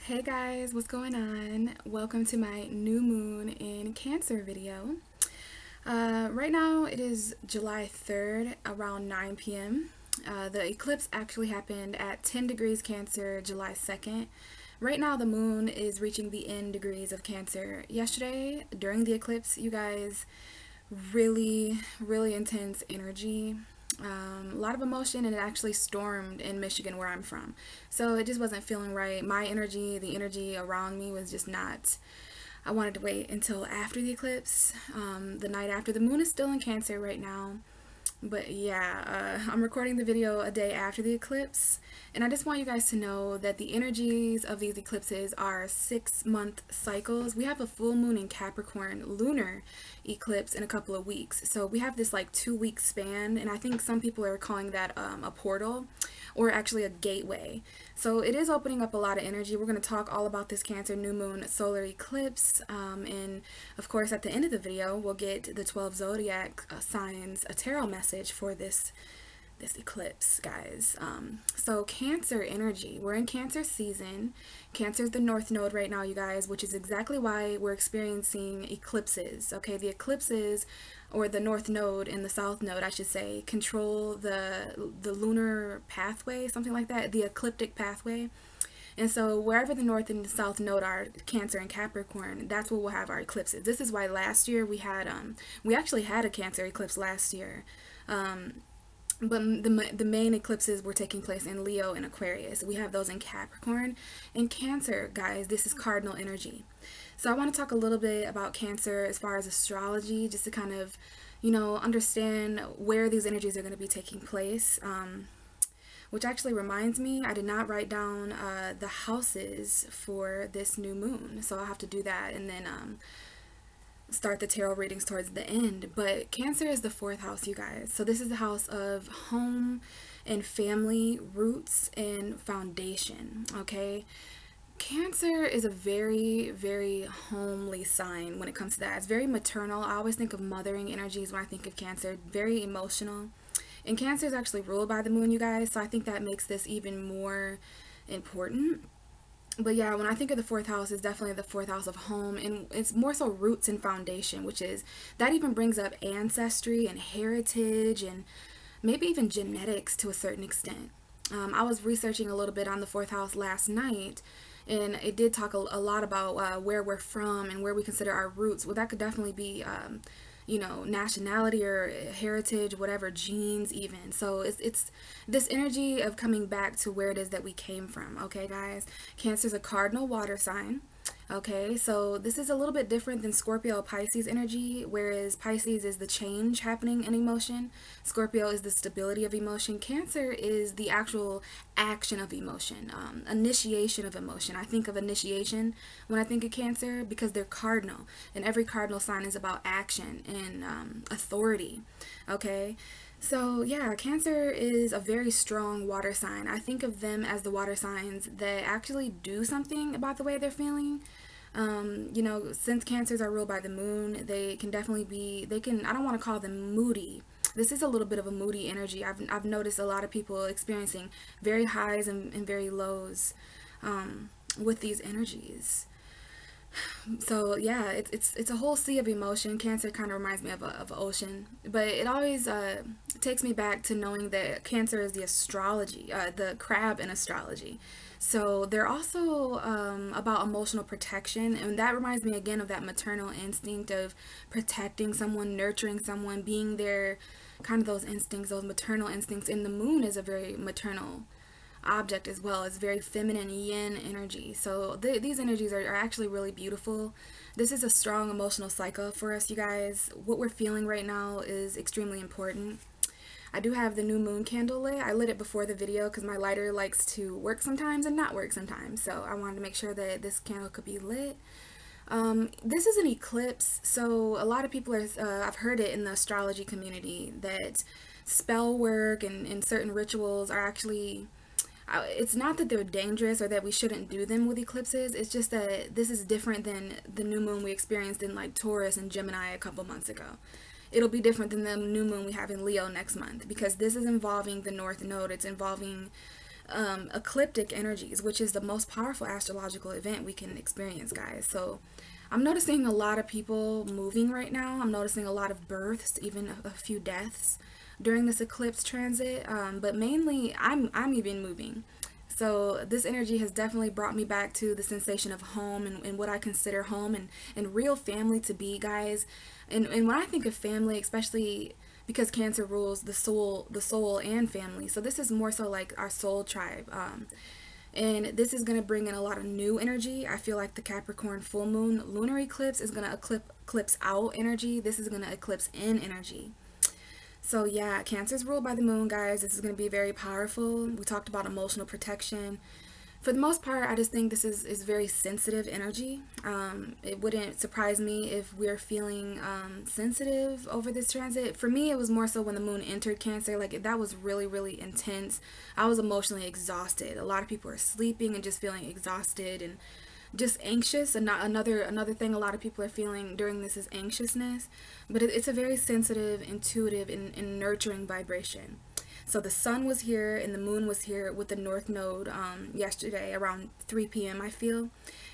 Hey guys, what's going on? Welcome to my new moon in Cancer video. Right now it is July 3rd around 9 p.m. The eclipse actually happened at 10 degrees Cancer July 2nd. Right now the moon is reaching the end degrees of Cancer. Yesterday during the eclipse, you guys, really intense energy. A lot of emotion, and it actually stormed in Michigan where I'm from, so it just wasn't feeling right. My energy, the energy around me was just not. I wanted to wait until after the eclipse, the night after. The moon is still in Cancer right now, but yeah, I'm recording the video a day after the eclipse, and I just want you guys to know that the energies of these eclipses are 6-month cycles. We have a full moon in Capricorn lunar eclipse in a couple of weeks, so we have this like 2-week span, and I think some people are calling that a portal, or actually a gateway. So it is opening up a lot of energy. We're going to talk all about this Cancer new moon solar eclipse, and of course at the end of the video we'll get the 12 zodiac signs, a tarot message for this eclipse, guys. So Cancer energy, we're in Cancer season. Cancer is the north node right now, you guys, which is exactly why we're experiencing eclipses. Okay, the eclipses, or the north node and the south node, I should say, control the lunar pathway, something like that, the ecliptic pathway. And so wherever the north and the south node are, Cancer and Capricorn, that's where we'll have our eclipses. This is why last year we had we actually had a Cancer eclipse last year. But the main eclipses were taking place in Leo and Aquarius. We have those in Capricorn and Cancer, guys. This is cardinal energy. So I want to talk a little bit about Cancer as far as astrology, just to kind of, you know, understand where these energies are going to be taking place. Which actually reminds me, I did not write down the houses for this new moon, so I'll have to do that and then start the tarot readings towards the end. But Cancer is the 4th house, you guys. So this is the house of home and family, roots and foundation. Okay, Cancer is a very homely sign when it comes to that. It's very maternal. I always think of mothering energies when I think of Cancer. Very emotional, and Cancer is actually ruled by the moon, you guys, so I think that makes this even more important. But yeah, when I think of the 4th house, it's definitely the 4th house of home, and it's more so roots and foundation, which is, that even brings up ancestry and heritage and maybe even genetics to a certain extent. I was researching a little bit on the 4th house last night, and it did talk a lot about where we're from and where we consider our roots. Well, that could definitely be you know, nationality or heritage, whatever, genes even. So it's this energy of coming back to where it is that we came from. Okay, guys, Cancer is a cardinal water sign. Okay, so this is a little bit different than Scorpio Pisces energy, whereas Pisces is the change happening in emotion. Scorpio is the stability of emotion. Cancer is the actual action of emotion, initiation of emotion. I think of initiation when I think of Cancer because they're cardinal, and every cardinal sign is about action and authority. Okay, so yeah, Cancer is a very strong water sign. I think of them as the water signs that actually do something about the way they're feeling. You know, since Cancers are ruled by the moon, they can definitely be, I don't want to call them moody. This is a little bit of a moody energy. I've noticed a lot of people experiencing very highs and very lows with these energies. So yeah, it's a whole sea of emotion. Cancer kind of reminds me of an ocean, but it always takes me back to knowing that Cancer is the astrology, the crab in astrology. So they're also about emotional protection, and that reminds me again of that maternal instinct of protecting someone, nurturing someone, being there, kind of those instincts, those maternal instincts. And the moon is a very maternal object as well. It's very feminine, yin energy. So these energies are actually really beautiful. This is a strong emotional cycle for us, you guys. What we're feeling right now is extremely important. I do have the new moon candle lit. I lit it before the video because my lighter likes to work sometimes and not work sometimes, so I wanted to make sure that this candle could be lit. This is an eclipse, so a lot of people are, I've heard it in the astrology community, that spell work and certain rituals are actually, it's not that they're dangerous or that we shouldn't do them with eclipses. It's just that this is different than the new moon we experienced in like Taurus and Gemini a couple months ago. It'll be different than the new moon we have in Leo next month, because this is involving the north node. It's involving ecliptic energies, which is the most powerful astrological event we can experience, guys. So I'm noticing a lot of people moving right now. I'm noticing a lot of births, even a few deaths during this eclipse transit. But mainly, I'm even moving. So this energy has definitely brought me back to the sensation of home and what I consider home and real family to be, guys. And when I think of family, especially because Cancer rules the soul and family. So this is more so like our soul tribe. And this is going to bring in a lot of new energy. I feel like the Capricorn full moon lunar eclipse is going to eclipse out energy. This is going to eclipse in energy. So yeah, Cancer is ruled by the moon, guys. This is going to be very powerful. We talked about emotional protection. For the most part, I just think this is very sensitive energy. It wouldn't surprise me if we're feeling sensitive over this transit. For me, it was more so when the moon entered Cancer. Like, that was really, really intense. I was emotionally exhausted. A lot of people are sleeping and just feeling exhausted and just anxious. And not another thing a lot of people are feeling during this is anxiousness. But it's a very sensitive, intuitive, and nurturing vibration. So the sun was here and the moon was here with the north node yesterday around 3 p.m. I feel.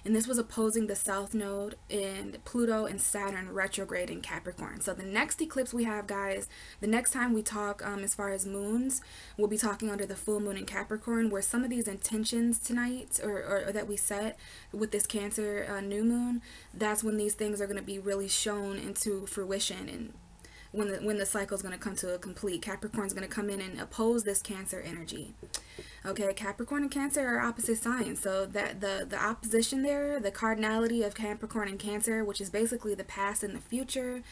And this was opposing the south node and Pluto and Saturn retrograde in Capricorn. So the next eclipse we have, guys, the next time we talk as far as moons, we'll be talking under the full moon in Capricorn, where some of these intentions tonight or that we set with this Cancer new moon, that's when these things are going to be really shown into fruition. And when the cycle is going to come to a complete, Capricorn's going to come in and oppose this Cancer energy. Okay, Capricorn and Cancer are opposite signs, so that the opposition there, the cardinality of Capricorn and Cancer, which is basically the past and the future,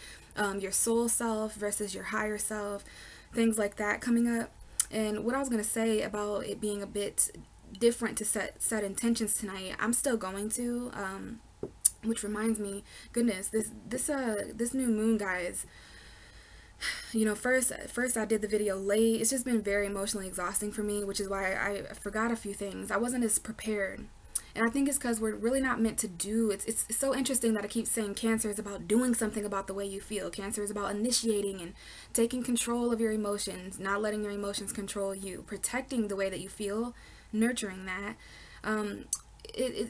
your soul self versus your higher self, things like that coming up. And what I was going to say about it being a bit different to set intentions tonight, I'm still going to, which reminds me, goodness, this new moon, guys. You know, first I did the video late. It's just been very emotionally exhausting for me, which is why I forgot a few things. I wasn't as prepared. And I think it's because we're really not meant to do. It's so interesting that I keep saying Cancer is about doing something about the way you feel. Cancer is about initiating and taking control of your emotions, not letting your emotions control you, protecting the way that you feel, nurturing that.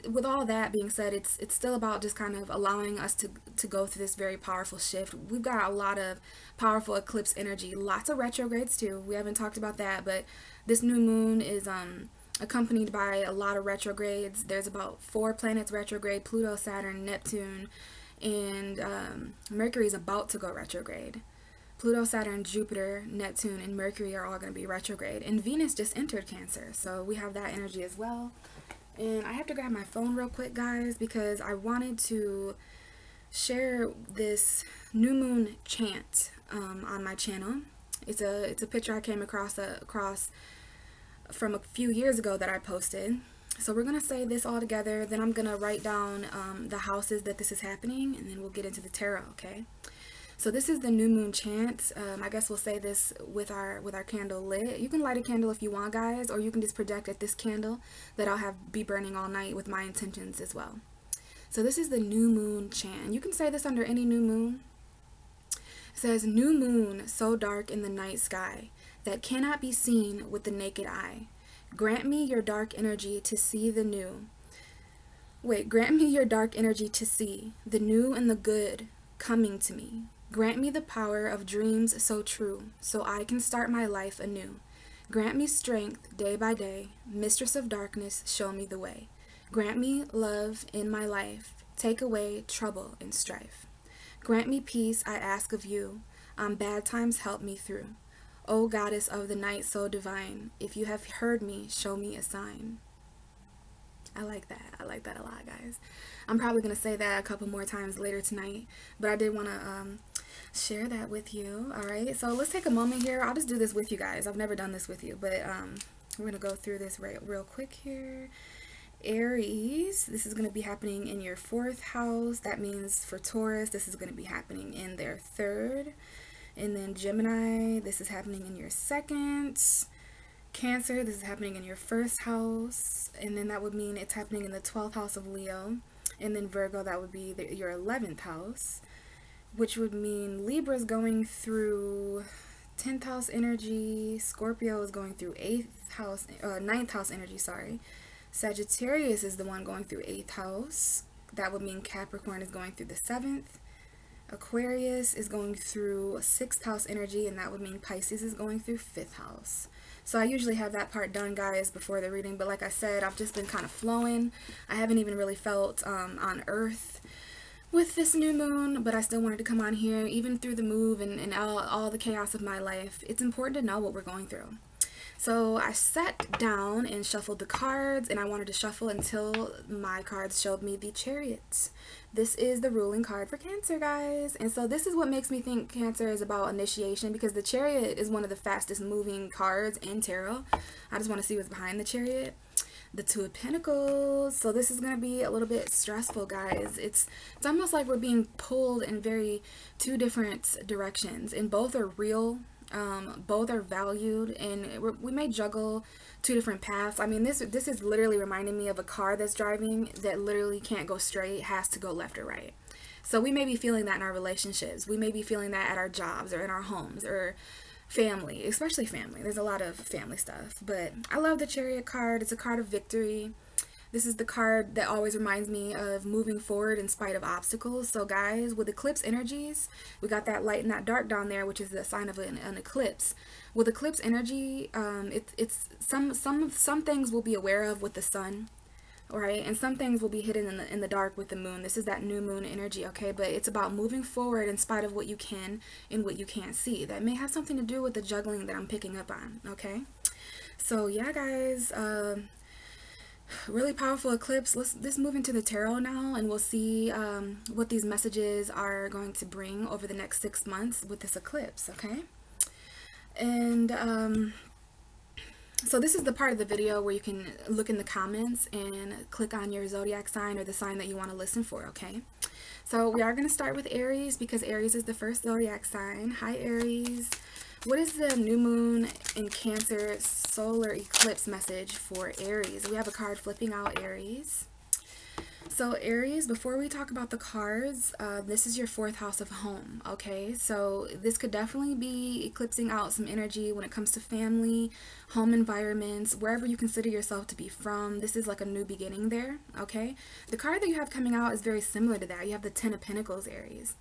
With all that being said, it's still about just kind of allowing us to go through this very powerful shift. We've got a lot of powerful eclipse energy, lots of retrogrades too. We haven't talked about that, but this new moon is accompanied by a lot of retrogrades. There's about 4 planets retrograde: Pluto, Saturn, Neptune, and Mercury is about to go retrograde. Pluto, Saturn, Jupiter, Neptune, and Mercury are all going to be retrograde, and Venus just entered Cancer, so we have that energy as well. And I have to grab my phone real quick, guys, because I wanted to share this new moon chant on my channel. It's a picture I came across from a few years ago that I posted. So we're gonna say this all together. Then I'm gonna write down the houses that this is happening, and then we'll get into the tarot. Okay. So this is the new moon chant. I guess we'll say this with our candle lit. You can light a candle if you want, guys, or you can just project at this candle that I'll be burning all night with my intentions as well. So this is the new moon chant. You can say this under any new moon. It says, "New moon, so dark in the night sky that cannot be seen with the naked eye. Grant me your dark energy to see the new. Grant me your dark energy to see the new and the good coming to me. Grant me the power of dreams so true, so I can start my life anew. Grant me strength day by day, mistress of darkness, show me the way. Grant me love in my life, take away trouble and strife. Grant me peace, I ask of you, on bad times help me through. O goddess of the night so divine, if you have heard me, show me a sign." I like that. I like that a lot, guys. I'm probably going to say that a couple more times later tonight, but I did want to share that with you. All right, so let's take a moment here. I'll just do this with you guys. I've never done this with you, but we're going to go through this real quick here. Aries, this is going to be happening in your 4th house. That means for Taurus, this is going to be happening in their 3rd. And then Gemini, this is happening in your 2nd. Cancer, this is happening in your 1st house, and then that would mean it's happening in the 12th house of Leo. And then Virgo, that would be your 11th house, which would mean Libra is going through 10th house energy, Scorpio is going through 8th, ninth house energy, sorry. Sagittarius is the one going through 8th house. That would mean Capricorn is going through the 7th. Aquarius is going through a 6th house energy, and that would mean Pisces is going through 5th house. So I usually have that part done, guys, before the reading, but like I said, I've just been kind of flowing. I haven't even really felt on Earth with this new moon, but I still wanted to come on here, even through the move and all the chaos of my life. It's important to know what we're going through. So I sat down and shuffled the cards, and I wanted to shuffle until my cards showed me the Chariot. This is the ruling card for Cancer, guys. And so this is what makes me think Cancer is about initiation, because the Chariot is one of the fastest moving cards in tarot. I just want to see what's behind the Chariot. The Two of Pentacles. So this is going to be a little bit stressful, guys. It's almost like we're being pulled in two different directions, and both are real. Both are valued, and we may juggle two different paths. I mean, this is literally reminding me of a car that's driving that literally can't go straight, has to go left or right. So we may be feeling that in our relationships. We may be feeling that at our jobs or in our homes or family, especially family. There's a lot of family stuff, but I love the Chariot card. It's a card of victory. This is the card that always reminds me of moving forward in spite of obstacles. So guys, with eclipse energies, we got that light and that dark down there, which is the sign of an eclipse. With eclipse energy, it's some things we'll be aware of with the sun, right? And some things will be hidden in the dark with the moon. This is that new moon energy, okay? But it's about moving forward in spite of what you can and what you can't see. That may have something to do with the juggling that I'm picking up on, okay? So yeah, guys, really powerful eclipse. Let's move into the tarot now, and we'll see what these messages are going to bring over the next 6 months with this eclipse, okay? And so this is the part of the video where you can look in the comments and click on your zodiac sign or the sign that you want to listen for, okay? So we are going to start with Aries, because Aries is the first zodiac sign. Hi, Aries. What is the new moon in Cancer solar eclipse message for Aries? We have a card flipping out, Aries. So Aries, before we talk about the cards, this is your 4th house of home, okay? So this could definitely be eclipsing out some energy when it comes to family, home environments, wherever you consider yourself to be from. This is like a new beginning there, okay? The card that you have coming out is very similar to that. You have the 10 of Pentacles, Aries.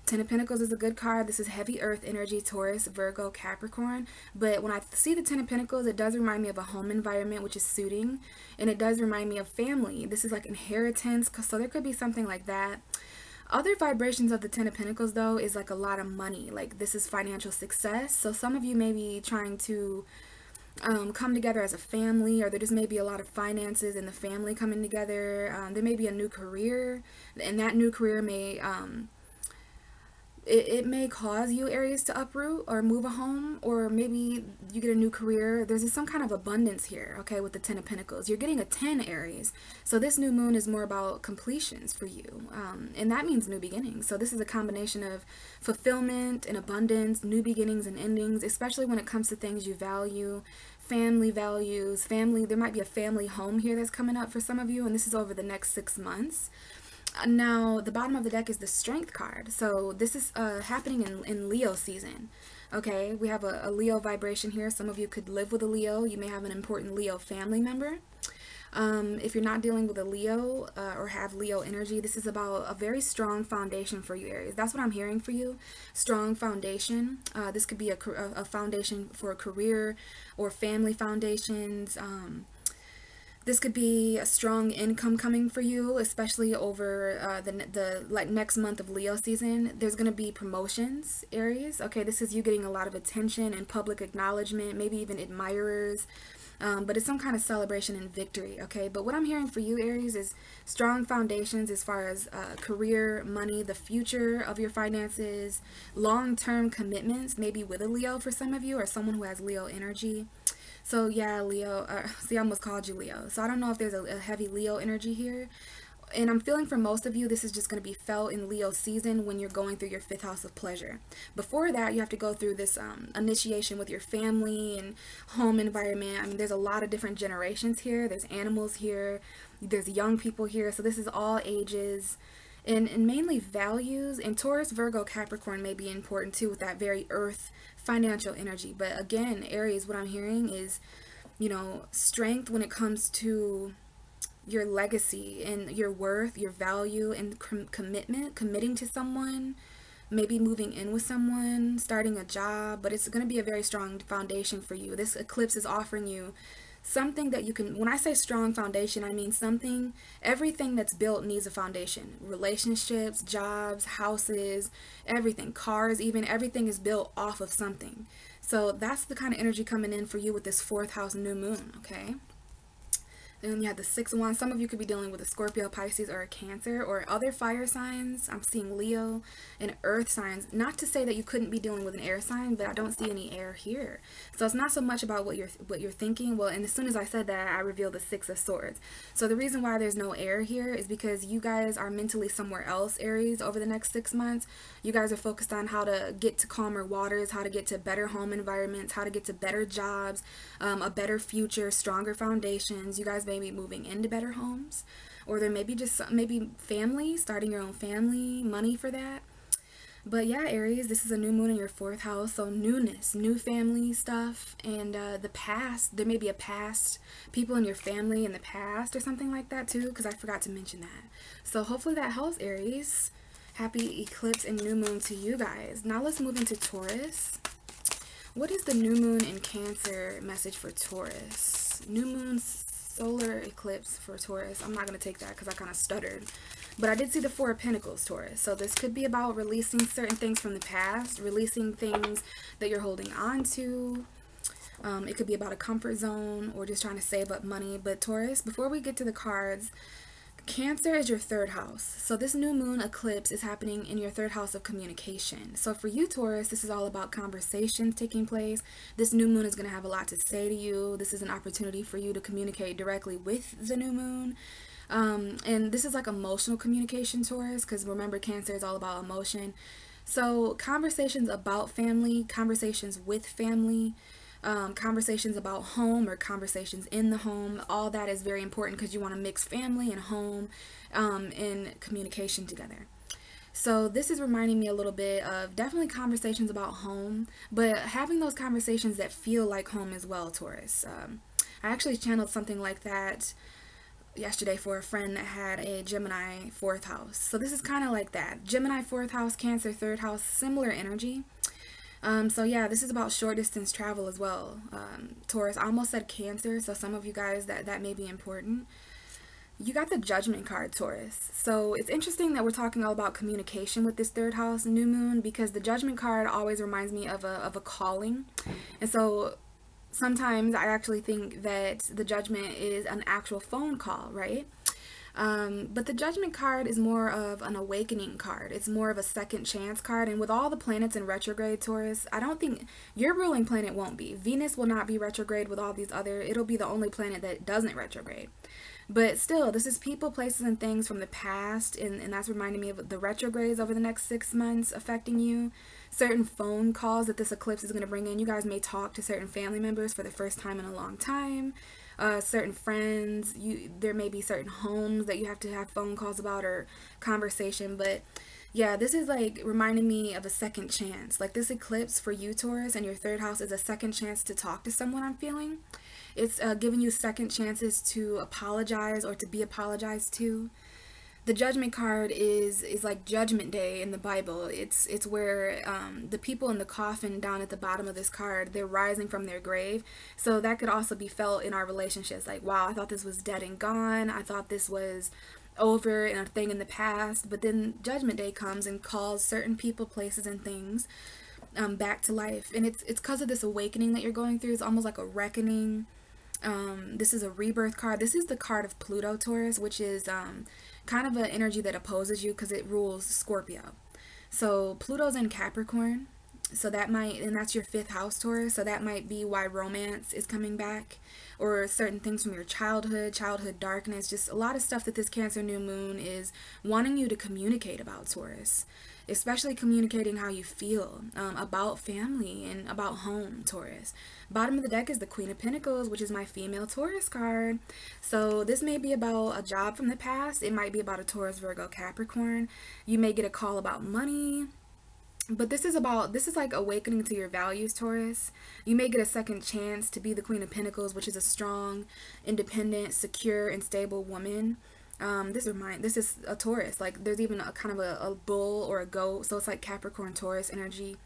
10 of Pentacles is a good card. This is heavy earth energy, Taurus, Virgo, Capricorn. But when I see the 10 of Pentacles, it does remind me of a home environment, which is suiting. And it does remind me of family. This is like inheritance. So there could be something like that. Other vibrations of the 10 of Pentacles, though, is like a lot of money. Like this is financial success. So some of you may be trying to come together as a family, or there just may be a lot of finances in the family coming together. There may be a new career, and that new career may... It may cause you, Aries, to uproot or move a home, or maybe you get a new career. There's some kind of abundance here, okay, with the 10 of Pentacles. You're getting a 10, Aries. So this new moon is more about completions for you, and that means new beginnings. So this is a combination of fulfillment and abundance, new beginnings and endings, especially when it comes to things you value, family values, family. There might be a family home here that's coming up for some of you, and this is over the next 6 months. Now, the bottom of the deck is the Strength card. So this is happening in Leo season. Okay, we have a Leo vibration here. Some of you could live with a Leo. You may have an important Leo family member. If you're not dealing with a Leo or have Leo energy, this is about a very strong foundation for you, Aries. That's what I'm hearing for you. Strong foundation. This could be a foundation for a career or family foundations. This could be a strong income coming for you, especially over the next month of Leo season. There's going to be promotions, Aries. Okay, this is you getting a lot of attention and public acknowledgement, maybe even admirers. But it's some kind of celebration and victory, okay? But what I'm hearing for you, Aries, is strong foundations as far as career, money, the future of your finances, long-term commitments, maybe with a Leo for some of you, or someone who has Leo energy. So yeah, Leo, see, I almost called you Leo. So I don't know if there's a heavy Leo energy here. And I'm feeling for most of you, this is just going to be felt in Leo season when you're going through your 5th house of pleasure. Before that, you have to go through this initiation with your family and home environment. I mean, there's a lot of different generations here. There's animals here. There's young people here. So this is all ages. And mainly values. And Taurus, Virgo, Capricorn may be important too with that very earth financial energy. But again, Aries, what I'm hearing is you know, strength when it comes to your legacy and your worth, your value, and commitment, committing to someone, maybe moving in with someone, starting a job, but it's going to be a very strong foundation for you. This eclipse is offering you something that you can, when I say strong foundation, I mean something, everything that's built needs a foundation. Relationships, jobs, houses, everything, cars, even everything is built off of something. So that's the kind of energy coming in for you with this 4th house new moon, okay? Then you have the 6 of Wands. Some of you could be dealing with a Scorpio, Pisces, or a Cancer, or other fire signs. I'm seeing Leo and earth signs. Not to say that you couldn't be dealing with an air sign, but I don't see any air here. So it's not so much about what you're thinking. Well, and as soon as I said that, I revealed the 6 of Swords. So the reason why there's no air here is because you guys are mentally somewhere else, Aries, over the next 6 months. You guys are focused on how to get to calmer waters, how to get to better home environments, how to get to better jobs, a better future, stronger foundations. You guys may be moving into better homes, or there may be just maybe family, starting your own family, money for that. But yeah, Aries, this is a new moon in your 4th house, so newness, new family stuff, and the past. There may be a past, people in your family in the past or something like that too, because I forgot to mention that. So hopefully that helps, Aries. Happy eclipse and new moon to you guys. Now let's move into Taurus. What is the new moon in Cancer message for Taurus? New moon solar eclipse for Taurus. I'm not going to take that because I kind of stuttered. But I did see the 4 of Pentacles, Taurus. So this could be about releasing certain things from the past, releasing things that you're holding on to. It could be about a comfort zone or just trying to save up money. But Taurus, before we get to the cards, Cancer is your 3rd house. So this new moon eclipse is happening in your 3rd house of communication. So for you, Taurus, this is all about conversations taking place. This new moon is going to have a lot to say to you. This is an opportunity for you to communicate directly with the new moon. And this is like emotional communication, Taurus, because remember, Cancer is all about emotion. So conversations about family, conversations with family, conversations about home or conversations in the home, all that is very important because you want to mix family and home and communication together. So this is reminding me a little bit of definitely conversations about home, but having those conversations that feel like home as well, Taurus. I actually channeled something like that yesterday for a friend that had a Gemini 4th house. So this is kind of like that. Gemini 4th house, Cancer 3rd house, similar energy. So yeah, this is about short distance travel as well. Taurus, I almost said Cancer, so some of you guys that may be important. You got the Judgment card, Taurus. So it's interesting that we're talking all about communication with this 3rd house new moon, because the Judgment card always reminds me of a calling. And so sometimes I actually think that the Judgment is an actual phone call, right? But the Judgment card is more of an awakening card. It's more of a second chance card. And with all the planets in retrograde, Taurus, I don't think your ruling planet won't be. Venus will not be retrograde with all these other. It'll be the only planet that doesn't retrograde. But still, this is people, places, and things from the past. And that's reminding me of the retrogrades over the next 6 months affecting you. Certain phone calls that this eclipse is going to bring in. You guys may talk to certain family members for the first time in a long time. Certain friends, there may be certain homes that you have to have phone calls about or conversation. But yeah, this is like reminding me of a second chance. Like this eclipse for you, Taurus, and your 3rd house is a second chance to talk to someone, I'm feeling. It's giving you second chances to apologize or to be apologized to. The Judgment card is like Judgment Day in the Bible. It's where the people in the coffin down at the bottom of this card, they're rising from their grave. So that could also be felt in our relationships. Like, wow, I thought this was dead and gone. I thought this was over and a thing in the past. But then Judgment Day comes and calls certain people, places, and things back to life. And it's because of this awakening that you're going through. It's almost like a reckoning. This is a rebirth card. This is the card of Pluto, Taurus, which is kind of an energy that opposes you because it rules Scorpio. So Pluto's in Capricorn, so that might, and that's your 5th house, Taurus, so that might be why romance is coming back, or certain things from your childhood darkness, just a lot of stuff that this Cancer new moon is wanting you to communicate about, Taurus. Especially communicating how you feel about family and about home, Taurus. Bottom of the deck is the Queen of Pentacles, which is my female Taurus card. So this may be about a job from the past. It might be about a Taurus, Virgo, Capricorn. You may get a call about money. But this is like awakening to your values, Taurus. You may get a second chance to be the Queen of Pentacles, which is a strong, independent, secure, and stable woman. This is a Taurus. Like, there's even a kind of a bull or a goat, so it's like Capricorn Taurus energy.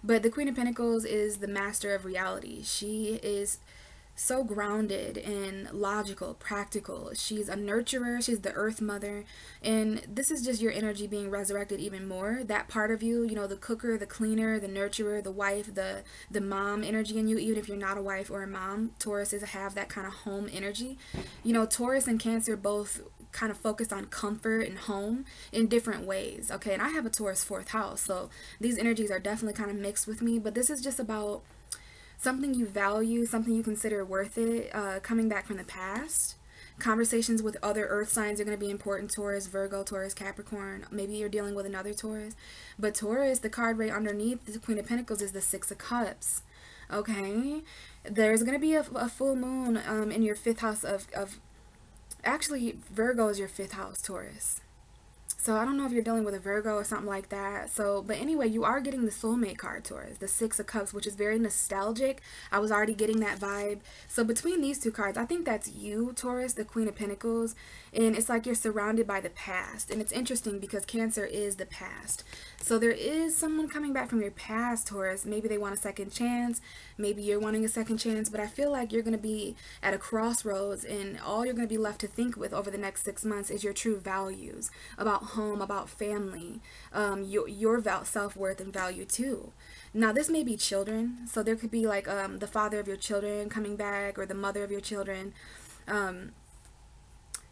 But the Queen of Pentacles is the master of reality. She is so grounded and logical, practical. She's a nurturer. She's the earth mother. And this is just your energy being resurrected even more. That part of you, you know, the cooker, the cleaner, the nurturer, the wife, the mom energy in you, even if you're not a wife or a mom, Taurus have that kind of home energy. You know, Taurus and Cancer both kind of focused on comfort and home in different ways. Okay, and I have a Taurus fourth house, so these energies are definitely kind of mixed with me. But this is just about something you value, something you consider worth it, coming back from the past. Conversations with other earth signs are going to be important. Taurus, Virgo, Taurus, Capricorn. Maybe you're dealing with another Taurus. But Taurus, the card right underneath the Queen of Pentacles is the Six of Cups. Okay, there's going to be a full moon in your fifth house of actually, Virgo is your fifth house, Taurus. So I don't know if you're dealing with a Virgo or something like that. So, but anyway, you are getting the soulmate card, Taurus, the Six of Cups, which is very nostalgic. I was already getting that vibe. So between these two cards, I think that's you, Taurus, the Queen of Pentacles. And it's like you're surrounded by the past. And it's interesting because Cancer is the past. So there is someone coming back from your past, Taurus. Maybe they want a second chance. Maybe you're wanting a second chance. But I feel like you're going to be at a crossroads. And all you're going to be left to think with over the next 6 months is your true values about home, about family, your self-worth and value too. Now this may be children, so there could be like the father of your children coming back, or the mother of your children,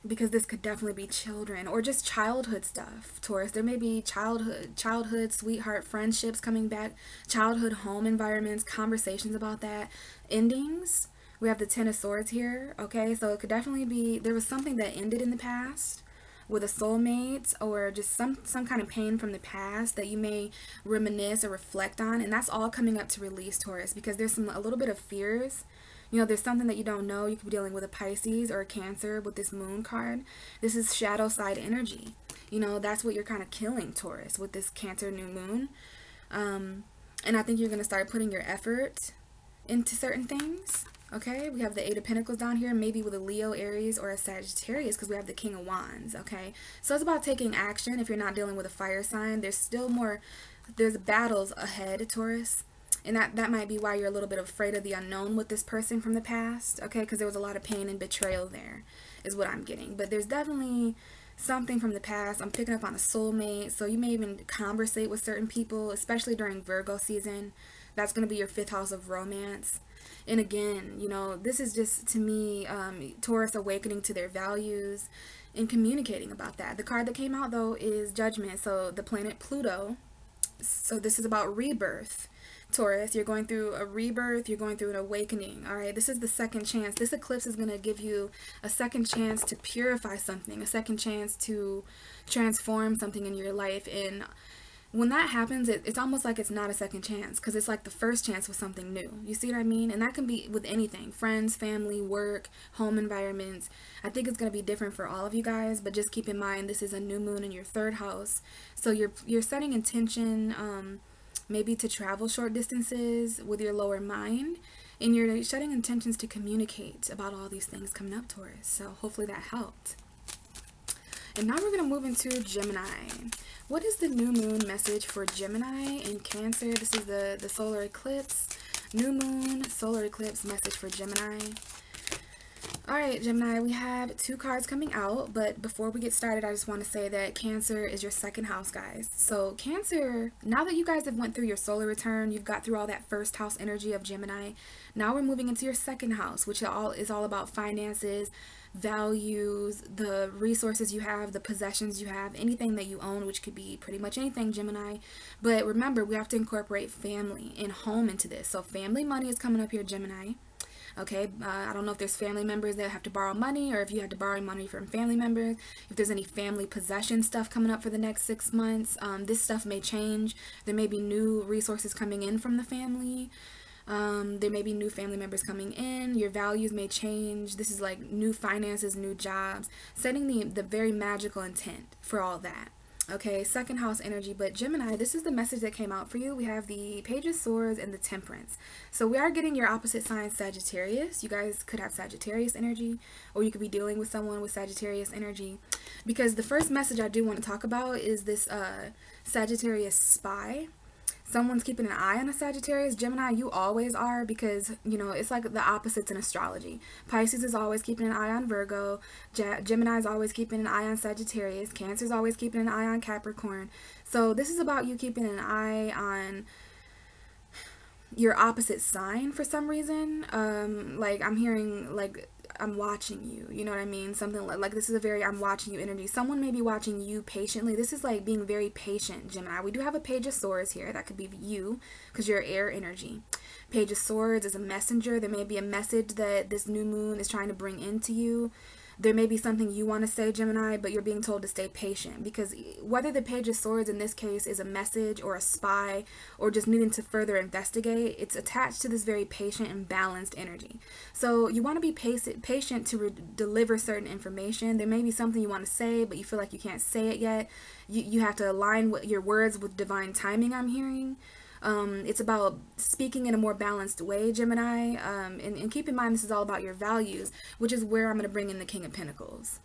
because this could definitely be children, or just childhood stuff, Taurus. There may be childhood sweetheart friendships coming back, childhood home environments, conversations about that, endings. We have the Ten of Swords here. Okay, so it could definitely be there was something that ended in the past with a soulmate, or just some kind of pain from the past that you may reminisce or reflect on. And that's all coming up to release, Taurus, because there's a little bit of fears. You know, there's something that you don't know. You could be dealing with a Pisces or a Cancer with this moon card. This is shadow side energy. You know, that's what you're kind of killing, Taurus, with this Cancer new moon. And I think you're going to start putting your effort into certain things. Okay, we have the Eight of Pentacles down here, maybe with a Leo, Aries, or a Sagittarius, because we have the King of Wands. Okay, so it's about taking action. If you're not dealing with a fire sign, there's still more, there's battles ahead, Taurus. And that might be why you're a little bit afraid of the unknown with this person from the past. Okay, because there was a lot of pain and betrayal there, is what I'm getting. But there's definitely something from the past. I'm picking up on a soulmate, so you may even conversate with certain people, especially during Virgo season. That's going to be your fifth house of romance. And again, you know, this is just, to me, Taurus awakening to their values and communicating about that. The card that came out, though, is Judgment. So the planet Pluto. So this is about rebirth. Taurus, you're going through a rebirth, you're going through an awakening. All right, this is the second chance. This eclipse is going to give you a second chance to purify something, a second chance to transform something in your life. And when that happens, it's almost like it's not a second chance, because it's like the first chance with something new. You see what I mean? And that can be with anything: friends, family, work, home environments. I think it's going to be different for all of you guys, but just keep in mind this is a new moon in your third house. So you're setting intention, maybe to travel short distances with your lower mind, and you're setting intentions to communicate about all these things coming up, Taurus. So hopefully that helped. And now we're going to move into Gemini. What is the new moon message for Gemini and Cancer? This is the solar eclipse. New moon, solar eclipse message for Gemini. Alright, Gemini, we have two cards coming out, but before we get started, I just want to say that Cancer is your second house, guys. So Cancer, now that you guys have went through your solar return, you've got through all that first house energy of Gemini, now we're moving into your second house, which is all about finances, values, the resources you have, the possessions you have, anything that you own, which could be pretty much anything, Gemini. But remember, we have to incorporate family and home into this. So family money is coming up here, Gemini. Okay, I don't know if there's family members that have to borrow money, or if you have to borrow money from family members. If there's any family possession stuff coming up for the next 6 months, this stuff may change. There may be new resources coming in from the family. There may be new family members coming in. Your values may change. This is like new finances, new jobs, setting the very magical intent for all that. Okay, second house energy. But Gemini, this is the message that came out for you. We have the Page of Swords and the Temperance. So we are getting your opposite sign, Sagittarius. You guys could have Sagittarius energy, or you could be dealing with someone with Sagittarius energy. Because the first message I do want to talk about is this Sagittarius spy. Someone's keeping an eye on a Sagittarius. Gemini, you always are, because, you know, it's like the opposites in astrology. Pisces is always keeping an eye on Virgo. Gemini is always keeping an eye on Sagittarius. Cancer is always keeping an eye on Capricorn. So this is about you keeping an eye on your opposite sign for some reason. Like I'm hearing, like, I'm watching you, you know what I mean? Something like this is a very I'm watching you energy. Someone may be watching you patiently. This is like being very patient, Gemini. We do have a Page of Swords here. That could be you, because you're air energy. Page of Swords is a messenger. There may be a message that this new moon is trying to bring into you. There may be something you want to say, Gemini, but you're being told to stay patient, because whether the Page of Swords in this case is a message or a spy or just needing to further investigate, it's attached to this very patient and balanced energy. So you want to be patient to deliver certain information. There may be something you want to say, but you feel like you can't say it yet. You have to align your words with divine timing, I'm hearing. It's about speaking in a more balanced way, Gemini, and keep in mind this is all about your values, which is where I'm going to bring in the King of Pentacles.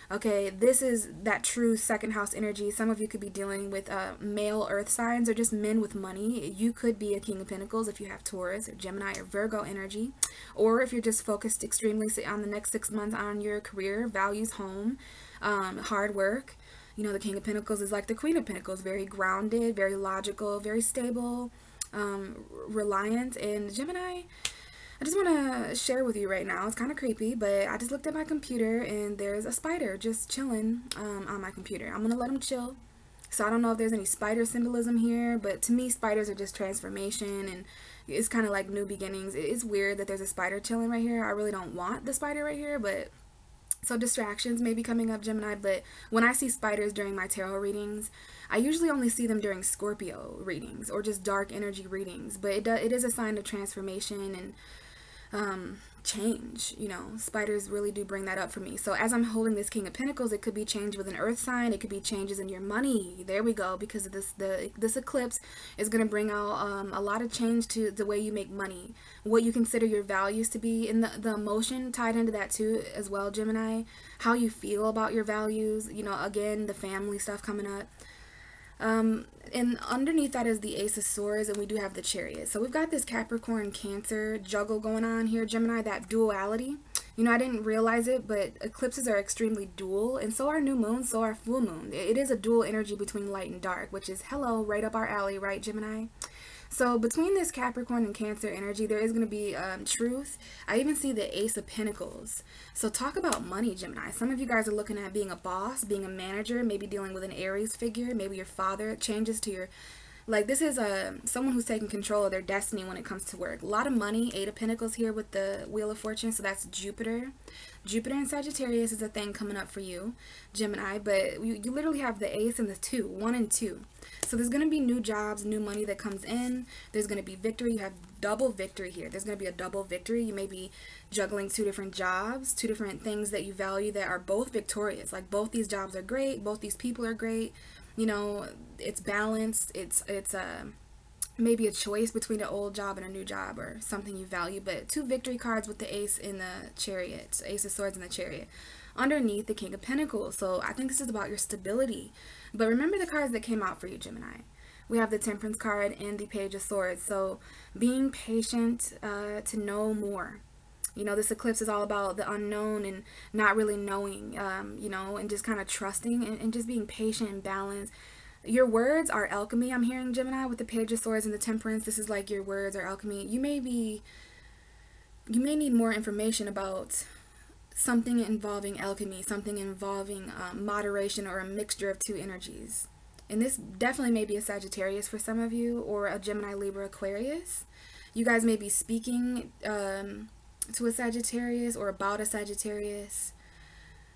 Okay, this is that true second house energy. Some of you could be dealing with male earth signs or just men with money. You could be a King of Pentacles if you have Taurus or Gemini or Virgo energy, or if you're just focused extremely on the next 6 months on your career, values, home, hard work. You know, the King of Pentacles is like the Queen of Pentacles, very grounded, very logical, very stable, reliant. And Gemini, I just want to share with you right now, it's kind of creepy, but I just looked at my computer and there's a spider just chilling on my computer. I'm going to let him chill. So I don't know if there's any spider symbolism here, but to me, spiders are just transformation, and it's kind of like new beginnings. It's weird that there's a spider chilling right here. I really don't want the spider right here, but so distractions may be coming up, Gemini, but when I see spiders during my tarot readings, I usually only see them during Scorpio readings or just dark energy readings, but it is a sign of transformation and change. You know, spiders really do bring that up for me. So as I'm holding this King of Pentacles, it could be change with an earth sign. It could be changes in your money. There we go, because of this eclipse is going to bring out a lot of change to the way you make money, what you consider your values to be, and the emotion tied into that too as well, Gemini, how you feel about your values, you know, again, the family stuff coming up. And underneath that is the Ace of Swords, and we do have the Chariot. So we've got this Capricorn Cancer juggle going on here, Gemini, that duality. You know, I didn't realize it, but eclipses are extremely dual, and so are new moons, so are full moon. It is a dual energy between light and dark, which is, hello, right up our alley, right, Gemini? So between this Capricorn and Cancer energy, there is going to be truth. I even see the Ace of Pentacles. So talk about money, Gemini. Some of you guys are looking at being a boss, being a manager, maybe dealing with an Aries figure, maybe your father. Changes to your, like, this is someone who's taking control of their destiny when it comes to work. A lot of money. 8 of Pentacles here with the Wheel of Fortune, so that's Jupiter. Jupiter and Sagittarius is a thing coming up for you, Gemini, but you literally have the Ace and the 2, 1 and 2. So there's going to be new jobs, new money that comes in. There's going to be victory. You have double victory here. There's going to be a double victory. You may be juggling 2 different jobs, 2 different things that you value that are both victorious. Like, both these jobs are great. Both these people are great. You know, it's balanced. It's maybe a choice between an old job and a new job or something you value. But 2 victory cards with the Ace in the Chariot, Ace of Swords in the Chariot. Underneath the King of Pentacles. So I think this is about your stability. But remember the cards that came out for you, Gemini. We have the Temperance card and the Page of Swords. So being patient to know more. You know, this eclipse is all about the unknown and not really knowing, you know, and just kind of trusting and just being patient and balanced. Your words are alchemy, I'm hearing, Gemini, with the Page of Swords and the Temperance. This is like your words are alchemy. You may need more information about something involving alchemy, something involving moderation or a mixture of 2 energies. And this definitely may be a Sagittarius for some of you, or a Gemini, Libra, Aquarius. You guys may be speaking to a Sagittarius or about a Sagittarius.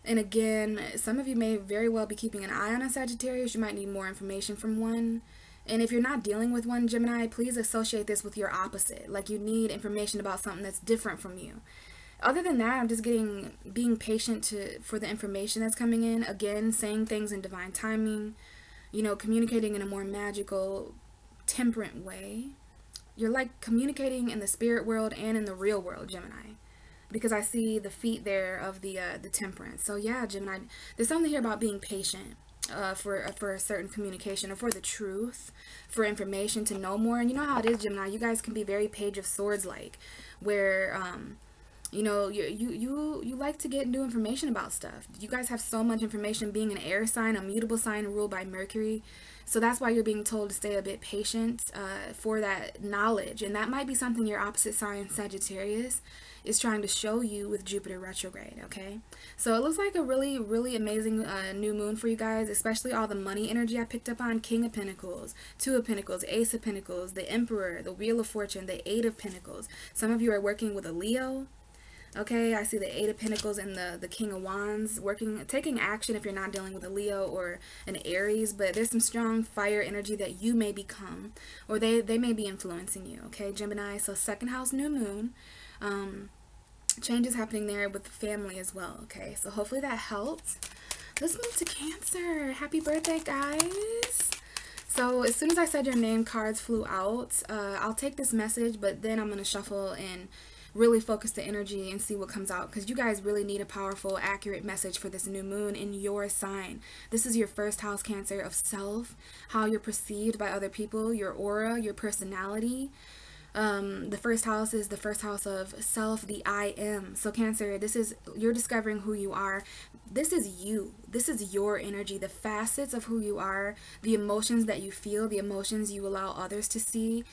And again, some of you may very well be keeping an eye on a Sagittarius. You might need more information from one. And if you're not dealing with one, Gemini, please associate this with your opposite. Like, you need information about something that's different from you. Other than that, I'm just being patient for the information that's coming in. Again, saying things in divine timing. you know, communicating in a more magical, temperate way. You're like communicating in the spirit world and in the real world, Gemini, because I see the feet there of the temperance. So yeah, Gemini, there's something here about being patient for a certain communication, or for the truth, for information, to know more. And you know how it is, Gemini, you guys can be very Page of Swords like, where you know, you like to get new information about stuff. You guys have so much information, being an air sign, a mutable sign ruled by Mercury. So that's why you're being told to stay a bit patient for that knowledge. And that might be something your opposite sign, Sagittarius, is trying to show you with Jupiter retrograde, okay? So it looks like a really, really amazing new moon for you guys, especially all the money energy I picked up on. King of Pentacles, Two of Pentacles, Ace of Pentacles, the Emperor, the Wheel of Fortune, the Eight of Pentacles. Some of you are working with a Leo. Okay, I see the Eight of Pentacles and the King of Wands, taking action if you're not dealing with a Leo or an Aries, but there's some strong fire energy that you may become, or they may be influencing you, okay, Gemini? So second house, new moon, changes happening there with the family as well, okay? So hopefully that helped. Let's move to Cancer. Happy birthday, guys. So as soon as I said your name, cards flew out. I'll take this message, but then I'm going to shuffle and really focus the energy and see what comes out, because you guys really need a powerful, accurate message for this new moon in your sign. This is your first house, Cancer, of self, how you're perceived by other people, your aura, your personality. The first house is the first house of self, the I am. So Cancer, this is, you're discovering who you are. This is you. This is your energy, the facets of who you are, the emotions that you feel, the emotions you allow others to see.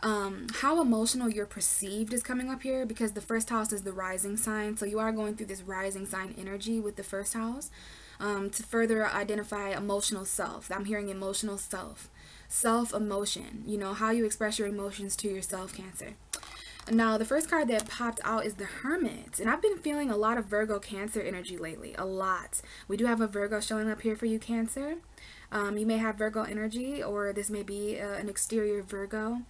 How emotional you're perceived is coming up here, because the first house is the rising sign. So you are going through this rising sign energy with the first house to further identify emotional self. I'm hearing emotional self emotion, you know, how you express your emotions to yourself, Cancer. Now the first card that popped out is the Hermit, and I've been feeling a lot of Virgo Cancer energy lately, a lot. We do have a Virgo showing up here for you, Cancer. You may have Virgo energy, or this may be an exterior Virgo.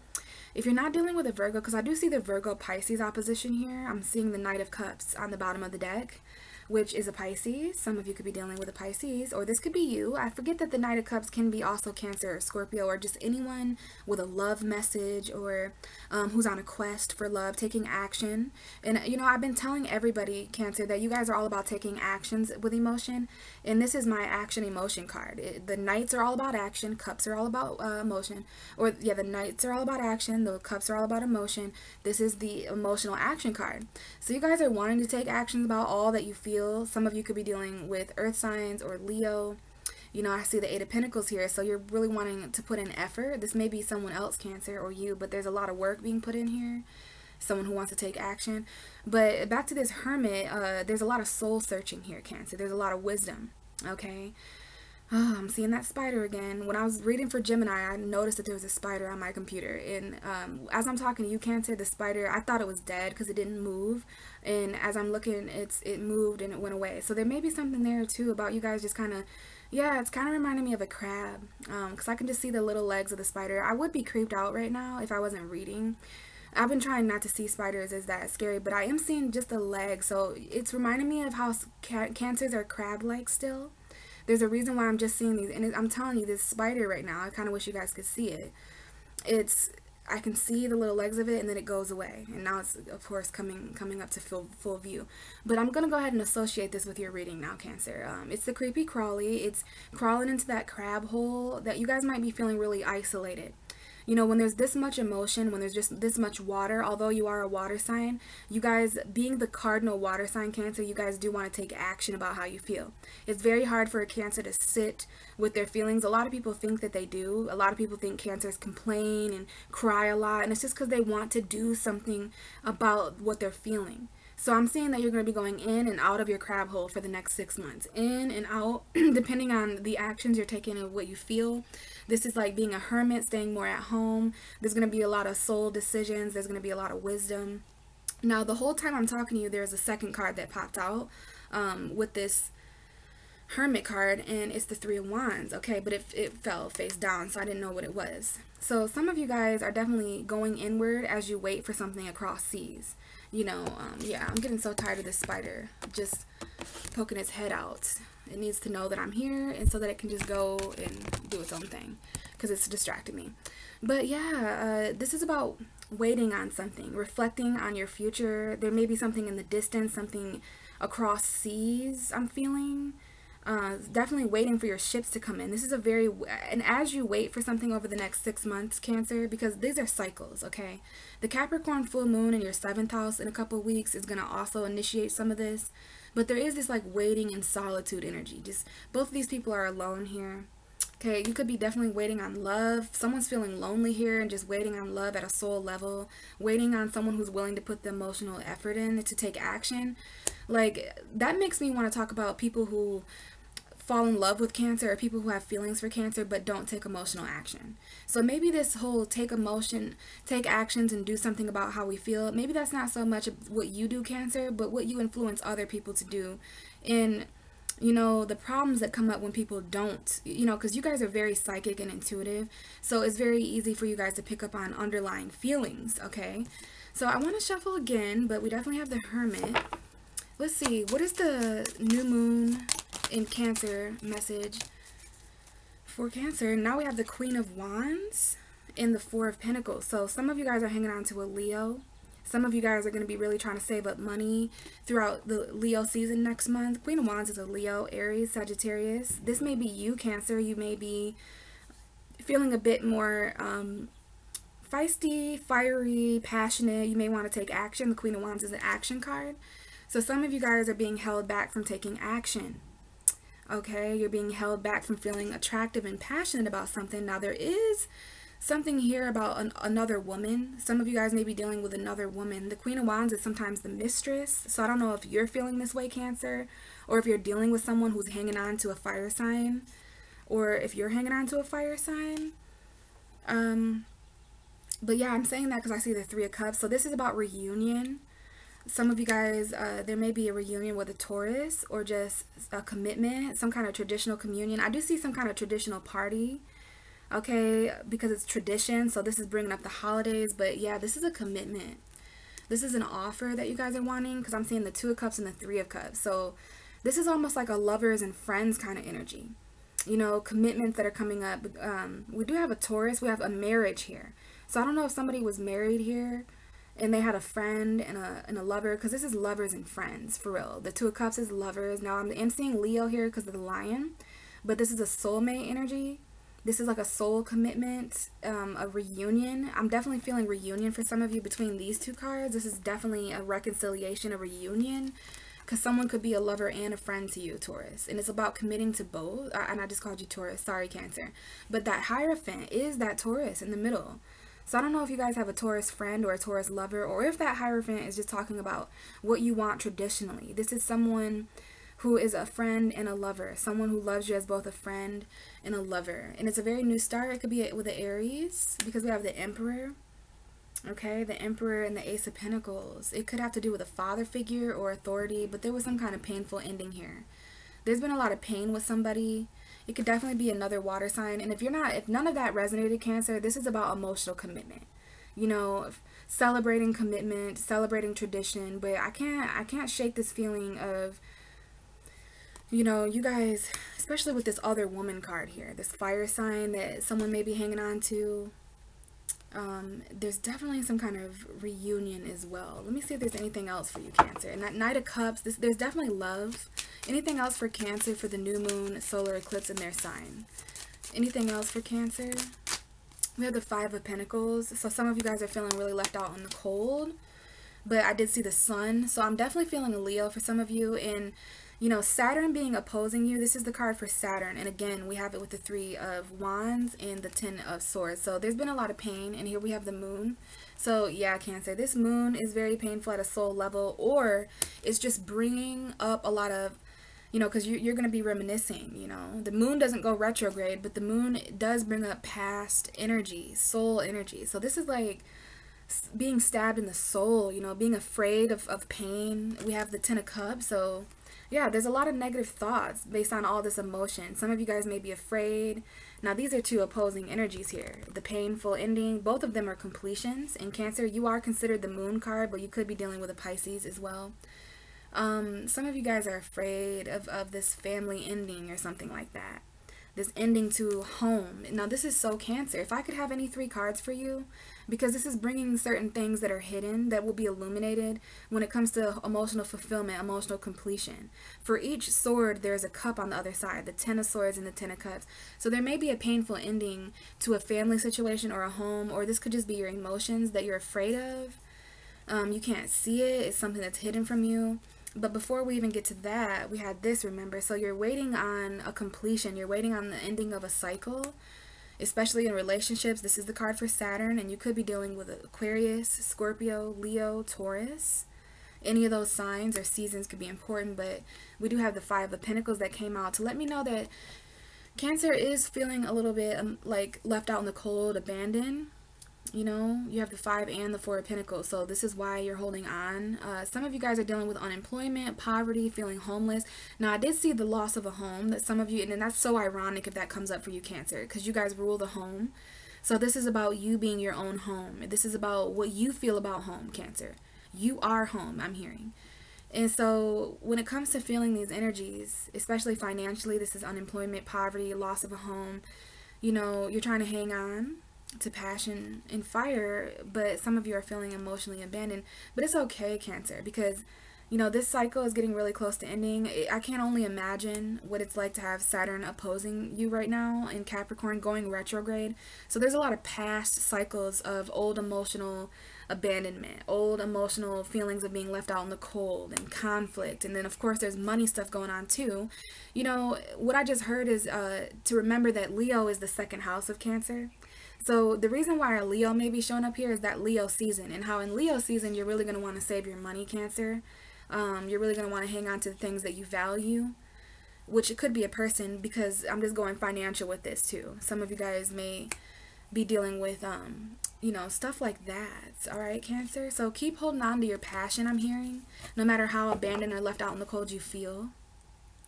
If you're not dealing with a Virgo, because I do see the Virgo Pisces opposition here, I'm seeing the Knight of Cups on the bottom of the deck, which is a Pisces. Some of you could be dealing with a Pisces, or this could be you. I forget that the Knight of Cups can be also Cancer or Scorpio, or just anyone with a love message, or who's on a quest for love, taking action. And you know, I've been telling everybody, Cancer, that you guys are all about taking actions with emotion, and this is my action emotion card. The Knights are all about action, Cups are all about emotion, or yeah, the Knights are all about action, the Cups are all about emotion. This is the emotional action card. So you guys are wanting to take actions about all that you feel. Some of you could be dealing with earth signs or Leo. You know, I see the Eight of Pentacles here, so you're really wanting to put in effort. This may be someone else, Cancer, or you, but there's a lot of work being put in here. Someone who wants to take action. But back to this Hermit, there's a lot of soul searching here, Cancer. There's a lot of wisdom, okay? Oh, I'm seeing that spider again. When I was reading for Gemini, I noticed that there was a spider on my computer. And as I'm talking to you, Cancer, the spider, I thought it was dead because it didn't move. And as I'm looking, it moved and it went away. So there may be something there, too, about you guys just kind of, yeah, it's kind of reminding me of a crab. Because I can just see the little legs of the spider. I would be creeped out right now if I wasn't reading. I've been trying not to see spiders as that scary, but I am seeing just the legs. So it's reminding me of how Cancers are crab-like still. There's a reason why I'm just seeing these, and I'm telling you, this spider right now, I kind of wish you guys could see it. I can see the little legs of it, and then it goes away, and now it's, of course, coming up to full view. But I'm going to go ahead and associate this with your reading now, Cancer. It's the creepy crawly. It's crawling into that crab hole that you guys might be feeling really isolated. You know, when there's this much emotion, when there's just this much water, although you are a water sign, you guys, being the cardinal water sign, Cancer, you guys do want to take action about how you feel. It's very hard for a Cancer to sit with their feelings. A lot of people think that they do. A lot of people think Cancers complain and cry a lot, and it's just because they want to do something about what they're feeling. So I'm seeing that you're going to be going in and out of your crab hole for the next 6 months. In and out, depending on the actions you're taking and what you feel. This is like being a hermit, staying more at home. There's going to be a lot of soul decisions. There's going to be a lot of wisdom. Now, the whole time I'm talking to you, there's a second card that popped out with this Hermit card, and it's the Three of Wands, okay? But it fell face down, so I didn't know what it was. So some of you guys are definitely going inward as you wait for something across seas. You know, yeah, I'm getting so tired of this spider just poking his head out. It needs to know that I'm here, and so that it can just go and do its own thing, because it's distracting me. But yeah, this is about waiting on something, reflecting on your future. There may be something in the distance, something across seas I'm feeling. Definitely waiting for your ships to come in. This is a very, and as you wait for something over the next 6 months, Cancer, because these are cycles, okay? The Capricorn full moon in your 7th house in a couple of weeks is going to also initiate some of this. But there is this like waiting in solitude energy. Just both of these people are alone here. Okay, you could be definitely waiting on love. Someone's feeling lonely here and just waiting on love at a soul level. Waiting on someone who's willing to put the emotional effort in to take action. Like, that makes me want to talk about people who fall in love with Cancer, or people who have feelings for Cancer but don't take emotional action. So maybe this whole take actions and do something about how we feel, maybe that's not so much what you do, Cancer, but what you influence other people to do. And you know, the problems that come up when people don't, you know, because you guys are very psychic and intuitive, so it's very easy for you guys to pick up on underlying feelings, okay? So I want to shuffle again, but we definitely have the Hermit. Let's see, what is the new moon in Cancer message for Cancer? Now we have the Queen of Wands and the Four of Pentacles. So some of you guys are hanging on to a Leo. Some of you guys are going to be really trying to save up money throughout the Leo season next month. Queen of Wands is a Leo, Aries, Sagittarius. This may be you, Cancer. You may be feeling a bit more feisty, fiery, passionate. You may want to take action. The Queen of Wands is an action card. So some of you guys are being held back from taking action. Okay, you're being held back from feeling attractive and passionate about something. Now there is something here about another woman. Some of you guys may be dealing with another woman. The Queen of Wands is sometimes the mistress. So I don't know if you're feeling this way, Cancer, or if you're dealing with someone who's hanging on to a fire sign, or if you're hanging on to a fire sign. But yeah, I'm saying that because I see the Three of Cups. So this is about reunion. Some of you guys, there may be a reunion with a Taurus, or just a commitment, some kind of traditional communion. I do see some kind of traditional party. Okay, because it's tradition, so this is bringing up the holidays, but yeah, this is a commitment. This is an offer that you guys are wanting, because I'm seeing the Two of Cups and the Three of Cups. So this is almost like a lovers and friends kind of energy. You know, commitments that are coming up. We do have a Taurus. We have a marriage here. So I don't know if somebody was married here and they had a friend and a lover, because this is lovers and friends, for real. The Two of Cups is lovers. Now I'm seeing Leo here because of the lion, but this is a soulmate energy. This is like a soul commitment, a reunion. I'm definitely feeling reunion for some of you between these two cards. This is definitely a reconciliation, a reunion, because someone could be a lover and a friend to you, Taurus. And it's about committing to both. And I just called you Taurus. Sorry, Cancer. But that Hierophant is that Taurus in the middle. So I don't know if you guys have a Taurus friend or a Taurus lover, or if that Hierophant is just talking about what you want traditionally. This is someone who is a friend and a lover, someone who loves you as both a friend and a lover. And it's a very new start. It could be with the Aries, because we have the Emperor, okay, the Emperor and the Ace of Pentacles. It could have to do with a father figure or authority, but there was some kind of painful ending here. There's been a lot of pain with somebody. It could definitely be another water sign. And if none of that resonated, Cancer, this is about emotional commitment. You know, celebrating commitment, celebrating tradition. But I can't shake this feeling of, you know, you guys, especially with this other woman card here, this fire sign that someone may be hanging on to, there's definitely some kind of reunion as well. Let me see if there's anything else for you, Cancer. And that Knight of Cups, there's definitely love. Anything else for Cancer for the new moon, solar eclipse in their sign? Anything else for Cancer? We have the Five of Pentacles. So some of you guys are feeling really left out in the cold. But I did see the Sun. So I'm definitely feeling a Leo for some of you. And you know, Saturn being opposing you, this is the card for Saturn. And again, we have it with the Three of Wands and the Ten of Swords. So there's been a lot of pain. And here we have the Moon. So yeah, Cancer, this Moon is very painful at a soul level. Or it's just bringing up a lot of, you know, because you're going to be reminiscing, you know. The Moon doesn't go retrograde, but the Moon does bring up past energy, soul energy. So this is like being stabbed in the soul, you know, being afraid of pain. We have the Ten of Cups. So yeah, there's a lot of negative thoughts based on all this emotion. Some of you guys may be afraid. Now, these are two opposing energies here. The painful ending, both of them are completions. In Cancer, you are considered the Moon card, but you could be dealing with a Pisces as well. Some of you guys are afraid of this family ending or something like that. This ending to home. Now this is so Cancer. If I could have any 3 cards for you, because this is bringing certain things that are hidden that will be illuminated when it comes to emotional fulfillment, emotional completion. For each sword, there's a cup on the other side, the 10 of swords and the 10 of cups. So there may be a painful ending to a family situation or a home, or this could just be your emotions that you're afraid of. You can't see it. It's something that's hidden from you. But before we even get to that, we had this, remember. So you're waiting on a completion. You're waiting on the ending of a cycle, especially in relationships. This is the card for Saturn, and you could be dealing with Aquarius, Scorpio, Leo, Taurus. Any of those signs or seasons could be important, but we do have the 5 of Pentacles that came out to let me know that Cancer is feeling a little bit like left out in the cold, abandoned. You know, you have the 5 and the 4 of Pentacles, so this is why you're holding on. Some of you guys are dealing with unemployment, poverty, feeling homeless. Now, I did see the loss of a home that some of you, and that's so ironic if that comes up for you, Cancer, because you guys rule the home. So this is about you being your own home. This is about what you feel about home, Cancer. You are home, I'm hearing. And so when it comes to feeling these energies, especially financially, this is unemployment, poverty, loss of a home. You know, you're trying to hang on to passion and fire, but some of you are feeling emotionally abandoned. But it's okay, Cancer, because you know this cycle is getting really close to ending. I can't only imagine what it's like to have Saturn opposing you right now in Capricorn, going retrograde. So there's a lot of past cycles of old emotional abandonment, old emotional feelings of being left out in the cold and conflict. And then of course there's money stuff going on too. You know, what I just heard is to remember that Leo is the 2nd house of Cancer. So the reason why a Leo may be showing up here is that Leo season, and how in Leo season you're really going to want to save your money, Cancer. You're really going to want to hang on to the things that you value, which it could be a person, because I'm just going financial with this too. Some of you guys may be dealing with, you know, stuff like that. All right, Cancer. So keep holding on to your passion, I'm hearing, no matter how abandoned or left out in the cold you feel,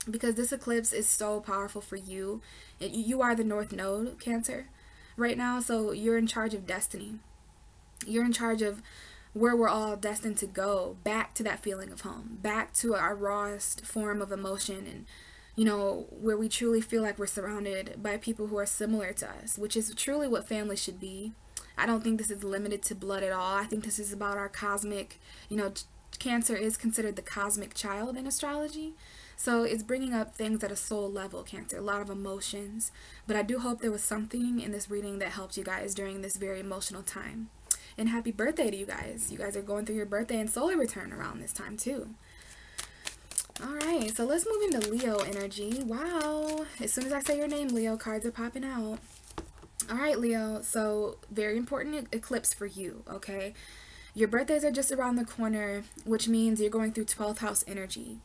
because this eclipse is so powerful for you. You are the North Node, Cancer, right now. So you're in charge of destiny. You're in charge of where we're all destined to go, back to that feeling of home, back to our rawest form of emotion, and you know, where we truly feel like we're surrounded by people who are similar to us, which is truly what family should be. I don't think this is limited to blood at all. I think this is about our cosmic, you know, Cancer is considered the cosmic child in astrology. So it's bringing up things at a soul level, Cancer, a lot of emotions. But I do hope there was something in this reading that helped you guys during this very emotional time. And happy birthday to you guys. You guys are going through your birthday and solar return around this time too. Alright, so let's move into Leo energy. Wow. As soon as I say your name, Leo, cards are popping out. Alright, Leo. So very important eclipse for you, okay? Your birthdays are just around the corner, which means you're going through 12th house energy.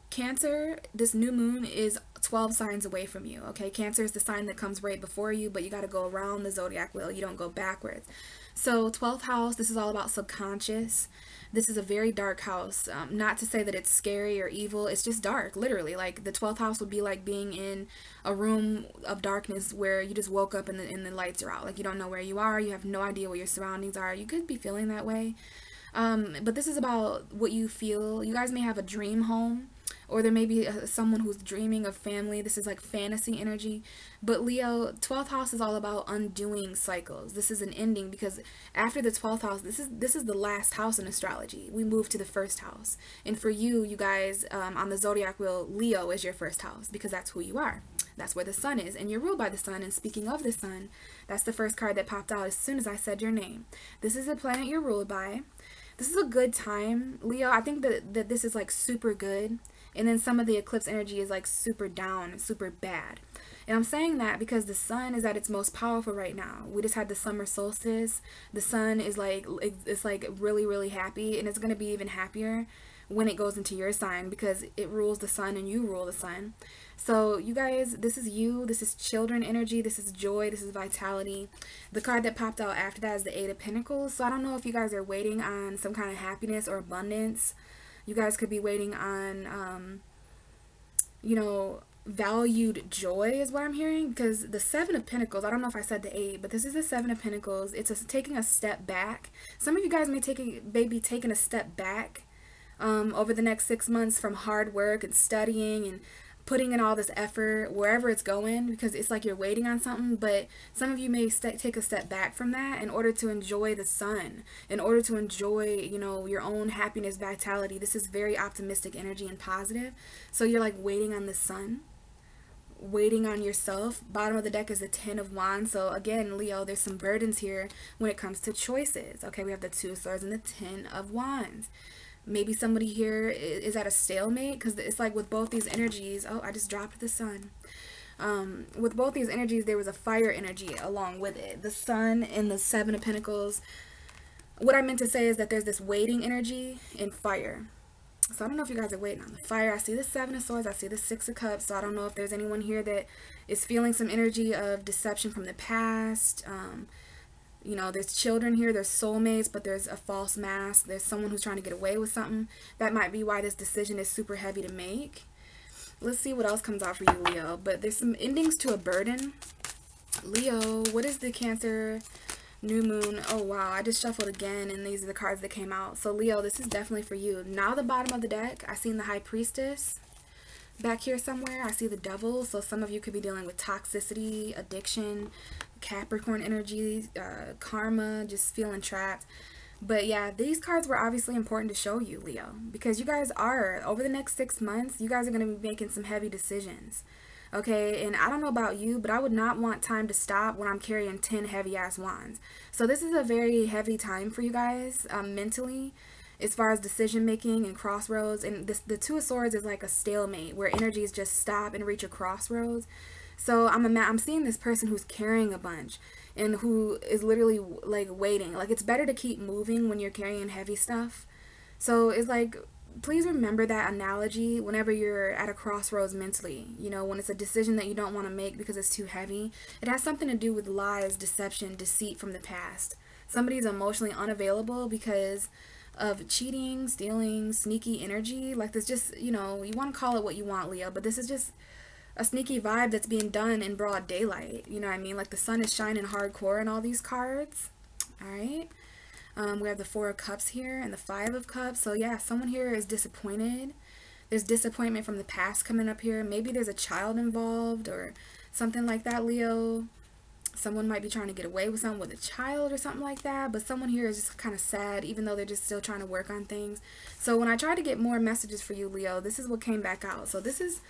Cancer, this new moon is 12 signs away from you, okay? Cancer is the sign that comes right before you, but you got to go around the zodiac wheel. You don't go backwards. So 12th house, this is all about subconscious. This is a very dark house. Not to say that it's scary or evil. It's just dark, literally. Like the 12th house would be like being in a room of darkness where you just woke up and the lights are out. Like you don't know where you are. You have no idea what your surroundings are. You could be feeling that way. But this is about what you feel. You guys may have a dream home, or there may be someone who's dreaming of family. This is like fantasy energy. But Leo, 12th house is all about undoing cycles. This is an ending, because after the 12th house, this is the last house in astrology. We move to the 1st house. And for you, you guys, on the zodiac wheel, Leo is your 1st house, because that's who you are. That's where the sun is, and you're ruled by the sun. And speaking of the sun, that's the first card that popped out as soon as I said your name. This is the planet you're ruled by. This is a good time, Leo. I think that this is like super good. And then some of the eclipse energy is like super down, super bad. And I'm saying that because the sun is at its most powerful right now. We just had the summer solstice. The sun is like, it's like really, really happy. And it's going to be even happier when it goes into your sign, because it rules the sun and you rule the sun. So you guys, this is you. This is children energy. This is joy. This is vitality. The card that popped out after that is the 8 of Pentacles. So I don't know if you guys are waiting on some kind of happiness or abundance. You guys could be waiting on, you know, valued joy is what I'm hearing, because the 7 of Pentacles, I don't know if I said the 8, but this is the 7 of Pentacles. It's taking a step back. Some of you guys may be taking a step back over the next 6 months from hard work and studying and putting in all this effort wherever it's going, because it's like you're waiting on something. But some of you may take a step back from that in order to enjoy the sun, in order to enjoy, you know, your own happiness, vitality. This is very optimistic energy and positive. So you're like waiting on the sun, waiting on yourself. Bottom of the deck is the 10 of Wands. So again, Leo, there's some burdens here when it comes to choices. Okay, we have the 2 of Swords and the 10 of Wands. Maybe somebody here is at a stalemate, because it's like with both these energies. Oh, I just dropped the sun. With both these energies, there was a fire energy along with it. The sun and the 7 of Pentacles. What I meant to say is that there's this waiting energy in fire. So I don't know if you guys are waiting on the fire. I see the 7 of Swords. I see the 6 of Cups. So I don't know if there's anyone here that is feeling some energy of deception from the past. You know, there's children here, there's soulmates, but there's a false mask. There's someone who's trying to get away with something. That might be why this decision is super heavy to make. Let's see what else comes out for you, Leo. But there's some endings to a burden. Leo, what is the Cancer new moon? Oh, wow. I just shuffled again, and these are the cards that came out. So, Leo, this is definitely for you. Now, the bottom of the deck, I seen the High Priestess. Back here somewhere, I see the Devil. So, some of you could be dealing with toxicity, addiction, Capricorn energy, karma, just feeling trapped. But yeah, these cards were obviously important to show you, Leo, because you guys are, over the next 6 months, you guys are going to be making some heavy decisions. Okay, and I don't know about you, but I would not want time to stop when I'm carrying 10 heavy ass wands. So this is a very heavy time for you guys, mentally, as far as decision making and crossroads. And the 2 of Swords is like a stalemate where energies just stop and reach a crossroads. So I'm seeing this person who's carrying a bunch and who is literally like waiting. Like, it's better to keep moving when you're carrying heavy stuff. So it's like, please remember that analogy whenever you're at a crossroads mentally. You know, when it's a decision that you don't want to make because it's too heavy. It has something to do with lies, deception, deceit from the past. Somebody's emotionally unavailable because of cheating, stealing, sneaky energy. Like, this just, you know, you want to call it what you want, Leo, but this is just a sneaky vibe that's being done in broad daylight. You know what I mean? Like, the sun is shining hardcore in all these cards. All right. We have the 4 of Cups here and the 5 of Cups. So yeah, someone here is disappointed. There's disappointment from the past coming up here. Maybe there's a child involved or something like that, Leo. Someone might be trying to get away with something with a child or something like that. But someone here is just kind of sad, even though they're just still trying to work on things. So when I tried to get more messages for you, Leo, this is what came back out. So this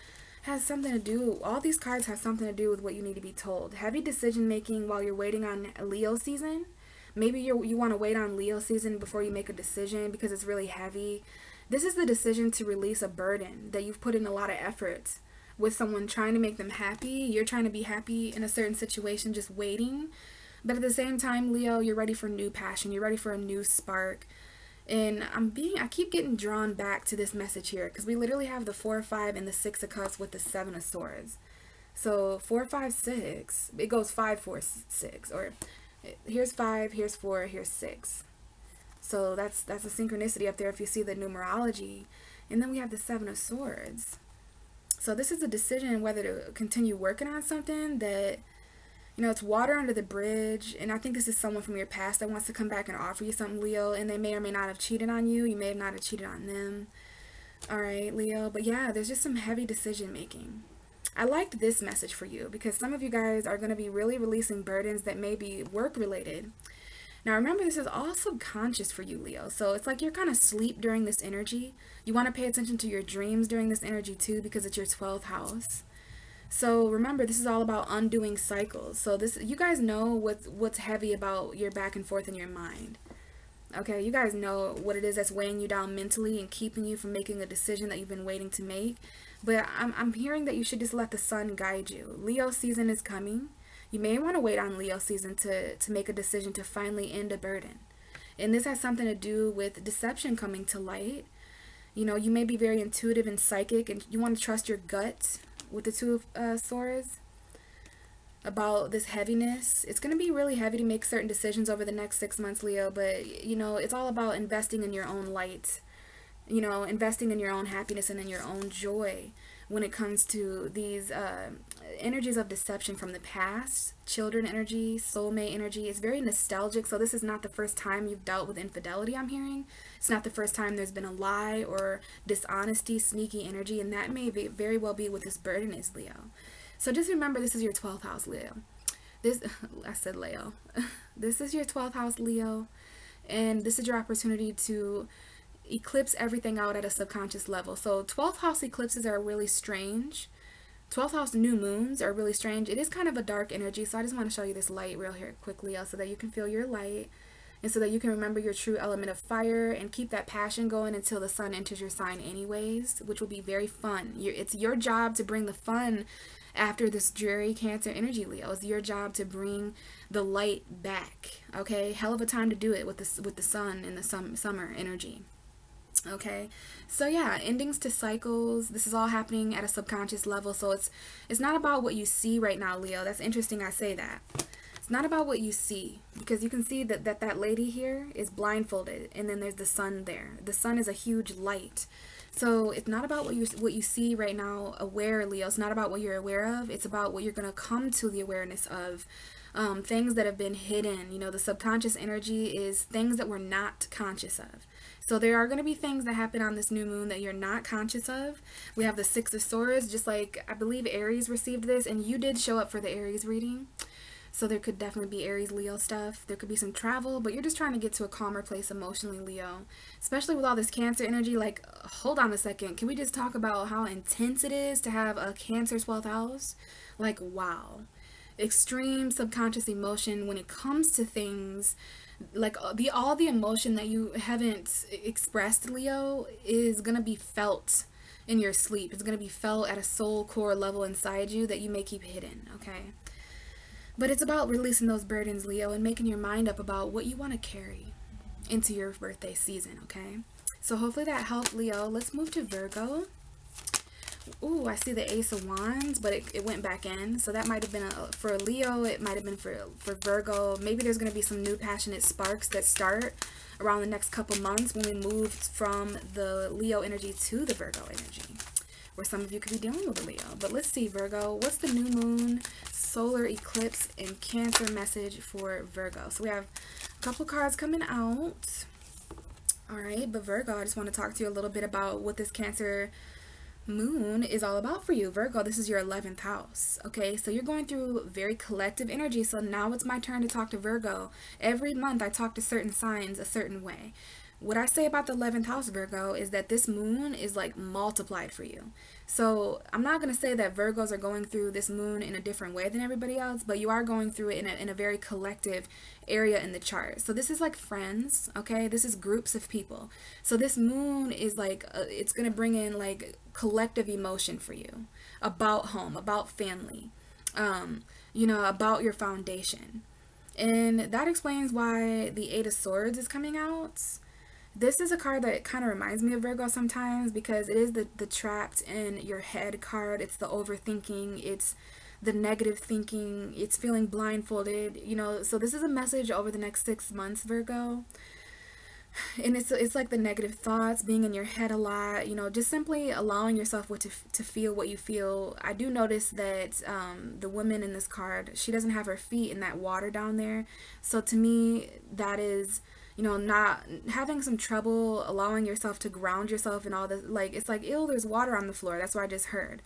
has something to do, all these cards have something to do with what you need to be told. Heavy decision making while you're waiting on a Leo season. Maybe you want to wait on Leo season before you make a decision because it's really heavy. This is the decision to release a burden that you've put in a lot of effort with someone, trying to make them happy. You're trying to be happy in a certain situation, just waiting. But at the same time, Leo, you're ready for new passion. You're ready for a new spark. And I keep getting drawn back to this message here because we literally have the 4 of 5 and the 6 of Cups with the 7 of Swords. So 4, 5, 6, it goes 5, 4, 6, or here's 5, here's 4, here's 6. So that's a synchronicity up there if you see the numerology. And then we have the 7 of Swords. So this is a decision whether to continue working on something that, you know, it's water under the bridge. And I think this is someone from your past that wants to come back and offer you something, Leo. And they may or may not have cheated on you. You may not have cheated on them. All right, Leo. But yeah, there's just some heavy decision making. I liked this message for you because some of you guys are going to be really releasing burdens that may be work related. Now remember, this is all subconscious for you, Leo. So it's like you're kind of asleep during this energy. You want to pay attention to your dreams during this energy too because it's your 12th house. So remember, this is all about undoing cycles. So this, you guys know what's heavy about your back and forth in your mind. Okay, you guys know what it is that's weighing you down mentally and keeping you from making a decision that you've been waiting to make. But I'm hearing that you should just let the sun guide you. Leo season is coming. You may want to wait on Leo season to make a decision to finally end a burden. And this has something to do with deception coming to light. You know, you may be very intuitive and psychic and you want to trust your gut with the 2 of Swords about this heaviness. It's going to be really heavy to make certain decisions over the next 6 months, Leo. But, you know, it's all about investing in your own light. You know, investing in your own happiness and in your own joy when it comes to these energies of deception from the past, children energy, soulmate energy. It's very nostalgic. So this is not the first time you've dealt with infidelity, I'm hearing. It's not the first time there's been a lie or dishonesty, sneaky energy, and that may very well be what this burden is, Leo. So just remember, this is your 12th house, Leo. I said Leo. This is your 12th house, Leo, and this is your opportunity to eclipse everything out at a subconscious level. So 12th house eclipses are really strange. 12th house new moons are really strange. It is kind of a dark energy, so I just want to show you this light real here quickly, so that you can feel your light, and so that you can remember your true element of fire and keep that passion going until the sun enters your sign anyways, which will be very fun. It's your job to bring the fun after this dreary Cancer energy, Leo. It's your job to bring the light back, okay? Hell of a time to do it with the sun and the summer energy. Okay, so yeah, endings to cycles. This is all happening at a subconscious level. So it's not about what you see right now, Leo. That's interesting I say that. It's not about what you see, because you can see that lady here is blindfolded, and then there's the sun there. The sun is a huge light. So it's not about what you see right now, aware, Leo. It's not about what you're aware of. It's about what you're going to come to the awareness of. Things that have been hidden. You know, the subconscious energy is things that we're not conscious of. So there are going to be things that happen on this new moon that you're not conscious of. We have the Six of Swords, just like I believe Aries received this, and you did show up for the Aries reading. So there could definitely be Aries Leo stuff. There could be some travel, but you're just trying to get to a calmer place emotionally, Leo. Especially with all this Cancer energy. Like, hold on a second. Can we just talk about how intense it is to have a Cancer 12th house? Like, wow. Extreme subconscious emotion when it comes to things, like all the emotion that you haven't expressed, Leo, is gonna be felt in your sleep. It's gonna be felt at a soul core level inside you that you may keep hidden, okay? But it's about releasing those burdens, Leo, and making your mind up about what you want to carry into your birthday season, okay? So hopefully that helped, Leo. Let's move to Virgo. Ooh, I see the Ace of Wands, but it went back in. So that might have been for Leo. It might have been for Virgo. Maybe there's going to be some new passionate sparks that start around the next couple months when we move from the Leo energy to the Virgo energy, where some of you could be dealing with a Leo. But let's see, Virgo. What's the new moon, solar eclipse, and Cancer message for Virgo? So we have a couple cards coming out. All right, but Virgo, I just want to talk to you a little bit about what this Cancer moon is all about for you. Virgo, this is your 11th house. Okay, so you're going through very collective energy. So now it's my turn to talk to Virgo. Every month I talk to certain signs a certain way. What I say about the 11th house, Virgo, is that this moon is like multiplied for you. So I'm not going to say that Virgos are going through this moon in a different way than everybody else, but you are going through it in a very collective area in the chart. So this is like friends, okay? This is groups of people. So this moon is like, it's going to bring in like collective emotion for you about home, about family, you know, about your foundation. And that explains why the Eight of Swords is coming out. This is a card that kind of reminds me of Virgo sometimes, because it is the trapped in your head card. It's the overthinking. It's the negative thinking. It's feeling blindfolded, you know. So this is a message over the next 6 months, Virgo. And it's like the negative thoughts, being in your head a lot, you know, just simply allowing yourself to feel what you feel. I do notice that the woman in this card, she doesn't have her feet in that water down there. So to me, that is, you know, not having some trouble allowing yourself to ground yourself and all this. Like, it's like, ew, there's water on the floor. That's what I just heard.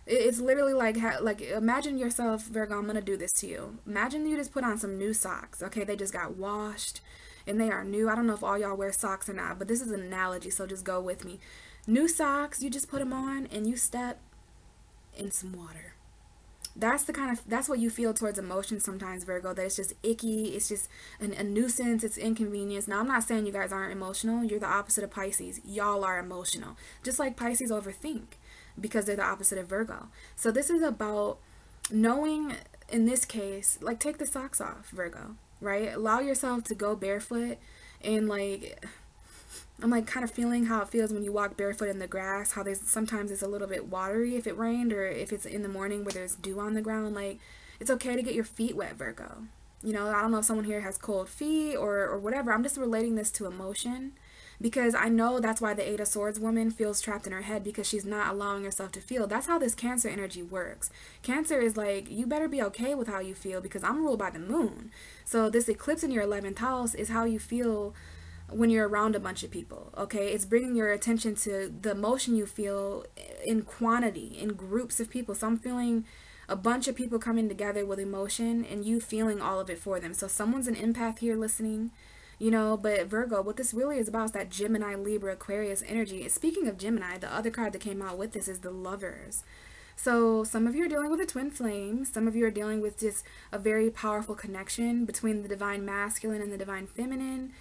It's literally like imagine yourself, Virgo, I'm going to do this to you. Imagine you just put on some new socks, okay? They just got washed and they are new. I don't know if all y'all wear socks or not, but this is an analogy, so just go with me. New socks, you just put them on and you step in some water. That's what you feel towards emotions sometimes, Virgo, that it's just icky, it's just a nuisance, it's inconvenience. Now, I'm not saying you guys aren't emotional. You're the opposite of Pisces. Y'all are emotional. Just like Pisces overthink, because they're the opposite of Virgo. So this is about knowing, in this case, like, take the socks off, Virgo, right? Allow yourself to go barefoot, and like, I'm like kind of feeling how it feels when you walk barefoot in the grass, how sometimes it's a little bit watery if it rained, or if it's in the morning where there's dew on the ground. Like, it's okay to get your feet wet, Virgo. You know, I don't know if someone here has cold feet or whatever. I'm just relating this to emotion, Because I know that's why the Eight of Swords woman feels trapped in her head, because she's not allowing herself to feel. That's how this Cancer energy works. Cancer is like, you better be okay with how you feel, because I'm ruled by the moon. So this eclipse in your 11th house is how you feel when you're around a bunch of people, okay? It's bringing your attention to the emotion you feel in quantity, in groups of people. So I'm feeling a bunch of people coming together with emotion and you feeling all of it for them. So someone's an empath here listening, you know. But Virgo, what this really is about is that Gemini, Libra, Aquarius energy. Speaking of Gemini, the other card that came out with this is the Lovers. So some of you are dealing with a twin flame. Some of you are dealing with just a very powerful connection between the divine masculine and the divine feminine.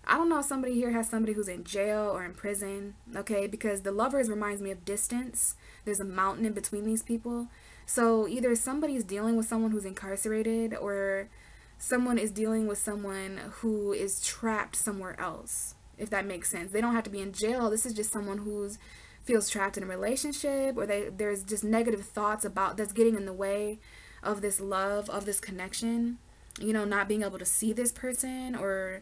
I don't know if somebody here has somebody who's in jail or in prison, okay? Because the Lovers reminds me of distance. There's a mountain in between these people. So either somebody's dealing with someone who's incarcerated, or someone is dealing with someone who is trapped somewhere else, if that makes sense. They don't have to be in jail. This is just someone who's feels trapped in a relationship, or there's just negative thoughts about that's getting in the way of this love, of this connection, you know, not being able to see this person, or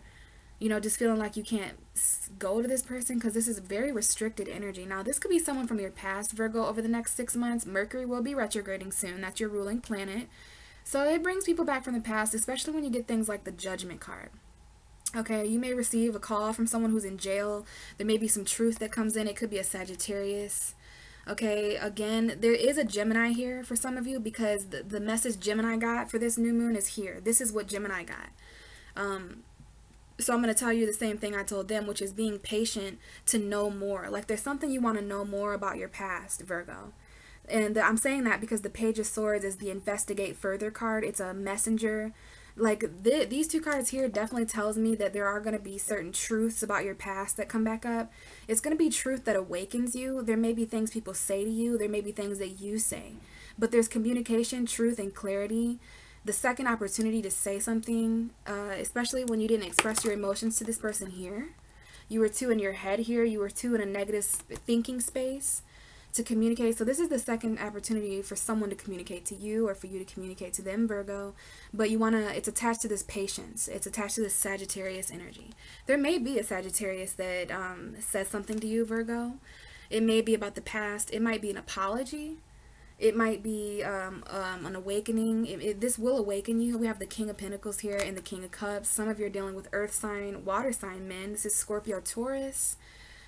you know, just feeling like you can't go to this person, because this is very restricted energy. Now, this could be someone from your past, Virgo, over the next 6 months. Mercury will be retrograding soon. That's your ruling planet. So it brings people back from the past, especially when you get things like the Judgment card. Okay, you may receive a call from someone who's in jail. There may be some truth that comes in. It could be a Sagittarius. Okay, again, there is a Gemini here for some of you, because the message Gemini got for this new moon is here. This is what Gemini got. So I'm going to tell you the same thing I told them, which is being patient to know more. Like, there's something you want to know more about your past, Virgo. And I'm saying that because the Page of Swords is the investigate further card. It's a messenger. Like, these two cards here definitely tells me that there are going to be certain truths about your past that come back up. It's going to be truth that awakens you. There may be things people say to you. There may be things that you say. But there's communication, truth, and clarity. The second opportunity to say something, especially when you didn't express your emotions to this person here. You were too in your head here. You were too in a negative thinking space to communicate. So this is the second opportunity for someone to communicate to you, or for you to communicate to them, Virgo. But you want to, it's attached to this patience. It's attached to this Sagittarius energy. There may be a Sagittarius that says something to you, Virgo. It may be about the past. It might be an apology. It might be an awakening. This will awaken you. We have the King of Pentacles here and the King of Cups. Some of you are dealing with earth sign, water sign men. This is Scorpio, Taurus.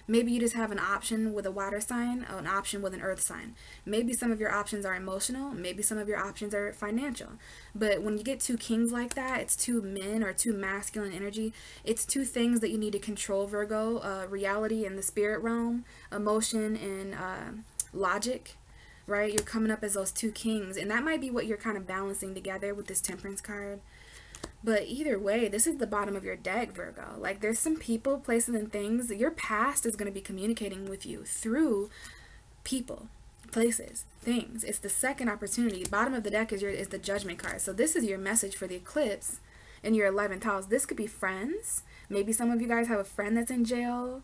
Maybe you just have an option with a water sign, or an option with an earth sign. Maybe some of your options are emotional. Maybe some of your options are financial. But when you get two kings like that, it's two men or two masculine energy. It's two things that you need to control, Virgo. Reality in the spirit realm, emotion and logic. Right? You're coming up as those two kings, and that might be what you're kind of balancing together with this Temperance card. But either way, this is the bottom of your deck, Virgo. Like, there's some people, places, and things that your past is going to be communicating with you through people, places, things. It's the second opportunity. Bottom of the deck is the Judgment card. So this is your message for the eclipse in your 11th house. This could be friends. Maybe some of you guys have a friend that's in jail.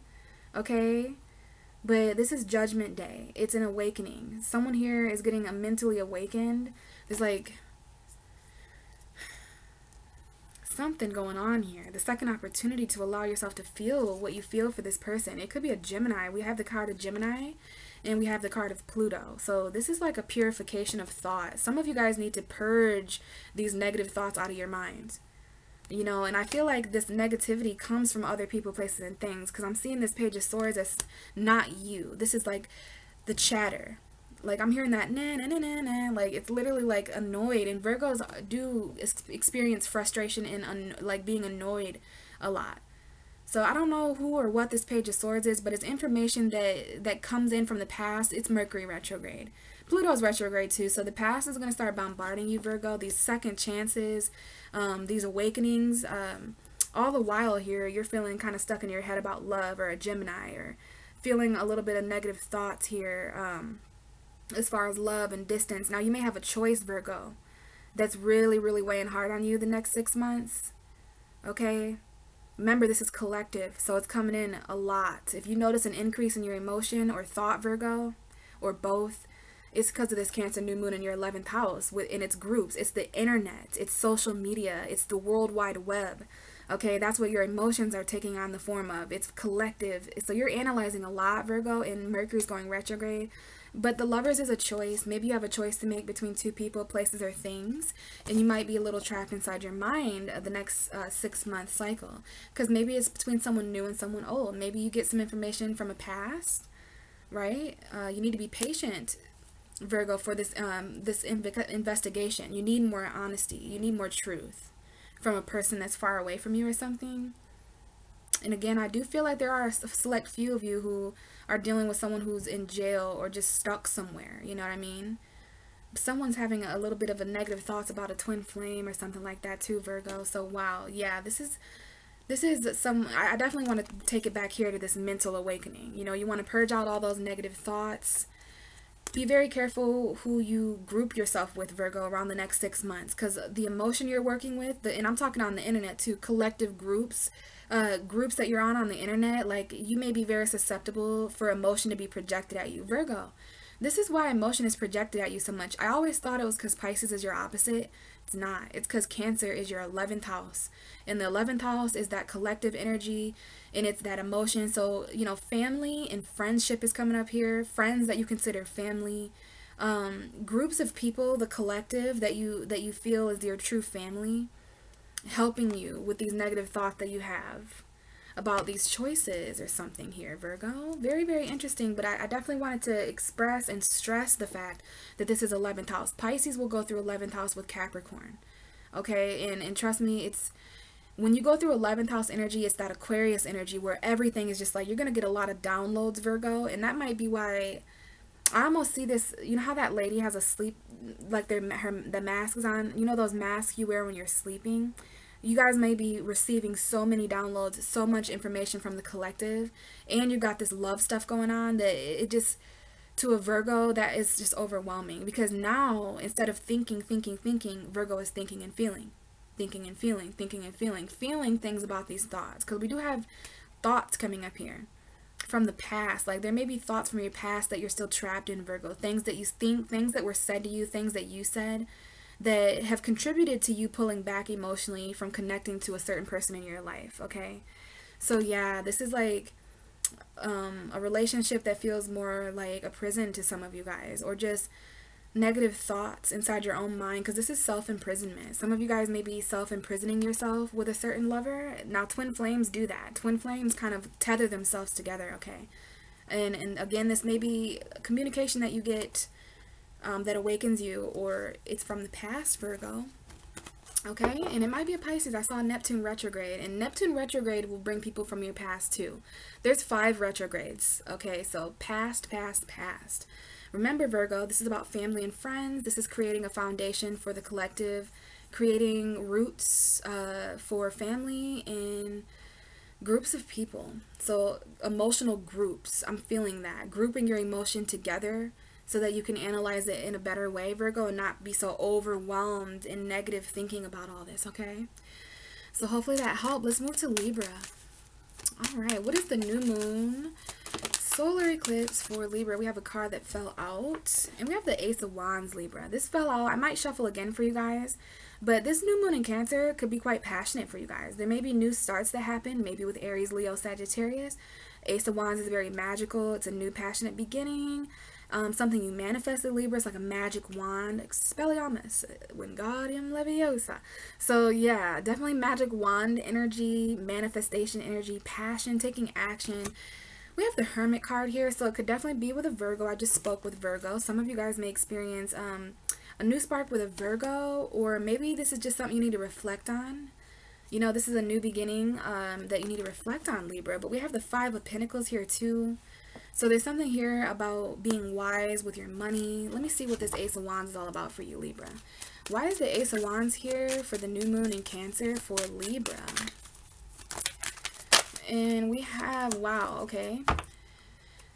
Okay? But this is Judgment Day. It's an awakening. Someone here is getting mentally awakened. There's like something going on here. The second opportunity to allow yourself to feel what you feel for this person. It could be a Gemini. We have the card of Gemini and we have the card of Pluto. So this is like a purification of thought. Some of you guys need to purge these negative thoughts out of your minds. You know, and I feel like this negativity comes from other people, places, and things, because I'm seeing this Page of Swords as not you. This is like the chatter. Like, I'm hearing that na na na na na. Like, it's literally like annoyed. And Virgos do experience frustration and like being annoyed a lot. So I don't know who or what this Page of Swords is, but it's information that comes in from the past. It's Mercury retrograde. Pluto's retrograde too, so the past is going to start bombarding you, Virgo. These second chances, these awakenings, all the while here, you're feeling kind of stuck in your head about love, or a Gemini, or feeling a little bit of negative thoughts here as far as love and distance. Now, you may have a choice, Virgo, that's really, really weighing hard on you the next 6 months, okay? Remember, this is collective, so it's coming in a lot. If you notice an increase in your emotion or thought, Virgo, or both, it's because of this Cancer new moon in your 11th house in its groups. It's the internet. It's social media. It's the World Wide Web. Okay, that's what your emotions are taking on the form of. It's collective. So you're analyzing a lot, Virgo, and Mercury's going retrograde. But the Lovers is a choice. Maybe you have a choice to make between two people, places, or things. And you might be a little trapped inside your mind of the next 6-month cycle. Because maybe it's between someone new and someone old. Maybe you get some information from a past, right? You need to be patient, Virgo, for this investigation. You need more honesty. You need more truth from a person that's far away from you or something. And again, I do feel like there are a select few of you who are dealing with someone who's in jail or just stuck somewhere. You know what I mean? Someone's having a little bit of a negative thoughts about a twin flame or something like that too, Virgo. So wow, yeah, this is some, I definitely want to take it back here to this mental awakening. You know, you want to purge out all those negative thoughts. Be very careful who you group yourself with, Virgo, around the next 6 months, because the emotion you're working with, and I'm talking on the internet too, collective groups, groups that you're on the internet, like, you may be very susceptible for emotion to be projected at you, Virgo. This is why emotion is projected at you so much. I always thought it was because Pisces is your opposite. It's not. It's because Cancer is your 11th house. And the 11th house is that collective energy, and it's that emotion. So, you know, family and friendship is coming up here. Friends that you consider family. Groups of people, the collective that you feel is your true family, helping you with these negative thoughts that you have about these choices or something here, Virgo. Very, very interesting, but I definitely wanted to express and stress the fact that this is 11th house. Pisces will go through 11th house with Capricorn, okay? And trust me, it's when you go through 11th house energy, it's that Aquarius energy where everything is just like, you're going to get a lot of downloads, Virgo, and that might be why I almost see this. You know how that lady has a sleep, like the mask is on, you know those masks you wear when you're sleeping? You guys may be receiving so many downloads, so much information from the collective, and you got this love stuff going on that it just, to a Virgo, that is just overwhelming. Because now, instead of thinking, Virgo is thinking and feeling. Thinking and feeling, thinking and feeling. Feeling things about these thoughts. Because we do have thoughts coming up here from the past. Like, there may be thoughts from your past that you're still trapped in, Virgo. Things that you think, things that were said to you, things that you said, that have contributed to you pulling back emotionally from connecting to a certain person in your life, okay? So yeah, this is like a relationship that feels more like a prison to some of you guys, or just negative thoughts inside your own mind, because this is self-imprisonment. Some of you guys may be self-imprisoning yourself with a certain lover. Now, twin flames do that. Twin flames kind of tether themselves together, okay? And again, this may be communication that you get that awakens you, or it's from the past, Virgo. Okay, and it might be a Pisces. I saw Neptune retrograde, and Neptune retrograde will bring people from your past too. There's 5 retrogrades. Okay, so past. Remember, Virgo, this is about family and friends. This is creating a foundation for the collective, creating roots for family and groups of people. So emotional groups, I'm feeling that. Grouping your emotion together so that you can analyze it in a better way, Virgo, and not be so overwhelmed in negative thinking about all this, okay? So hopefully that helped. Let's move to Libra. All right, what is the new moon solar eclipse for Libra? We have a card that fell out, and we have the Ace of Wands, Libra. This fell out. I might shuffle again for you guys, but this new moon in Cancer could be quite passionate for you guys. There may be new starts that happen, maybe with Aries, Leo, Sagittarius. Ace of Wands is very magical. It's a new passionate beginning. Something you manifested, Libra. It's like a magic wand. Expelliarmus, Wingardium Leviosa. So yeah, definitely magic wand energy, manifestation energy, passion, taking action. We have the Hermit card here, so it could definitely be with a Virgo. I just spoke with Virgo. Some of you guys may experience a new spark with a Virgo, or maybe this is just something you need to reflect on. You know, this is a new beginning that you need to reflect on, Libra. But we have the 5 of Pentacles here too. So there's something here about being wise with your money. Let me see what this Ace of Wands is all about for you, Libra. Why is the Ace of Wands here for the new moon in Cancer for Libra? And we have, wow, okay.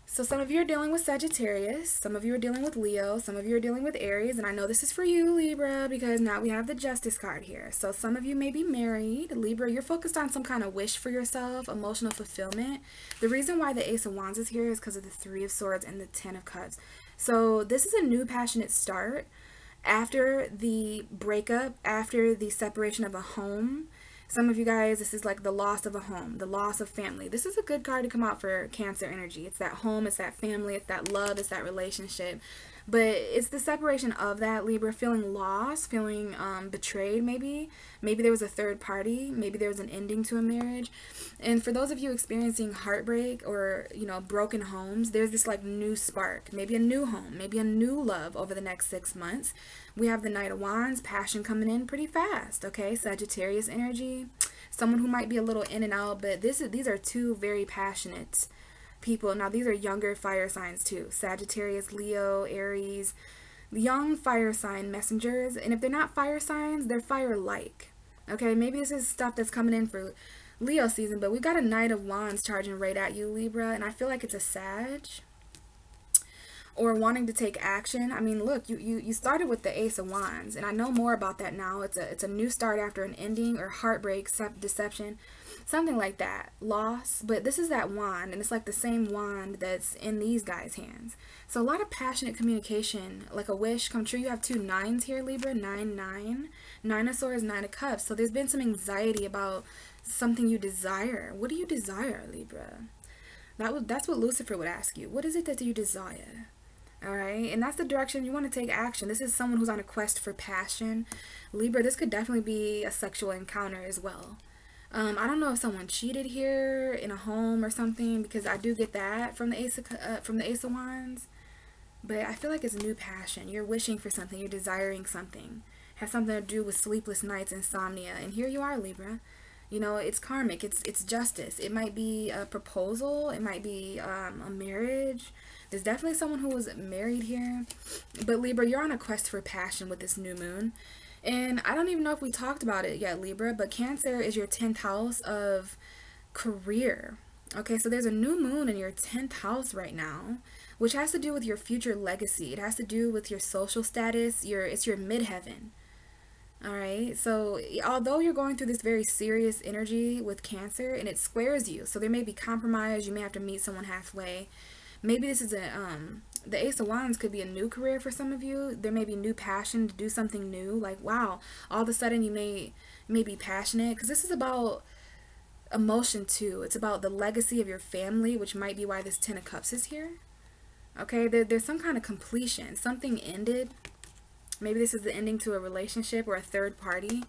So some of you are dealing with Sagittarius, some of you are dealing with Leo, some of you are dealing with Aries, and I know this is for you, Libra, because now we have the Justice card here. So some of you may be married, Libra. You're focused on some kind of wish for yourself, emotional fulfillment. The reason why the Ace of Wands is here is because of the 3 of Swords and the 10 of Cups. So this is a new passionate start after the breakup, after the separation of a home. Some of you guys, this is like the loss of a home, the loss of family. This is a good card to come out for Cancer energy. It's that home, it's that family, it's that love, it's that relationship. But it's the separation of that, Libra, feeling lost, feeling betrayed maybe. Maybe there was a third party. Maybe there was an ending to a marriage. And for those of you experiencing heartbreak or, you know, broken homes, there's this like new spark. Maybe a new home, maybe a new love over the next 6 months. We have the Knight of Wands, passion coming in pretty fast, okay? Sagittarius energy, someone who might be a little in and out, but these are two very passionate people. Now, these are younger fire signs too. Sagittarius, Leo, Aries, young fire sign messengers. And if they're not fire signs, they're fire-like. Okay, maybe this is stuff that's coming in for Leo season, but we've got a Knight of Wands charging right at you, Libra, and I feel like it's a Sag. Or wanting to take action. I mean, look, you started with the Ace of Wands, and I know more about that now. It's a new start after an ending or heartbreak, deception, something like that, loss. But this is that wand, and it's like the same wand that's in these guys' hands. So a lot of passionate communication, like a wish come true. You have 2 9s here, Libra, 9 9, 9 of Swords, 9 of Cups. So there's been some anxiety about something you desire. What do you desire, Libra? That's what Lucifer would ask you. What is it that you desire? All right, and that's the direction you want to take action. This is someone who's on a quest for passion. Libra, this could definitely be a sexual encounter as well. I don't know if someone cheated here in a home or something, because I do get that from the Ace of Wands. But I feel like it's new passion. You're wishing for something. You're desiring something. Has something to do with sleepless nights, insomnia. And here you are, Libra. You know, it's karmic. It's justice. It might be a proposal. It might be a marriage. There's definitely someone who was married here. But Libra, you're on a quest for passion with this new moon. And I don't even know if we talked about it yet, Libra, but Cancer is your 10th house of career. Okay, so there's a new moon in your 10th house right now, which has to do with your future legacy. It has to do with your social status. It's your midheaven. All right, so although you're going through this very serious energy with Cancer, and it squares you, so there may be compromise. You may have to meet someone halfway. Maybe this is the Ace of Wands could be a new career for some of you. There may be new passion to do something new. Like, wow, all of a sudden you may be passionate, because this is about emotion too. It's about the legacy of your family, which might be why this 10 of Cups is here. Okay, there's some kind of completion. Something ended. Maybe this is the ending to a relationship or a third party,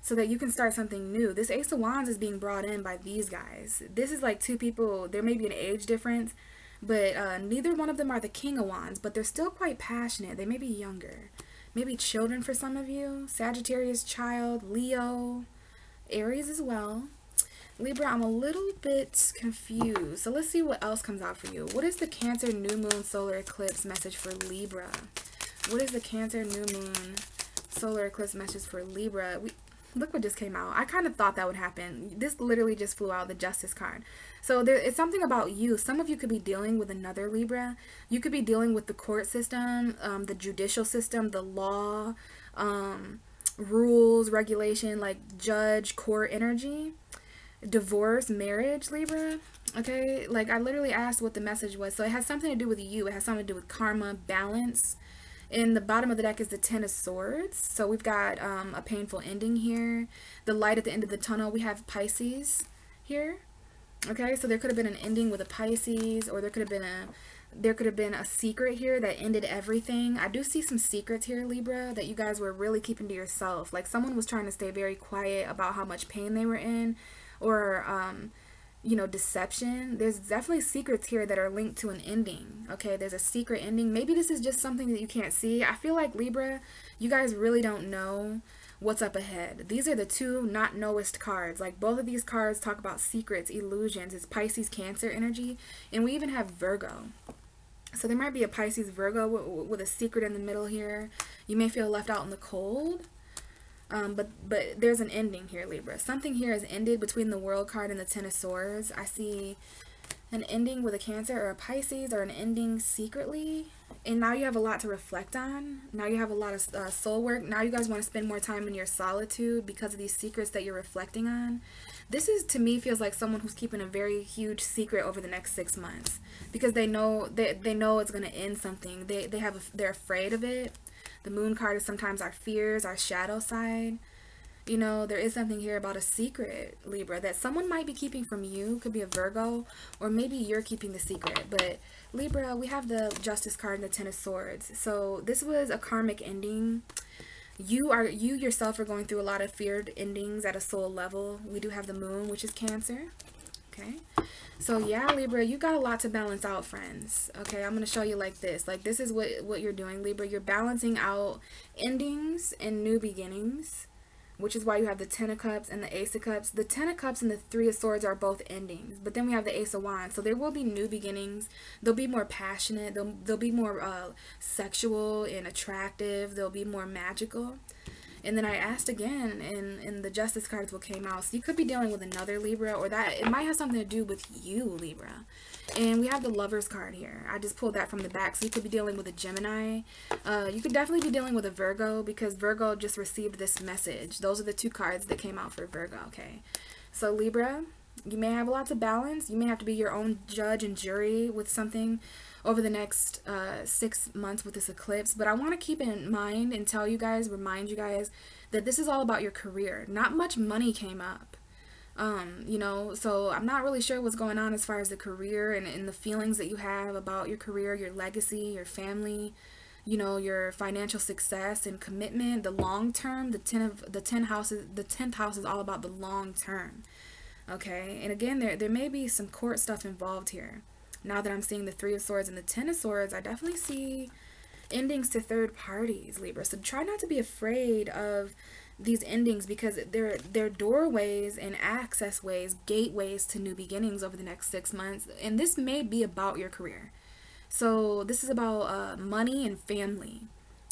so that you can start something new. This Ace of Wands is being brought in by these guys. This is like two people. There may be an age difference, but neither one of them are the King of Wands, but they're still quite passionate. They may be younger. Maybe children for some of you. Sagittarius child, Leo, Aries as well. Libra, I'm a little bit confused. So let's see what else comes out for you. What is the Cancer new moon solar eclipse message for Libra? What is the Cancer new moon solar eclipse message for Libra? Look what just came out. I kind of thought that would happen. This literally just flew out, the Justice card. So it's something about you. Some of you could be dealing with another Libra. You could be dealing with the court system, the judicial system, the law, rules, regulation, like judge, court energy, divorce, marriage, Libra. Okay, like I literally asked what the message was. So it has something to do with you. It has something to do with karma, balance. In the bottom of the deck is the 10 of Swords. So we've got a painful ending here. The light at the end of the tunnel, we have Pisces here. Okay, so there could have been an ending with a Pisces, or there could have been a secret here that ended everything. I do see some secrets here, Libra, that you guys were really keeping to yourself. Like someone was trying to stay very quiet about how much pain they were in, or you know, deception. There's definitely secrets here that are linked to an ending. Okay, there's a secret ending. Maybe this is just something that you can't see. I feel like, Libra, you guys really don't know what's up ahead. These are the two not knowest cards. Like both of these cards talk about secrets, illusions. It's Pisces Cancer energy, and we even have Virgo. So there might be a Pisces Virgo with a secret in the middle here. You may feel left out in the cold. But there's an ending here, Libra. Something here has ended between the World card and the 10 of Swords. I see an ending with a Cancer or a Pisces, or an ending secretly. And now you have a lot to reflect on. Now you have a lot of soul work. Now you guys want to spend more time in your solitude because of these secrets that you're reflecting on. This is, to me, feels like someone who's keeping a very huge secret over the next 6 months, because they know they know it's going to end something. They're afraid of it. The Moon card is sometimes our fears, our shadow side. You know, there is something here about a secret, Libra, that someone might be keeping from you. Could be a Virgo, or maybe you're keeping the secret. But Libra, we have the Justice card and the Ten of Swords. So this was a karmic ending. You yourself are going through a lot of feared endings at a soul level. We do have the Moon, which is Cancer. Okay. So yeah, Libra, you got a lot to balance out, friends. Okay, I'm going to show you like this. Like, this is what you're doing, Libra. You're balancing out endings and new beginnings, which is why you have the Ten of Cups and the Ace of Cups. The Ten of Cups and the Three of Swords are both endings, but then we have the Ace of Wands. So there will be new beginnings. They'll be more passionate. They'll be more sexual and attractive. They'll be more magical. And then I asked again, and the Justice cards will came out. So you could be dealing with another Libra, or that it might have something to do with you, Libra. And we have the Lovers card here. I just pulled that from the back. So you could be dealing with a Gemini. You could definitely be dealing with a Virgo, because Virgo just received this message. Those are the two cards that came out for Virgo, okay? So Libra, you may have a lot to balance. You may have to be your own judge and jury with something over the next 6 months with this eclipse. But I want to keep in mind and tell you guys, remind you guys, that this is all about your career. Not much money came up. You know, so I'm not really sure what's going on as far as the career and the feelings that you have about your career, your legacy, your family, you know, your financial success and commitment, the long term. The 10th house is all about the long term. Okay, and again, there may be some court stuff involved here. Now that I'm seeing the Three of Swords and the Ten of Swords, I definitely see endings to third parties, Libra. So try not to be afraid of these endings, because they're doorways and access ways, gateways to new beginnings over the next 6 months. And this may be about your career. So this is about money and family.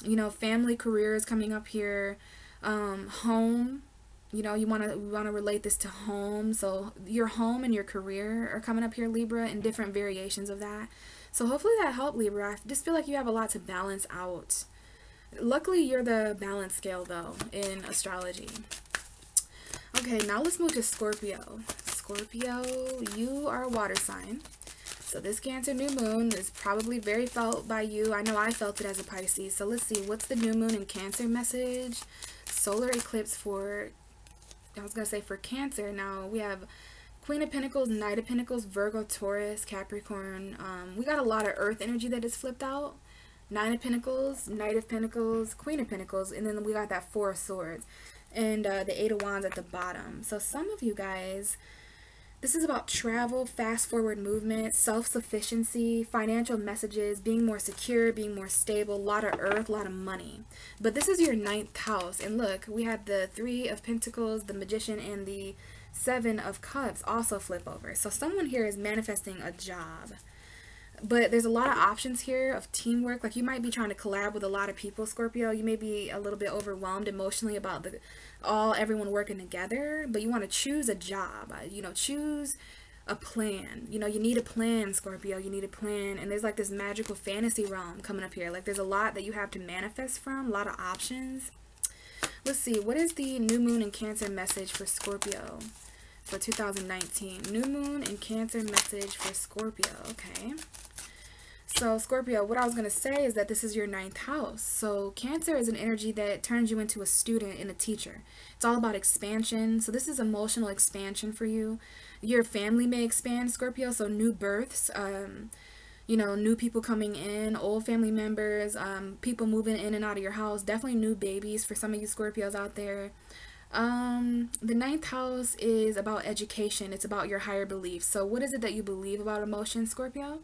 You know, family, careers coming up here, home. You know, we want to relate this to home. So your home and your career are coming up here, Libra, and different variations of that. So hopefully that helped, Libra. I just feel like you have a lot to balance out. Luckily, you're the balance scale, though, in astrology. Okay, now let's move to Scorpio. Scorpio, you are a water sign. So this Cancer new moon is probably very felt by you. I know I felt it as a Pisces. So let's see, what's the new moon in Cancer message? Solar eclipse for... I was going to say for Cancer. Now we have Queen of Pentacles, Knight of Pentacles, Virgo, Taurus, Capricorn. We got a lot of earth energy that is flipped out. Nine of Pentacles, Knight of Pentacles, Queen of Pentacles, and then we got that Four of Swords. And the Eight of Wands at the bottom. So some of you guys, this is about travel, fast forward movement, self-sufficiency, financial messages, being more secure, being more stable, a lot of earth, a lot of money. But this is your 9th house. And look, we had the Three of Pentacles, the Magician, and the Seven of Cups also flip over. So someone here is manifesting a job. But there's a lot of options here of teamwork. Like, you might be trying to collab with a lot of people, Scorpio. You may be a little bit overwhelmed emotionally about everyone working together, but you want to choose a job. You know, choose a plan. You know, you need a plan, Scorpio. You need a plan. And there's like this magical fantasy realm coming up here. Like, there's a lot that you have to manifest from, a lot of options. Let's see, what is the new moon in Cancer message for Scorpio for 2019? New moon in Cancer message for Scorpio. Okay. So Scorpio, what I was going to say is that this is your 9th house. So Cancer is an energy that turns you into a student and a teacher. It's all about expansion. So this is emotional expansion for you. Your family may expand, Scorpio. So new births, you know, new people coming in, old family members, people moving in and out of your house. Definitely new babies for some of you Scorpios out there. The 9th house is about education. It's about your higher beliefs. So what is it that you believe about emotion, Scorpio?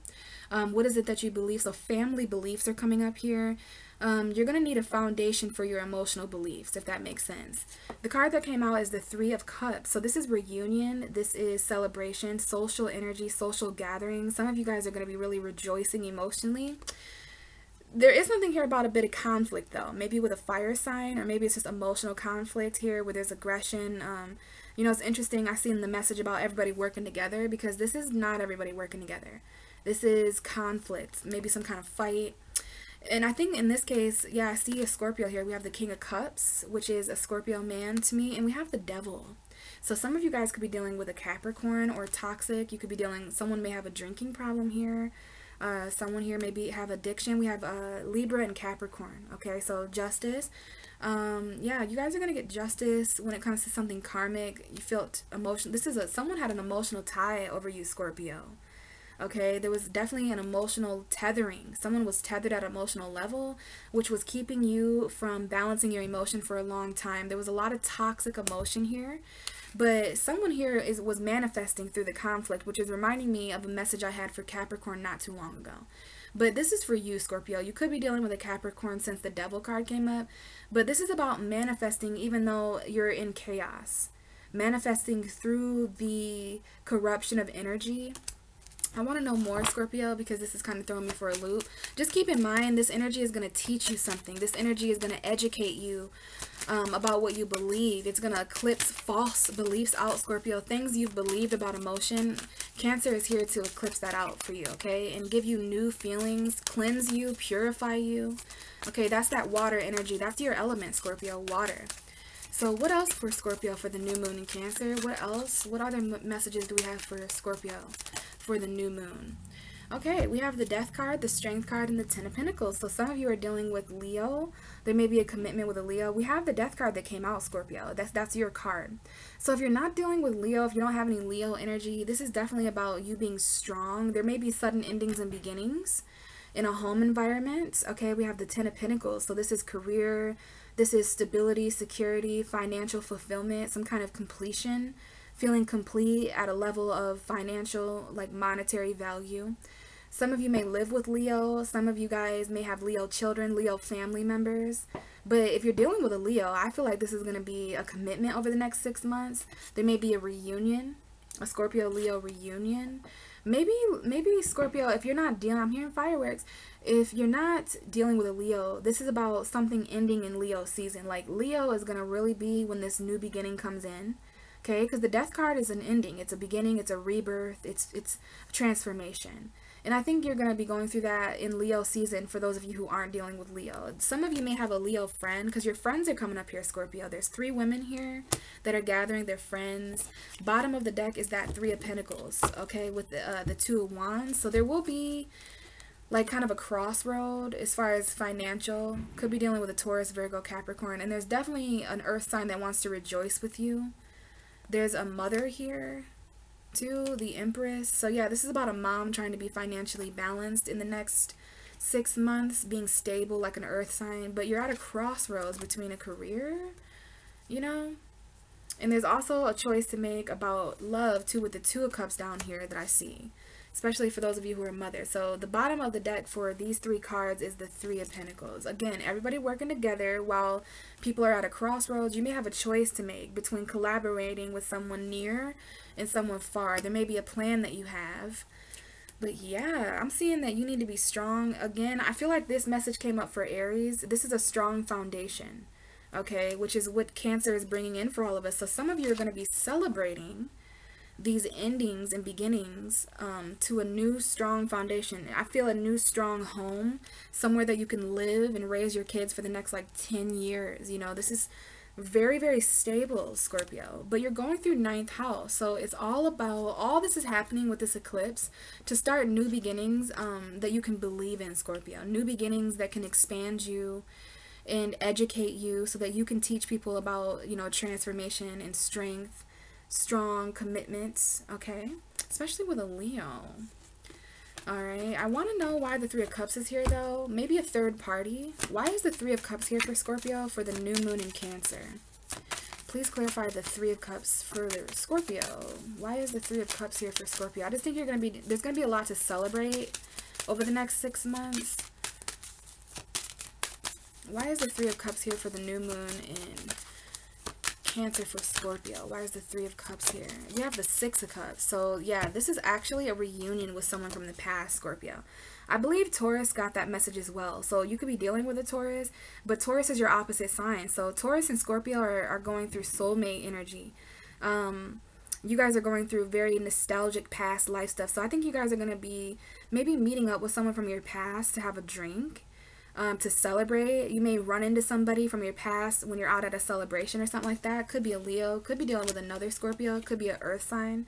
What is it that you believe? So family beliefs are coming up here. You're going to need a foundation for your emotional beliefs, if that makes sense. The card that came out is the Three of Cups. So this is reunion. This is celebration, social energy, social gathering. Some of you guys are going to be really rejoicing emotionally. There is something here about a bit of conflict, though. Maybe with a fire sign, or maybe it's just emotional conflict here where there's aggression. You know, it's interesting. I seen the message about everybody working together, because this is not everybody working together. This is conflict, maybe some kind of fight. And I think in this case, yeah, I see a Scorpio here. We have the King of Cups, which is a Scorpio man to me, and we have the Devil. So some of you guys could be dealing with a Capricorn or toxic. You could be someone may have a drinking problem here. Someone here maybe have addiction. We have Libra and Capricorn. Okay, so justice. Yeah, you guys are gonna get justice when it comes to something karmic. You felt emotion. This is someone had an emotional tie over you, Scorpio. Okay, there was definitely an emotional tethering. Someone was tethered at an emotional level, which was keeping you from balancing your emotion for a long time. There was a lot of toxic emotion here, but someone here was manifesting through the conflict, which is reminding me of a message I had for Capricorn not too long ago. But this is for you, Scorpio. You could be dealing with a Capricorn since the Devil card came up, but this is about manifesting even though you're in chaos. Manifesting through the corruption of energy. I want to know more, Scorpio, because this is kind of throwing me for a loop. Just keep in mind, this energy is going to teach you something. This energy is going to educate you about what you believe. It's going to eclipse false beliefs out, Scorpio. Things you've believed about emotion. Cancer is here to eclipse that out for you, okay? And give you new feelings, cleanse you, purify you. Okay, that's that water energy. That's your element, Scorpio, water. So what else for Scorpio for the new moon in Cancer? What else? What other messages do we have for Scorpio for the new moon? Okay, we have the Death card, the Strength card, and the Ten of Pentacles. So some of you are dealing with Leo. There may be a commitment with a Leo. We have the Death card that came out, Scorpio. That's your card. So if you're not dealing with Leo, if you don't have any Leo energy, this is definitely about you being strong. There may be sudden endings and beginnings in a home environment. Okay, we have the Ten of Pentacles. So this is career. This is stability, security, financial fulfillment, some kind of completion, feeling complete at a level of financial, like monetary value. Some of you may live with Leo. Some of you guys may have Leo children, Leo family members. But if you're dealing with a Leo, I feel like this is going to be a commitment over the next 6 months. There may be a reunion, a Scorpio-Leo reunion. Maybe Scorpio, if you're not dealing, I'm hearing fireworks. If you're not dealing with a Leo, this is about something ending in Leo season. Like Leo is going to really be when this new beginning comes in. Okay, because the Death card is an ending. It's a beginning. It's a rebirth. It's a transformation. And I think you're going to be going through that in Leo season for those of you who aren't dealing with Leo. Some of you may have a Leo friend because your friends are coming up here, Scorpio. There's 3 women here that are gathering their friends. Bottom of the deck is that 3 of Pentacles, okay, with the 2 of Wands. So there will be like kind of a crossroad as far as financial. Could be dealing with a Taurus, Virgo, Capricorn. And there's definitely an earth sign that wants to rejoice with you. There's a mother here too, the Empress. So yeah, this is about a mom trying to be financially balanced in the next 6 months, being stable like an earth sign. But you're at a crossroads between a career, you know, and there's also a choice to make about love too, with the 2 of Cups down here that I see, especially for those of you who are mothers. So the bottom of the deck for these 3 cards is the 3 of Pentacles. Again, everybody working together while people are at a crossroads. You may have a choice to make between collaborating with someone near and someone far. There may be a plan that you have. But yeah, I'm seeing that you need to be strong. Again, I feel like this message came up for Aries. This is a strong foundation, okay, which is what Cancer is bringing in for all of us. So some of you are going to be celebrating these endings and beginnings to a new strong foundation. I feel a new strong home, somewhere that you can live and raise your kids for the next like 10 years. You know, this is very, very stable, Scorpio. But you're going through 9th house, so it's all about, all this is happening with this eclipse to start new beginnings that you can believe in, Scorpio. New beginnings that can expand you and educate you so that you can teach people about, you know, transformation and strength, strong commitments, okay? Especially with a Leo. Alright, I want to know why the 3 of Cups is here though. Maybe a third party. Why is the 3 of Cups here for Scorpio for the new moon in Cancer? Please clarify the 3 of Cups for Scorpio. Why is the 3 of Cups here for Scorpio? I just think there's going to be a lot to celebrate over the next 6 months. Why is the 3 of Cups here for the new moon in Cancer for Scorpio? Why is the 3 of Cups here? You have the 6 of Cups. So yeah, this is actually a reunion with someone from the past, Scorpio. I believe Taurus got that message as well. So you could be dealing with a Taurus, but Taurus is your opposite sign. So Taurus and Scorpio are going through soulmate energy. You guys are going through very nostalgic past life stuff. So I think you guys are going to be maybe meeting up with someone from your past to have a drink. To celebrate. You may run into somebody from your past when you're out at a celebration or something like that. Could be a Leo, could be dealing with another Scorpio, could be an earth sign.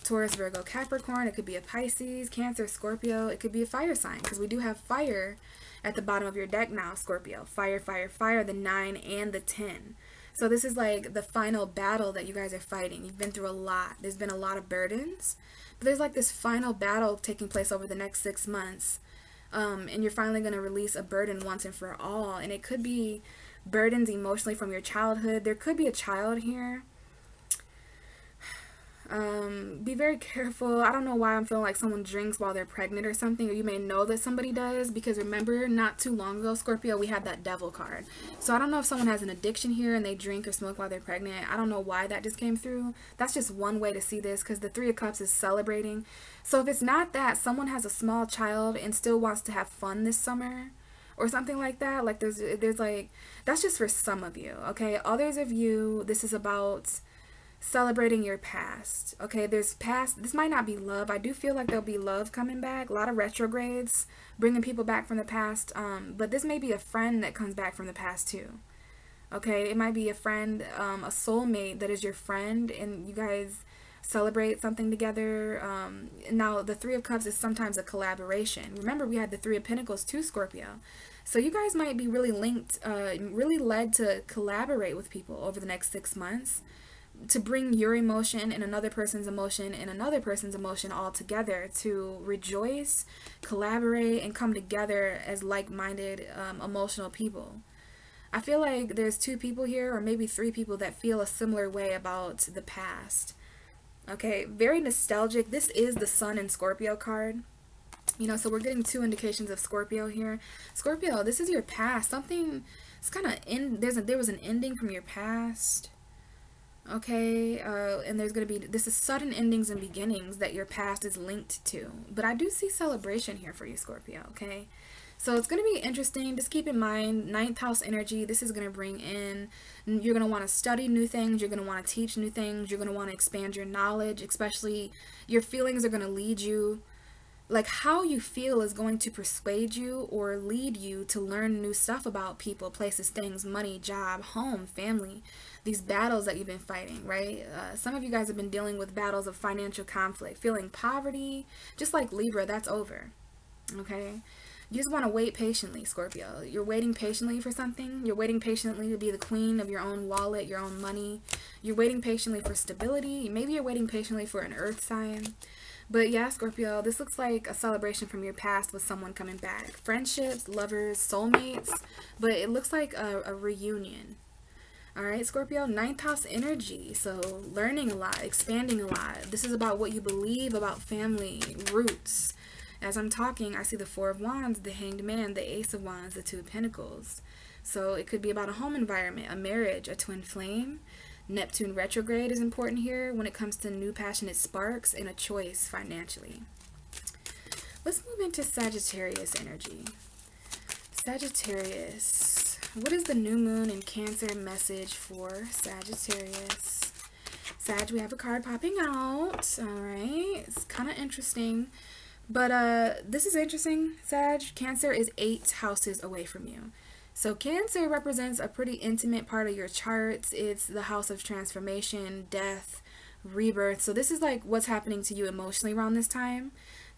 Taurus, Virgo, Capricorn. It could be a Pisces, Cancer, Scorpio. It could be a fire sign, because we do have fire at the bottom of your deck now, Scorpio. Fire, fire, fire, the 9 and the 10. So this is like the final battle that you guys are fighting. You've been through a lot. There's been a lot of burdens. But there's like this final battle taking place over the next 6 months. And you're finally going to release a burden once and for all. And it could be burdens emotionally from your childhood. There could be a child here. Be very careful. I don't know why I'm feeling like someone drinks while they're pregnant or something, or you may know that somebody does, because remember, not too long ago, Scorpio, we had that devil card. So I don't know if someone has an addiction here and they drink or smoke while they're pregnant. I don't know why that just came through. That's just one way to see this, because the 3 of Cups is celebrating. So if it's not that, someone has a small child and still wants to have fun this summer or something like that. Like there's like, that's just for some of you, okay? Others of you, this is about celebrating your past. Okay, there's past. This might not be love. I do feel like there'll be love coming back. A lot of retrogrades bringing people back from the past. But this may be a friend that comes back from the past too. Okay, it might be a friend, a soulmate that is your friend, and you guys celebrate something together. Now the 3 of Cups is sometimes a collaboration. Remember, we had the 3 of Pentacles too, Scorpio. So you guys might be really linked, really led to collaborate with people over the next 6 months, to bring your emotion and another person's emotion and another person's emotion all together, to rejoice, collaborate, and come together as like-minded, emotional people. I feel like there's 2 people here, or maybe 3 people, that feel a similar way about the past. Okay, very nostalgic. This is the Sun and Scorpio card. You know, so we're getting 2 indications of Scorpio here. Scorpio, this is your past. Something, it's kind of, there was an ending from your past. Okay, and there's going to be, this is sudden endings and beginnings that your past is linked to. But I do see celebration here for you, Scorpio, okay? So it's going to be interesting. Just keep in mind, 9th house energy, this is going to bring in, you're going to want to study new things, you're going to want to teach new things, you're going to want to expand your knowledge, especially your feelings are going to lead you. Like, how you feel is going to persuade you or lead you to learn new stuff about people, places, things, money, job, home, family, these battles that you've been fighting, right? Some of you guys have been dealing with battles of financial conflict, feeling poverty, just like Libra, that's over, okay? You just want to wait patiently, Scorpio. You're waiting patiently for something. You're waiting patiently to be the queen of your own wallet, your own money. You're waiting patiently for stability. Maybe you're waiting patiently for an earth sign. But yeah, Scorpio, this looks like a celebration from your past with someone coming back. Friendships, lovers, soulmates, but it looks like a reunion. Alright, Scorpio, 9th house energy. So learning a lot, expanding a lot. This is about what you believe about family, roots. As I'm talking, I see the 4 of Wands, the Hanged Man, the Ace of Wands, the 2 of Pentacles. So it could be about a home environment, a marriage, a twin flame. Neptune retrograde is important here when it comes to new passionate sparks and a choice financially. Let's move into Sagittarius energy. Sagittarius. What is the new moon in Cancer message for Sagittarius? Sag, we have a card popping out. Alright. It's kind of interesting. But this is interesting, Sag. Cancer is 8 houses away from you. So Cancer represents a pretty intimate part of your charts. It's the house of transformation, death, rebirth. So this is like what's happening to you emotionally around this time.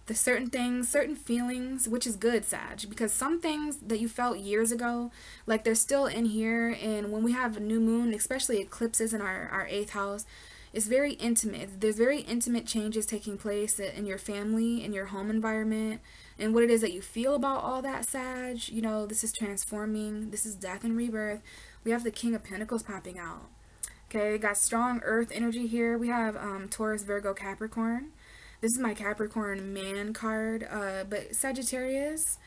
The certain things, certain feelings, which is good, Sag, because some things that you felt years ago, like they're still in here. And when we have a new moon, especially eclipses in our 8th house, it's very intimate. There's very intimate changes taking place in your family, in your home environment, and what it is that you feel about all that, Sag. You know, this is transforming. This is death and rebirth. We have the King of Pentacles popping out. Okay, got strong earth energy here. We have Taurus, Virgo, Capricorn. This is my Capricorn man card. But Sagittarius,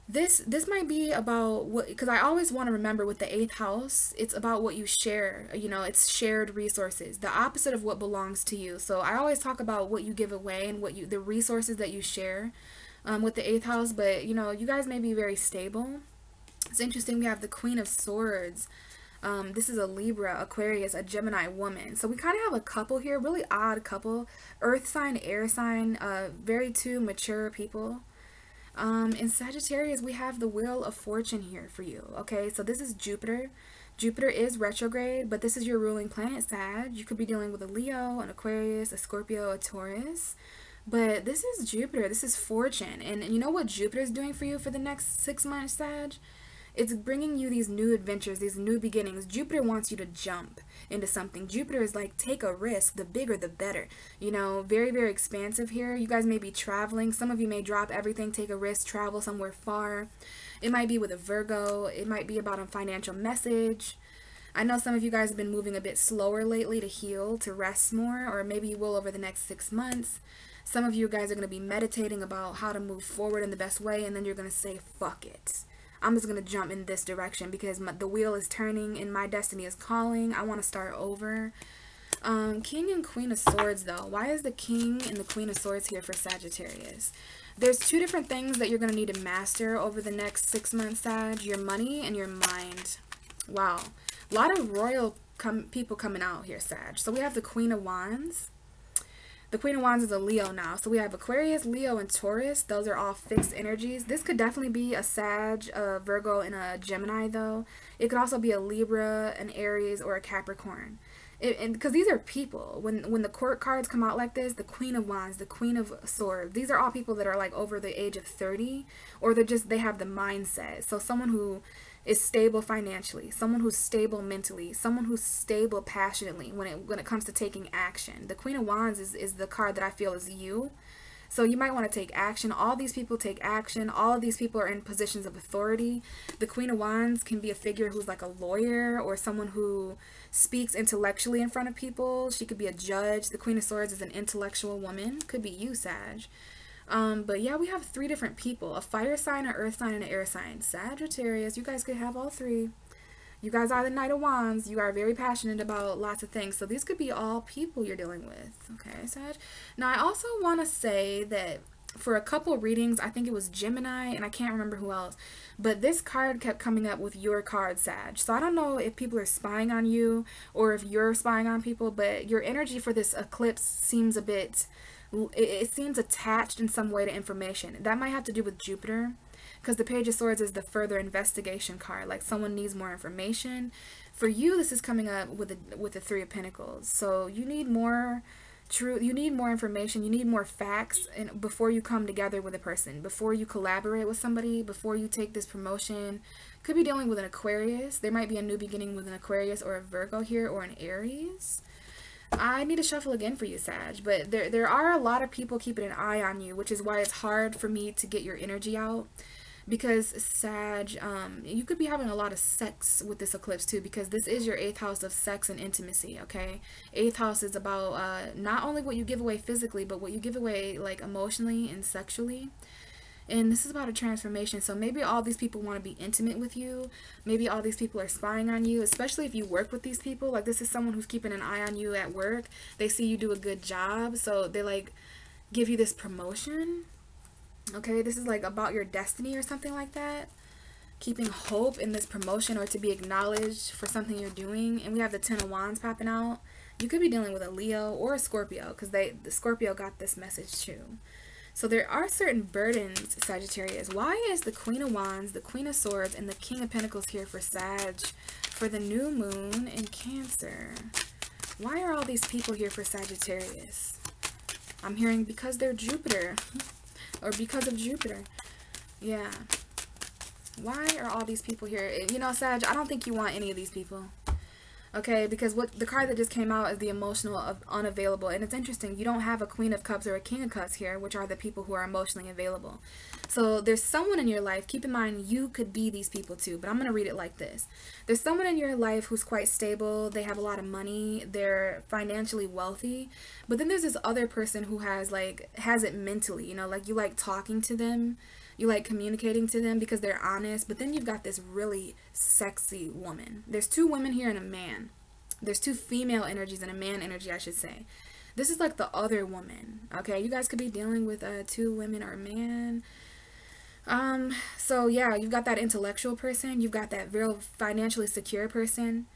this might be about what, because I always want to remember with the 8th house, it's about what you share. You know, it's shared resources, the opposite of what belongs to you. So I always talk about what you give away and what the resources that you share with the 8th house. But you know, you guys may be very stable. It's interesting. We have the Queen of Swords. This is a Libra, Aquarius, a Gemini woman. So we kind of have a couple here, really odd couple. Earth sign, air sign, very 2 mature people. In Sagittarius, we have the Wheel of Fortune here for you. Okay, so this is Jupiter. Jupiter is retrograde, but this is your ruling planet, Sag. You could be dealing with a Leo, an Aquarius, a Scorpio, a Taurus. But this is Jupiter. This is fortune. And you know what Jupiter is doing for you for the next 6 months, Sag? It's bringing you these new adventures, these new beginnings. Jupiter wants you to jump into something. Jupiter is like, take a risk. The bigger, the better. You know, very, very expansive here. You guys may be traveling. Some of you may drop everything, take a risk, travel somewhere far. It might be with a Virgo. It might be about a financial message. I know some of you guys have been moving a bit slower lately to heal, to rest more, or maybe you will over the next 6 months. Some of you guys are going to be meditating about how to move forward in the best way, and then you're going to say, fuck it. I'm just going to jump in this direction because the wheel is turning and my destiny is calling. I want to start over. King and Queen of Swords, though. Why is the King and the Queen of Swords here for Sagittarius? There's two different things that you're going to need to master over the next 6 months, Sag. Your money and your mind. Wow. A lot of royal people coming out here, Sag. So we have the Queen of Wands. The Queen of Wands is a Leo now. So we have Aquarius, Leo, and Taurus. Those are all fixed energies. This could definitely be a Sag, a Virgo, and a Gemini, though. It could also be a Libra, an Aries, or a Capricorn. Because these are people. When the court cards come out like this, the Queen of Wands, the Queen of Swords, these are all people that are like over the age of 30, or they have the mindset. So someone who is stable financially, someone who's stable mentally, someone who's stable passionately when it comes to taking action. The Queen of Wands is the card that I feel is you. So you might want to take action. All these people take action. All of these people are in positions of authority. The Queen of Wands can be a figure who's like a lawyer or someone who speaks intellectually in front of people. She could be a judge. The Queen of Swords is an intellectual woman. Could be you, Sag. But yeah, we have 3 different people. A fire sign, an earth sign, and an air sign. Sagittarius, you guys could have all 3. You guys are the Knight of Wands. You are very passionate about lots of things. So these could be all people you're dealing with. Okay, Sag. Now, I also want to say that for a couple readings, I think it was Gemini, and I can't remember who else, but this card kept coming up with your card, Sag. So I don't know if people are spying on you or if you're spying on people, but your energy for this eclipse seems a bit... It seems attached in some way to information. That might have to do with Jupiter, because the Page of Swords is the further investigation card. Like someone needs more information. For you, this is coming up with the 3 of Pentacles. So you need more truth. You need more information. You need more facts, and before you come together with a person, before you collaborate with somebody, before you take this promotion. Could be dealing with an Aquarius. There might be a new beginning with an Aquarius or a Virgo here, or an Aries. I need to shuffle again for you, Sag, but there are a lot of people keeping an eye on you, which is why it's hard for me to get your energy out, because Sag, you could be having a lot of sex with this eclipse too, because this is your 8th house of sex and intimacy, okay? 8th house is about not only what you give away physically, but what you give away like emotionally and sexually. And this is about a transformation. So maybe all these people want to be intimate with you. Maybe all these people are spying on you, especially if you work with these people. Like this is someone who's keeping an eye on you at work. They see you do a good job. So they like give you this promotion. Okay, this is like about your destiny or something like that. Keeping hope in this promotion or to be acknowledged for something you're doing. And we have the 10 of Wands popping out. You could be dealing with a Leo or a Scorpio, because the Scorpio got this message too. So there are certain burdens, Sagittarius. Why is the Queen of Wands, the Queen of Swords, and the King of Pentacles here for Sag for the new moon in Cancer? Why are all these people here for Sagittarius? I'm hearing because they're Jupiter or because of Jupiter. Yeah. Why are all these people here? You know, Sag, I don't think you want any of these people. Okay, because what the card that just came out is the emotional of unavailable. And it's interesting, you don't have a Queen of Cups or a King of Cups here, which are the people who are emotionally available. So there's someone in your life, keep in mind you could be these people too, but I'm going to read it like this. There's someone in your life who's quite stable, they have a lot of money, they're financially wealthy, but then there's this other person who has it mentally, you know, like you like talking to them, you like communicating to them because they're honest, but then you've got this really sexy woman. There's 2 women here and a man. There's 2 female energies and a man energy, I should say. This is like the other woman, okay? You guys could be dealing with 2 women or a man. So yeah, you've got that intellectual person. You've got that real financially secure person.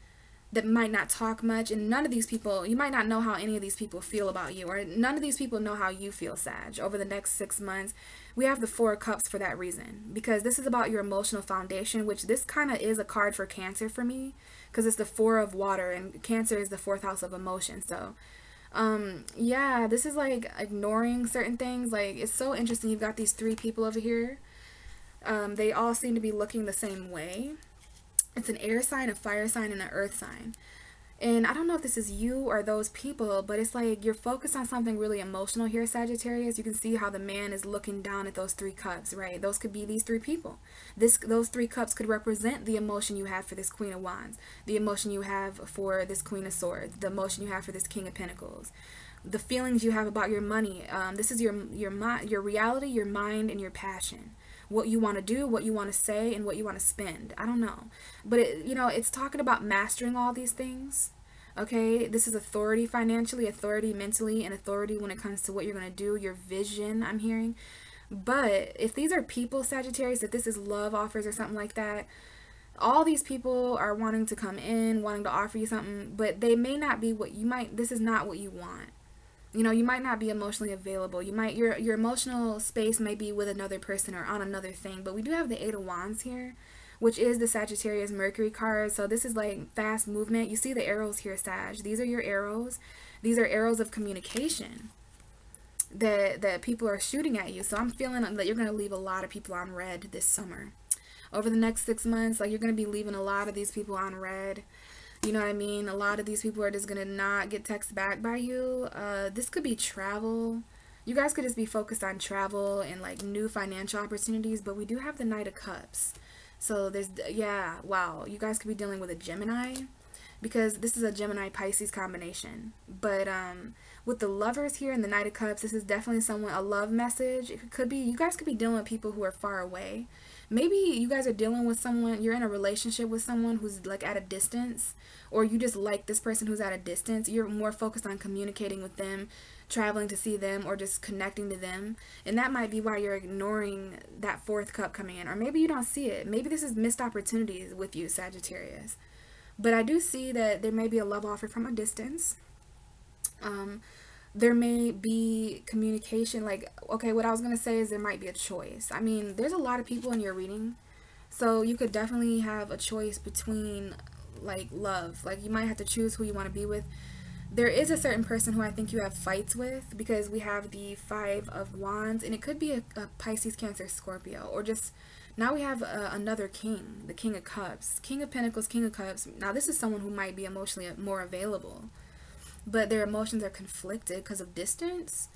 that might not talk much, and none of these people, you might not know how any of these people feel about you, or none of these people know how you feel, Sag. Over the next 6 months, we have the Four of Cups for that reason, because this is about your emotional foundation, which this kind of is a card for Cancer for me, because it's the Four of Water, and Cancer is the 4th house of emotion. So yeah, this is like ignoring certain things. Like, it's so interesting. You've got these 3 people over here. They all seem to be looking the same way. It's an air sign, a fire sign, and an earth sign. And I don't know if this is you or those people, but it's like you're focused on something really emotional here, Sagittarius. You can see how the man is looking down at those 3 cups, right? Those could be these 3 people. Those 3 cups could represent the emotion you have for this Queen of Wands, the emotion you have for this Queen of Swords, the emotion you have for this King of Pentacles, the feelings you have about your money. This is your reality, your mind, and your passion. What you want to do, what you want to say, and what you want to spend. I don't know. But, it's talking about mastering all these things. Okay? This is authority financially, authority mentally, and authority when it comes to what you're going to do, your vision, I'm hearing. But if these are people, Sagittarius, if this is love offers or something like that, all these people are wanting to come in, wanting to offer you something, but they may not be what you might, this is not what you want. You might not be emotionally available. Your emotional space may be with another person or on another thing. But we do have the 8 of Wands here, which is the Sagittarius Mercury card. So this is like fast movement. You see the arrows here, Sag. These are your arrows. These are arrows of communication that people are shooting at you. So I'm feeling that you're going to leave a lot of people on red this summer. Over the next 6 months, like, you're going to be leaving a lot of these people on red. You know what I mean? A lot of these people are just going to not get text back by you. This could be travel. You guys could just be focused on travel and like new financial opportunities. But we do have the Knight of Cups. So there's, yeah, wow. You guys could be dealing with a Gemini, because this is a Gemini-Pisces combination. But with the Lovers here and the Knight of Cups, this is definitely a love message. It could be, you guys could be dealing with people who are far away. Maybe you guys are dealing with someone, you're in a relationship with someone who's like at a distance, or you just like this person who's at a distance. You're more focused on communicating with them, traveling to see them, or just connecting to them. And that might be why you're ignoring that 4th cup coming in. Or maybe you don't see it. Maybe this is missed opportunities with you, Sagittarius. But I do see that there may be a love offer from a distance. There may be communication, like, okay, what I was going to say is there might be a choice. I mean, there's a lot of people in your reading, so you could definitely have a choice between, like, love. Like, you might have to choose who you want to be with. There is a certain person who I think you have fights with, because we have the 5 of Wands, and it could be a Pisces, Cancer, Scorpio, or just, now we have another king, the King of Cups, King of Pentacles, King of Cups. Now, this is someone who might be emotionally more available, but their emotions are conflicted because of distance.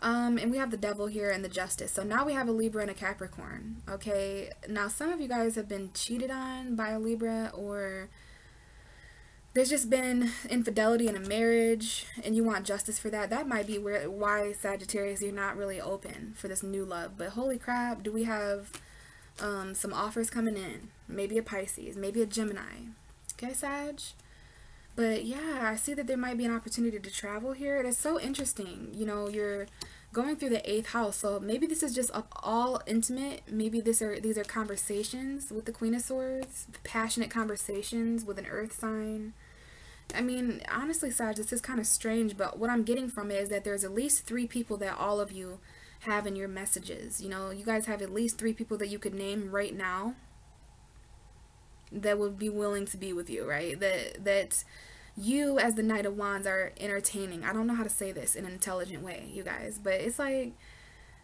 And we have the Devil here and the Justice. So now we have a Libra and a Capricorn. Okay, now some of you guys have been cheated on by a Libra, or there's just been infidelity in a marriage and you want justice for that. That might be why, Sagittarius, you're not really open for this new love. But holy crap, do we have some offers coming in? Maybe a Pisces, maybe a Gemini. Okay, Sag? But yeah, I see that there might be an opportunity to travel here. It is so interesting. You're going through the 8th house, so maybe this is just all intimate. Maybe these are conversations with the Queen of Swords, passionate conversations with an earth sign. I mean, honestly, Sag, this is kind of strange, but what I'm getting from it is that there's at least 3 people that all of you have in your messages. You guys have at least 3 people that you could name right now that would be willing to be with you, right? That you, as the Knight of Wands, are entertaining. I don't know how to say this in an intelligent way, you guys, but it's like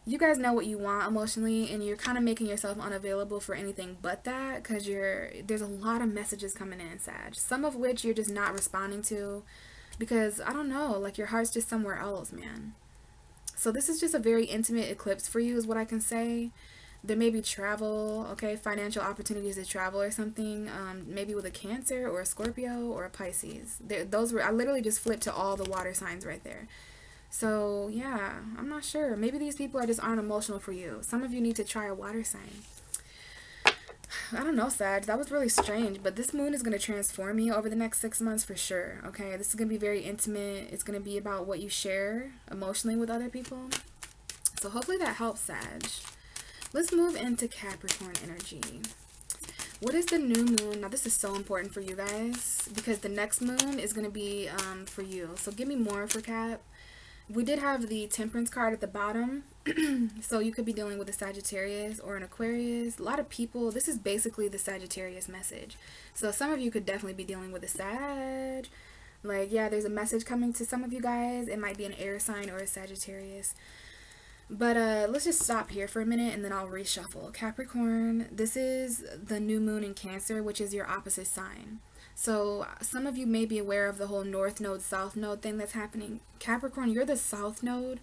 you guys know what you want emotionally, and you're kind of making yourself unavailable for anything but that, because there's a lot of messages coming in, Sag, some of which you're just not responding to because, I don't know, like, your heart's just somewhere else, man. So this is just a very intimate eclipse for you, is what I can say. There may be travel, okay, financial opportunities to travel or something, maybe with a Cancer or a Scorpio or a Pisces. I literally just flipped to all the water signs right there. So yeah, I'm not sure. Maybe these people aren't emotional for you. Some of you need to try a water sign. I don't know, Sag. That was really strange, but this moon is going to transform you over the next 6 months for sure, okay? This is going to be very intimate. It's going to be about what you share emotionally with other people. So hopefully that helps, Sag. Let's move into Capricorn energy. What is the new moon? Now this is so important for you guys because the next moon is going to be for you. So give me more for Cap. We did have the Temperance card at the bottom. So you could be dealing with a Sagittarius or an Aquarius. A lot of people, this is basically the Sagittarius message. So some of you could definitely be dealing with a Sag. Like, yeah, there's a message coming to some of you guys. It might be an air sign or a Sagittarius. But let's just stop here for a minute and then I'll reshuffle. Capricorn, this is the new moon in Cancer, which is your opposite sign. So some of you may be aware of the whole North Node, South Node thing that's happening. Capricorn, you're the South Node,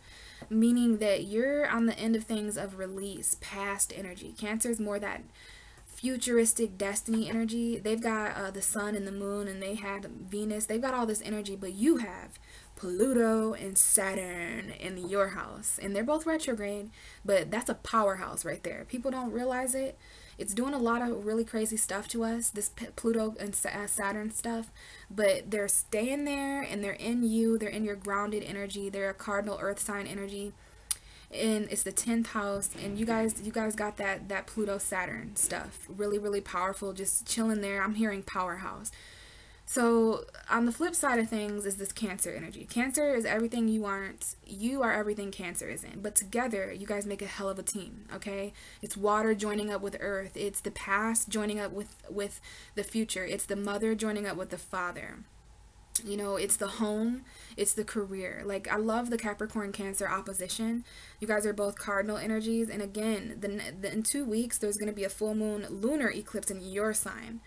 meaning that you're on the end of things of release, past energy. Cancer is more that futuristic destiny energy. They've got the sun and the moon, and they had Venus. They've got all this energy, but you have Pluto and Saturn in your house, and they're both retrograde, but that's a powerhouse right there. People don't realize it. It's doing a lot of really crazy stuff to us, this Pluto and Saturn stuff, but they're staying there and they're in you. They're in your grounded energy. They're a cardinal earth sign energy, and it's the 10th house, and you guys got that Pluto Saturn stuff really powerful, just chilling there. I'm hearing powerhouse. So on the flip side of things is this Cancer energy. Cancer is everything you aren't. You are everything Cancer isn't. But together, you guys make a hell of a team, okay? It's water joining up with earth. It's the past joining up with the future. It's the mother joining up with the father. You know, it's the home. It's the career. Like, I love the Capricorn Cancer opposition. You guys are both cardinal energies. And again, in 2 weeks, there's going to be a full moon lunar eclipse in your sign.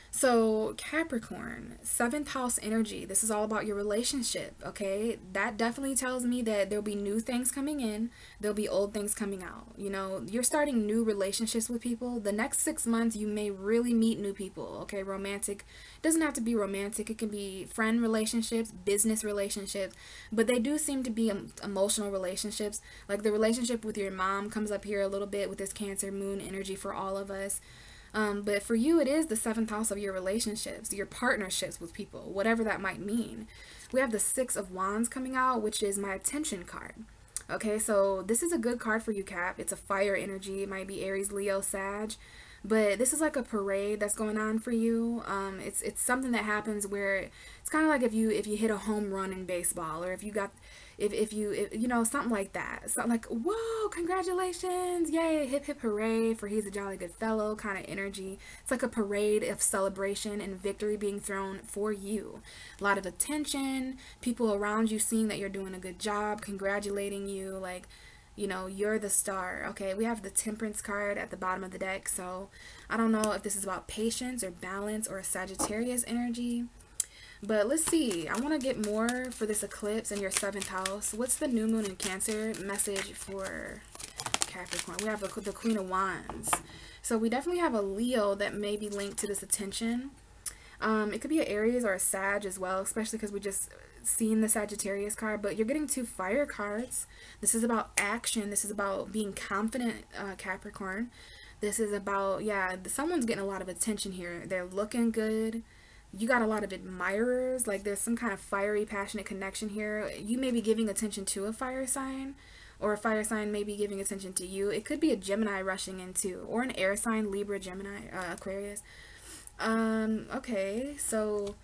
So Capricorn, 7th house energy. This is all about your relationship, okay? That definitely tells me that there'll be new things coming in. There'll be old things coming out. You know, you're starting new relationships with people. The next 6 months, you may really meet new people, okay? Romantic. It doesn't have to be romantic. It can be friend relationships, business relationships. But they do seem to be emotional relationships. Like the relationship with your mom comes up here a little bit with this Cancer moon energy for all of us. But for you, it is the 7th house of your relationships, your partnerships with people, whatever that might mean. We have the 6 of Wands coming out, which is my attention card. Okay, so this is a good card for you, Cap. It's a fire energy. It might be Aries, Leo, Sag. But this is like a parade that's going on for you. It's something that happens where it's kind of like if you hit a home run in baseball, or if you you know, something like that. Something like, whoa, congratulations, yay, hip hip hooray for he's a jolly good fellow kind of energy. It's like a parade of celebration and victory being thrown for you. A lot of attention, people around you seeing that you're doing a good job, congratulating you, like, you know, you're the star. Okay, we have the Temperance card at the bottom of the deck, so I don't know if this is about patience or balance or a Sagittarius energy. But let's see. I want to get more for this eclipse in your 7th house. What's the new moon in Cancer message for Capricorn? We have the Queen of Wands. So we definitely have a Leo that may be linked to this attention. It could be an Aries or a Sag as well, especially because we just seen the Sagittarius card. But you're getting 2 fire cards. This is about action. This is about being confident, Capricorn. This is about, yeah, someone's getting a lot of attention here. They're looking good. You got a lot of admirers. Like, there's some kind of fiery, passionate connection here. You may be giving attention to a fire sign, or a fire sign may be giving attention to you. It could be a Gemini rushing in too, or an air sign, Libra, Gemini, Aquarius. Okay, so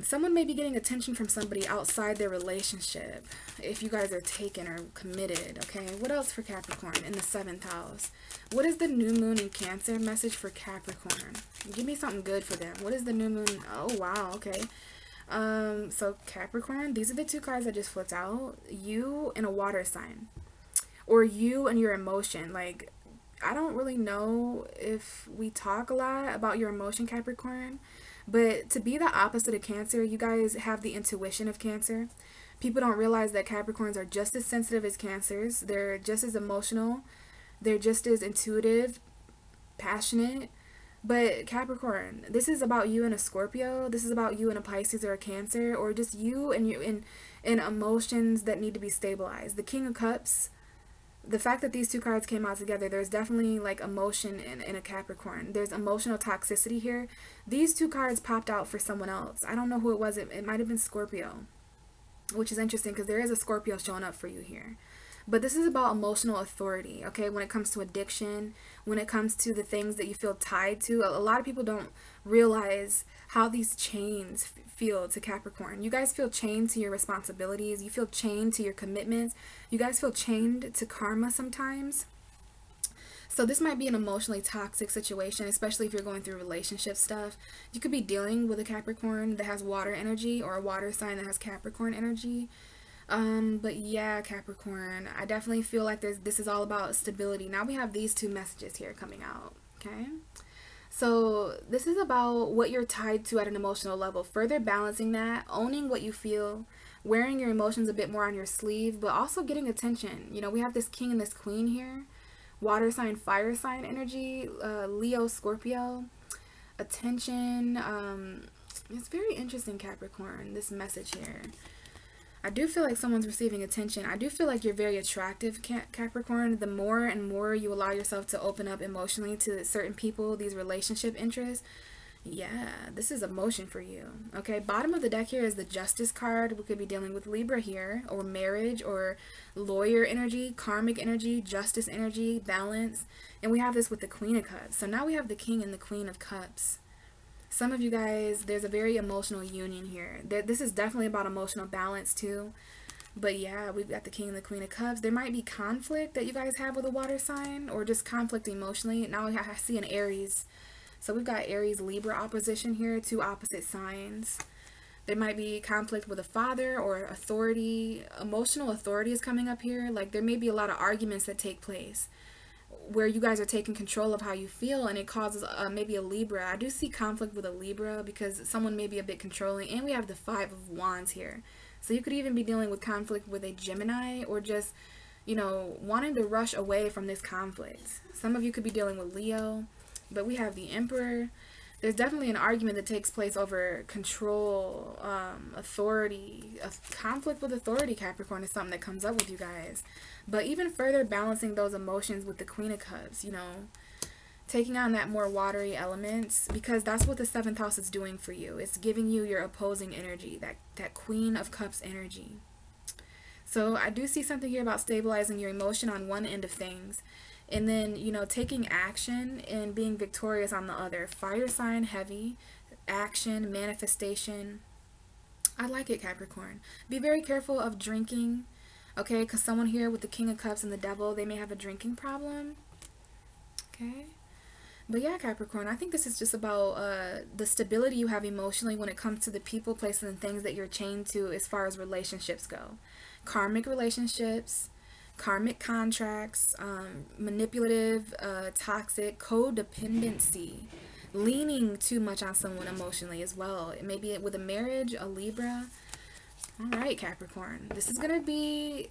someone may be getting attention from somebody outside their relationship if you guys are taken or committed. Okay, what else for Capricorn in the 7th house? What is the new moon in Cancer message for Capricorn? Give me something good for them. What is the new moon? Oh wow, okay. So Capricorn, these are the 2 cards I just flipped out. You and a water sign, or you and your emotion. Like, I don't really know if we talk a lot about your emotion, Capricorn, but to be the opposite of Cancer, you guys have the intuition of Cancer. People don't realize that Capricorns are just as sensitive as Cancers. They're just as emotional. They're just as intuitive, passionate. But Capricorn, this is about you and a Scorpio. This is about you and a Pisces or a Cancer, or just you and in emotions that need to be stabilized. The King of Cups, the fact that these 2 cards came out together, there's definitely like emotion in a Capricorn. There's emotional toxicity here. These 2 cards popped out for someone else. I don't know who it was. It might have been Scorpio, which is interesting because there is a Scorpio showing up for you here. But this is about emotional authority, okay? When it comes to addiction, when it comes to the things that you feel tied to, a lot of people don't realize how these chains feel to Capricorn. You guys feel chained to your responsibilities. You feel chained to your commitments. You guys feel chained to karma sometimes. So this might be an emotionally toxic situation, especially if you're going through relationship stuff. You could be dealing with a Capricorn that has water energy, or a water sign that has Capricorn energy. But yeah, Capricorn, I definitely feel like this is all about stability. Now we have these two messages here coming out, okay? So this is about what you're tied to at an emotional level, further balancing that, owning what you feel, wearing your emotions a bit more on your sleeve, but also getting attention. You know, we have this king and this queen here, water sign, fire sign energy, Leo, Scorpio, attention. It's very interesting, Capricorn, this message here. I do feel like someone's receiving attention. I do feel like you're very attractive, Capricorn. The more and more you allow yourself to open up emotionally to certain people, these relationship interests, yeah, this is emotion for you. Okay, bottom of the deck here is the Justice card. We could be dealing with Libra here, or marriage, or lawyer energy, karmic energy, justice energy, balance. And we have this with the Queen of Cups. So now we have the King and the Queen of Cups. Some of you guys, there's a very emotional union here. This is definitely about emotional balance too. But yeah, we've got the King and the Queen of Cups. There might be conflict that you guys have with a water sign, or just conflict emotionally. Now I see an Aries. So we've got Aries, Libra opposition here, two opposite signs. There might be conflict with a father or authority. Emotional authority is coming up here. Like there may be a lot of arguments that take place where you guys are taking control of how you feel, and it causes maybe a Libra. I do see conflict with a Libra because someone may be a bit controlling, and we have the Five of Wands here. So you could even be dealing with conflict with a Gemini, or just, you know, wanting to rush away from this conflict. Some of you could be dealing with Leo, but we have the Emperor. There's definitely an argument that takes place over control, authority. A conflict with authority, Capricorn, is something that comes up with you guys. But even further balancing those emotions with the Queen of Cups, you know, taking on that more watery elements, because that's what the 7th house is doing for you. It's giving you your opposing energy, that Queen of Cups energy. So I do see something here about stabilizing your emotion on one end of things, and then, you know, taking action and being victorious on the other. Fire sign, heavy, action, manifestation. I like it, Capricorn. Be very careful of drinking, okay? Because someone here with the King of Cups and the Devil, they may have a drinking problem, okay? But yeah, Capricorn, I think this is just about the stability you have emotionally when it comes to the people, places, and things that you're chained to as far as relationships go. Karmic relationships, karmic contracts, manipulative, toxic, codependency, leaning too much on someone emotionally as well. Maybe with a marriage, a Libra. All right, Capricorn, this is going to be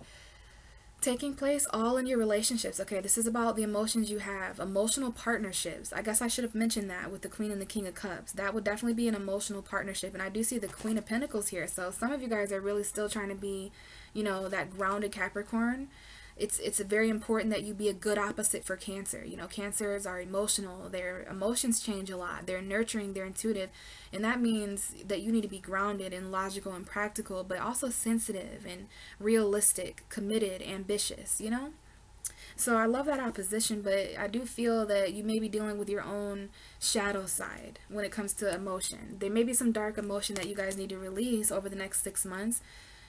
taking place all in your relationships, okay? This is about the emotions you have, emotional partnerships. I guess I should have mentioned that with the Queen and the King of Cups. That would definitely be an emotional partnership. And I do see the Queen of Pentacles here. So some of you guys are really still trying to be, you know, that grounded Capricorn. It's very important that you be a good opposite for Cancer. You know, Cancers are emotional. Their emotions change a lot. They're nurturing, they're intuitive. And that means that you need to be grounded and logical and practical, but also sensitive and realistic, committed, ambitious, you know? So I love that opposition, but I do feel that you may be dealing with your own shadow side when it comes to emotion. There may be some dark emotion that you guys need to release over the next 6 months.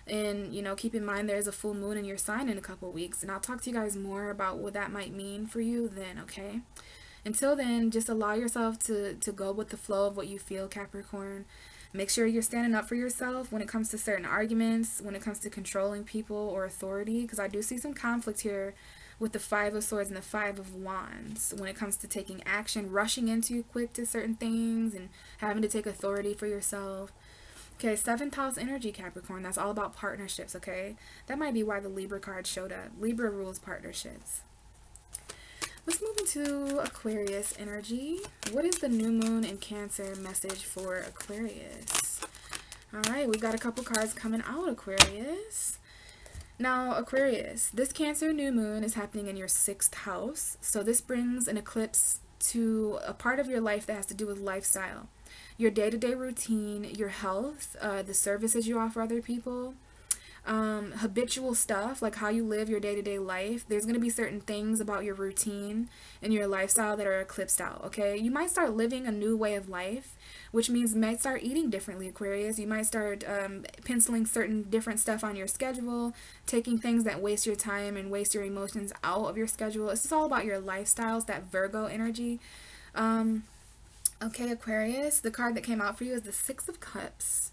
And, you know, keep in mind there's a full moon in your sign in a couple weeks. And I'll talk to you guys more about what that might mean for you then, okay? Until then, just allow yourself to go with the flow of what you feel, Capricorn. Make sure you're standing up for yourself when it comes to certain arguments, when it comes to controlling people or authority. Because I do see some conflict here with the Five of Swords and the Five of Wands when it comes to taking action, rushing into quick to certain things and having to take authority for yourself. Okay, 7th house energy, Capricorn. That's all about partnerships, okay? That might be why the Libra card showed up. Libra rules partnerships. Let's move into Aquarius energy. What is the new moon in Cancer message for Aquarius? All right, we've got a couple cards coming out, Aquarius. Now, Aquarius, this Cancer new moon is happening in your 6th house. So this brings an eclipse to a part of your life that has to do with lifestyle. Your day-to-day routine, your health, the services you offer other people. habitual stuff, like how you live your day-to-day life. There's going to be certain things about your routine and your lifestyle that are eclipsed out, okay? You might start living a new way of life, which means you might start eating differently, Aquarius. You might start penciling certain different stuff on your schedule, taking things that waste your time and waste your emotions out of your schedule. It's just all about your lifestyles, that Virgo energy. Okay, Aquarius, the card that came out for you is the Six of Cups.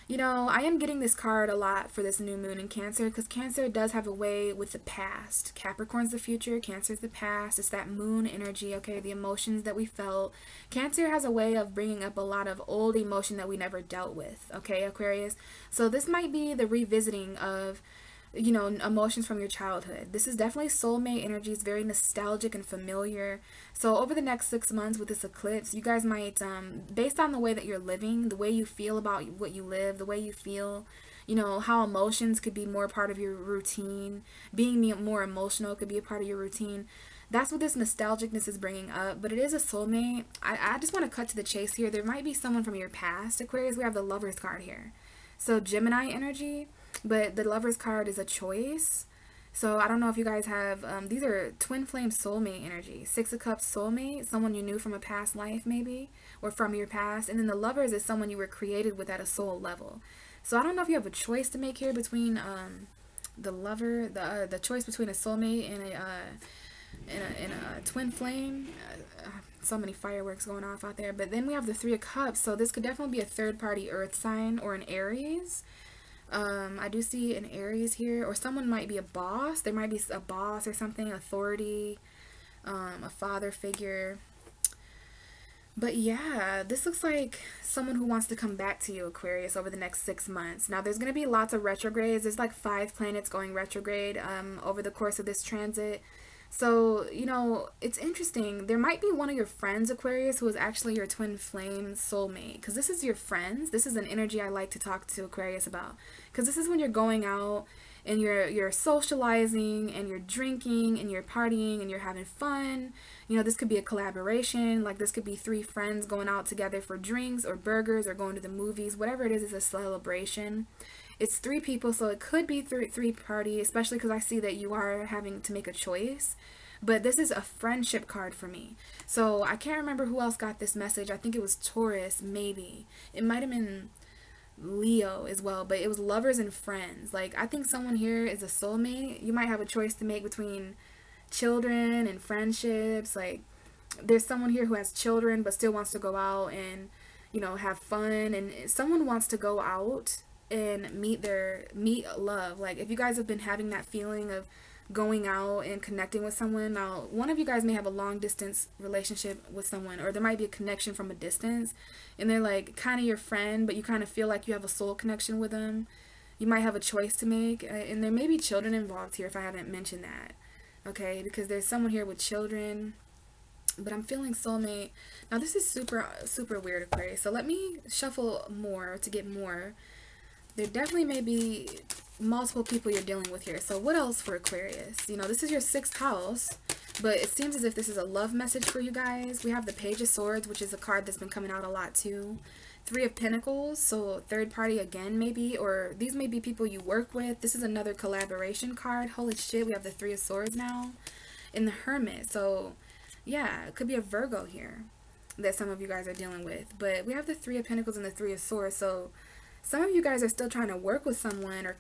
You know, I am getting this card a lot for this new moon in Cancer, because Cancer does have a way with the past. Capricorn's the future, Cancer's the past. It's that moon energy, okay, the emotions that we felt. Cancer has a way of bringing up a lot of old emotion that we never dealt with, okay, Aquarius? So this might be the revisiting of, you know, emotions from your childhood. This is definitely soulmate energy. It's very nostalgic and familiar. So over the next 6 months with this eclipse, you guys might, based on the way that you're living, the way you feel about what you live, the way you feel, you know, how emotions could be more part of your routine, being more emotional could be a part of your routine. That's what this nostalgicness is bringing up, but it is a soulmate. I just want to cut to the chase here. There might be someone from your past, Aquarius. We have the Lovers card here. So Gemini energy. But the Lovers card is a choice. So I don't know if you guys have, these are twin flame soulmate energy. Six of Cups soulmate, someone you knew from a past life maybe, or from your past. And then the Lovers is someone you were created with at a soul level. So I don't know if you have a choice to make here between the lover, the choice between a soulmate and a twin flame. So many fireworks going off out there. But then we have the Three of Cups. So this could definitely be a third party earth sign or an Aries. I do see an Aries here, or someone might be a boss. There might be a boss or something, authority, a father figure. But yeah, this looks like someone who wants to come back to you, Aquarius, over the next 6 months. Now, there's going to be lots of retrogrades. There's like 5 planets going retrograde over the course of this transit. So, you know, it's interesting. There might be one of your friends, Aquarius, who is actually your twin flame soulmate. Because this is your friends. This is an energy I like to talk to Aquarius about. Because this is when you're going out and you're socializing and you're drinking and you're partying and you're having fun. You know, this could be a collaboration. Like, this could be 3 friends going out together for drinks or burgers or going to the movies. Whatever it is a celebration. It's 3 people, so it could be 3 party, especially because I see that you are having to make a choice. But this is a friendship card for me. So I can't remember who else got this message. I think it was Taurus, maybe. It might have been Leo as well, but it was lovers and friends. Like, I think someone here is a soulmate. You might have a choice to make between children and friendships. Like, there's someone here who has children but still wants to go out and, you know, have fun. And someone wants to go out and meet love. Like, if you guys have been having that feeling of going out and connecting with someone, now one of you guys may have a long distance relationship with someone, or there might be a connection from a distance, and they're like kind of your friend, but you kind of feel like you have a soul connection with them. You might have a choice to make, and there may be children involved here if I haven't mentioned that, okay, because there's someone here with children. But I'm feeling soulmate. Now this is super weird, Aquarius, so let me shuffle more to get more. There definitely may be multiple people you're dealing with here. So what else for Aquarius? You know, this is your 6th house, but it seems as if this is a love message for you guys. We have the Page of Swords, which is a card that's been coming out a lot too. 3 of Pentacles, so third party again maybe, or these may be people you work with. This is another collaboration card. Holy shit, we have the 3 of Swords now. And the Hermit, so yeah, it could be a Virgo here that some of you guys are dealing with. But we have the 3 of Pentacles and the 3 of Swords, so some of you guys are still trying to work with someone, or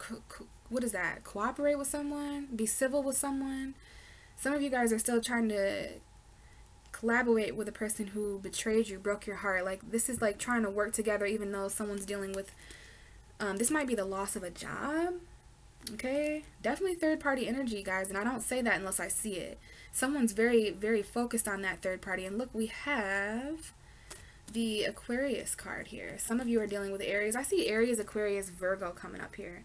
what is that? Cooperate with someone? Be civil with someone? Some of you guys are still trying to collaborate with a person who betrayed you, broke your heart. Like, this is like trying to work together even though someone's dealing with, this might be the loss of a job. Okay? Definitely third party energy, guys, and I don't say that unless I see it. Someone's very focused on that third party. And look, we have the Aquarius card here. Some of you are dealing with Aries. I see Aries, Aquarius, Virgo coming up here.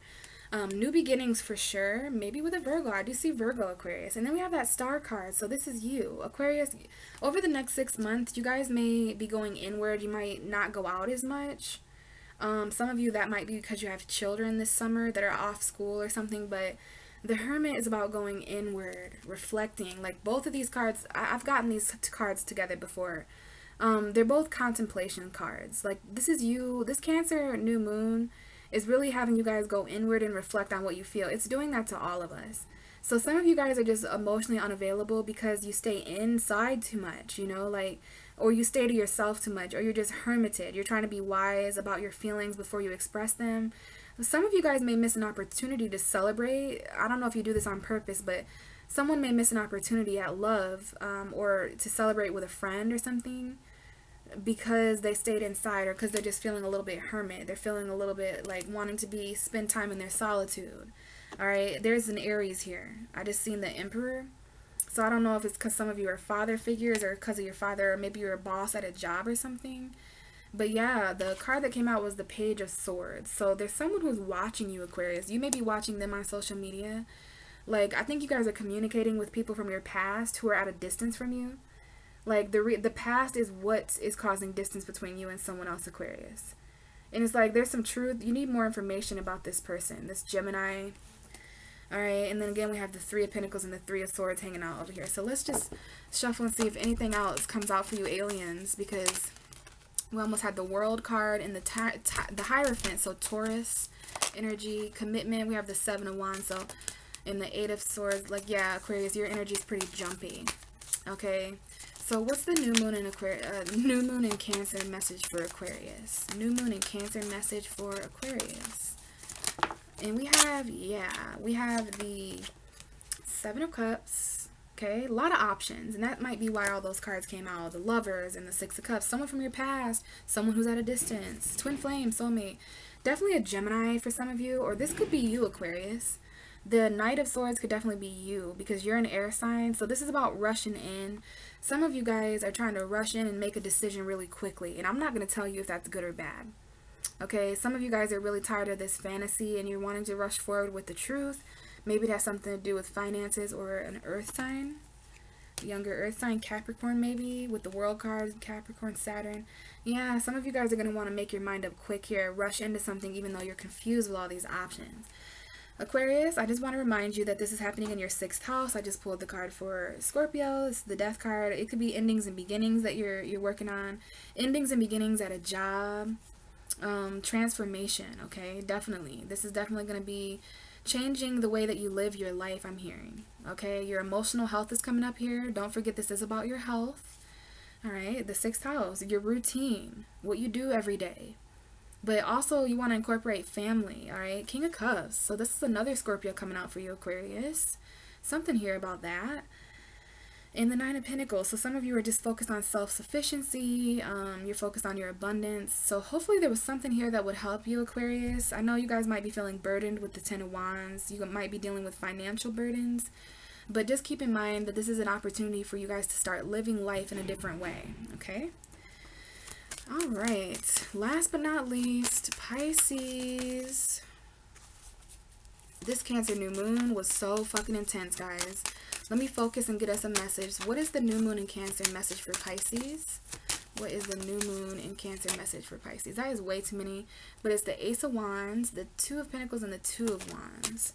New beginnings for sure. Maybe with a Virgo. I do see Virgo, Aquarius. And then we have that Star card. So this is you, Aquarius. Over the next 6 months, you guys may be going inward. You might not go out as much. Some of you, that might be because you have children this summer that are off school or something. But the Hermit is about going inward, reflecting. Like, both of these cards, I've gotten these cards together before. They're both contemplation cards. Like, this is you, this Cancer new moon It's really having you guys go inward and reflect on what you feel. It's doing that to all of us. So some of you guys are just emotionally unavailable because you stay inside too much, you know, like, or you stay to yourself too much, or you're just hermited. You're trying to be wise about your feelings before you express them. Some of you guys may miss an opportunity to celebrate. I don't know if you do this on purpose, but someone may miss an opportunity at love, or to celebrate with a friend or something, because they stayed inside, or because they're just feeling a little bit hermit. They're feeling a little bit like wanting to spend time in their solitude. All right, there's an Aries here. I just seen the Emperor. So I don't know if it's because some of you are father figures, or because of your father, or maybe you're a boss at a job or something. But yeah, the card that came out was the Page of Swords. So there's someone who's watching you, Aquarius. You may be watching them on social media. Like, I think you guys are communicating with people from your past who are at a distance from you. Like, the past is what is causing distance between you and someone else, Aquarius. And it's like, there's some truth. You need more information about this person, this Gemini. Alright, and then again, we have the Three of Pentacles and the Three of Swords hanging out over here. So let's just shuffle and see if anything else comes out for you, aliens, because we almost had the World card and the Hierophant, so Taurus energy, commitment. We have the Seven of Wands, so in the Eight of Swords, like, yeah, Aquarius, your energy is pretty jumpy. Okay, so what's the new moon in new moon in Cancer message for Aquarius? New moon in Cancer message for Aquarius. And we have, yeah, we have the Seven of Cups. Okay, a lot of options, and that might be why all those cards came out. The Lovers and the Six of Cups. Someone from your past, someone who's at a distance, twin flame, soulmate. Definitely a Gemini for some of you, or this could be you, Aquarius. The Knight of Swords could definitely be you, because you're an air sign, so this is about rushing in. Some of you guys are trying to rush in and make a decision really quickly, and I'm not going to tell you if that's good or bad. Okay, some of you guys are really tired of this fantasy and you're wanting to rush forward with the truth. Maybe it has something to do with finances or an earth sign. Younger earth sign, Capricorn maybe, with the World card, Capricorn, Saturn. Yeah, some of you guys are going to want to make your mind up quick here, rush into something even though you're confused with all these options. Aquarius, I just want to remind you that this is happening in your 6th house. I just pulled the card for Scorpio. It's the Death card. It could be endings and beginnings that you're working on. Endings and beginnings at a job. Transformation, okay? Definitely. This is definitely going to be changing the way that you live your life, I'm hearing. Okay? Your emotional health is coming up here. Don't forget this is about your health. Alright? The 6th house. Your routine. What you do every day. But also you want to incorporate family. Alright? King of Cups. So this is another Scorpio coming out for you, Aquarius. Something here about that. And the Nine of Pentacles. So some of you are just focused on self-sufficiency. You're focused on your abundance. So hopefully there was something here that would help you, Aquarius. I know you guys might be feeling burdened with the Ten of Wands. You might be dealing with financial burdens. But just keep in mind that this is an opportunity for you guys to start living life in a different way. Okay? Alright. Last but not least, Pisces. This Cancer new moon was so fucking intense, guys. Let me focus and get us a message. What is the new moon in Cancer message for Pisces? What is the new moon in Cancer message for Pisces? That is way too many. But it's the Ace of Wands, the Two of Pentacles, and the Two of Wands.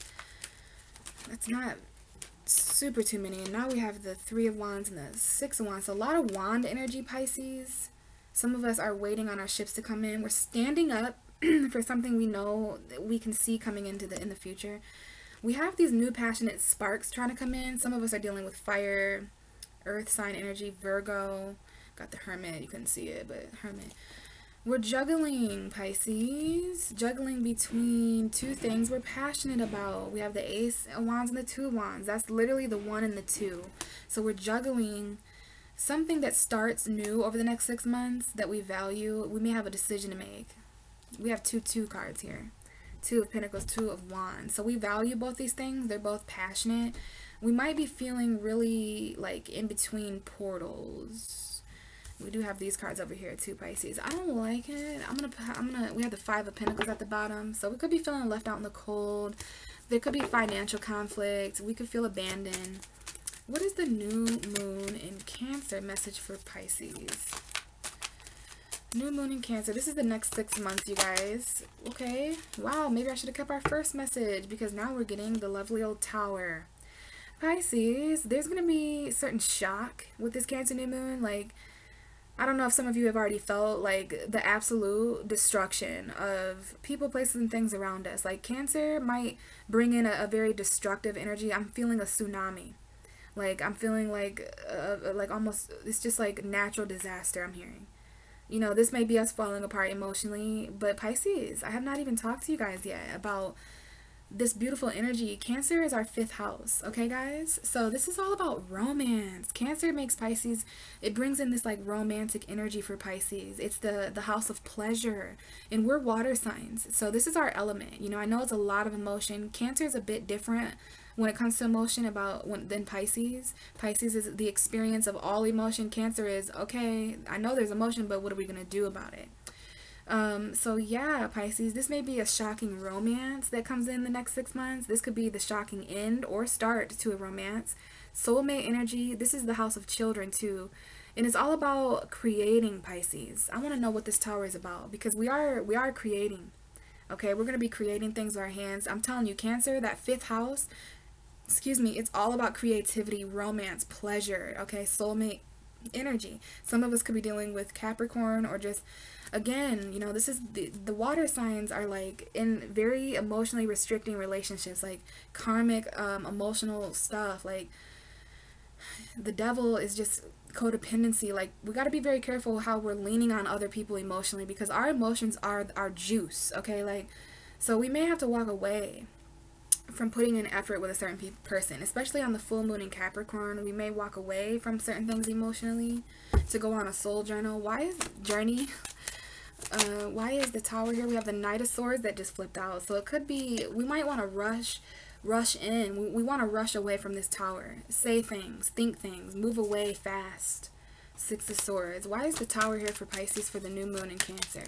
That's not super too many. And now we have the Three of Wands and the Six of Wands. So a lot of wand energy, Pisces. Some of us are waiting on our ships to come in. We're standing up for something we know that we can see coming into in the future. We have these new passionate sparks trying to come in. Some of us are dealing with fire, earth sign energy, Virgo. Got the Hermit. You couldn't see it, but Hermit. We're juggling, Pisces. Juggling between two things we're passionate about. We have the Ace of Wands and the Two of Wands. That's literally the 1 and the 2. So we're juggling something that starts new over the next 6 months that we value. We may have a decision to make. We have two cards here. Two of Pentacles, Two of Wands. So we value both these things. They're both passionate. We might be feeling really like in between portals. We do have these cards over here too, Pisces. I don't like it. We have the Five of Pentacles at the bottom. So we could be feeling left out in the cold. There could be financial conflict. We could feel abandoned. What is the new moon in Cancer message for Pisces? New moon in Cancer. This is the next 6 months, you guys. Okay. Wow, maybe I should have kept our first message, because now we're getting the lovely old Tower. Pisces, there's going to be certain shock with this Cancer new moon. Like, I don't know if some of you have already felt like the absolute destruction of people, places, and things around us. Like Cancer might bring in a very destructive energy. I'm feeling a tsunami. Like I'm feeling like almost, it's just like natural disaster I'm hearing. You know, this may be us falling apart emotionally, but Pisces, I have not even talked to you guys yet about this beautiful energy. Cancer is our 5th house, okay guys? So this is all about romance. Cancer makes Pisces, it brings in this like romantic energy for Pisces. It's the house of pleasure, and we're water signs, so this is our element. You know, I know it's a lot of emotion. Cancer is a bit different when it comes to emotion than Pisces. Pisces is the experience of all emotion. Cancer is, okay, I know there's emotion, but what are we gonna do about it? So yeah, Pisces, this may be a shocking romance that comes in the next 6 months. This could be the shocking end or start to a romance. Soulmate energy, this is the house of children too. And it's all about creating, Pisces. I want to know what this tower is about, because we are creating. Okay, we're going to be creating things with our hands. I'm telling you, Cancer, that 5th house, excuse me, it's all about creativity, romance, pleasure, okay, soulmate energy. Some of us could be dealing with Capricorn, or just, again, you know, this is the water signs are like in very emotionally restricting relationships, like karmic emotional stuff. Like the devil is just codependency. Like we got to be very careful how we're leaning on other people emotionally, because our emotions are our juice, okay? Like, so we may have to walk away from putting in effort with a certain person, especially on the full moon in Capricorn. We may walk away from certain things emotionally to go on a soul journey. Why is the Tower here? We have the Knight of Swords that just flipped out. So it could be, we might want to rush in. We want to rush away from this Tower. Say things, think things, move away fast. 6 of Swords. Why is the Tower here for Pisces for the new moon in Cancer?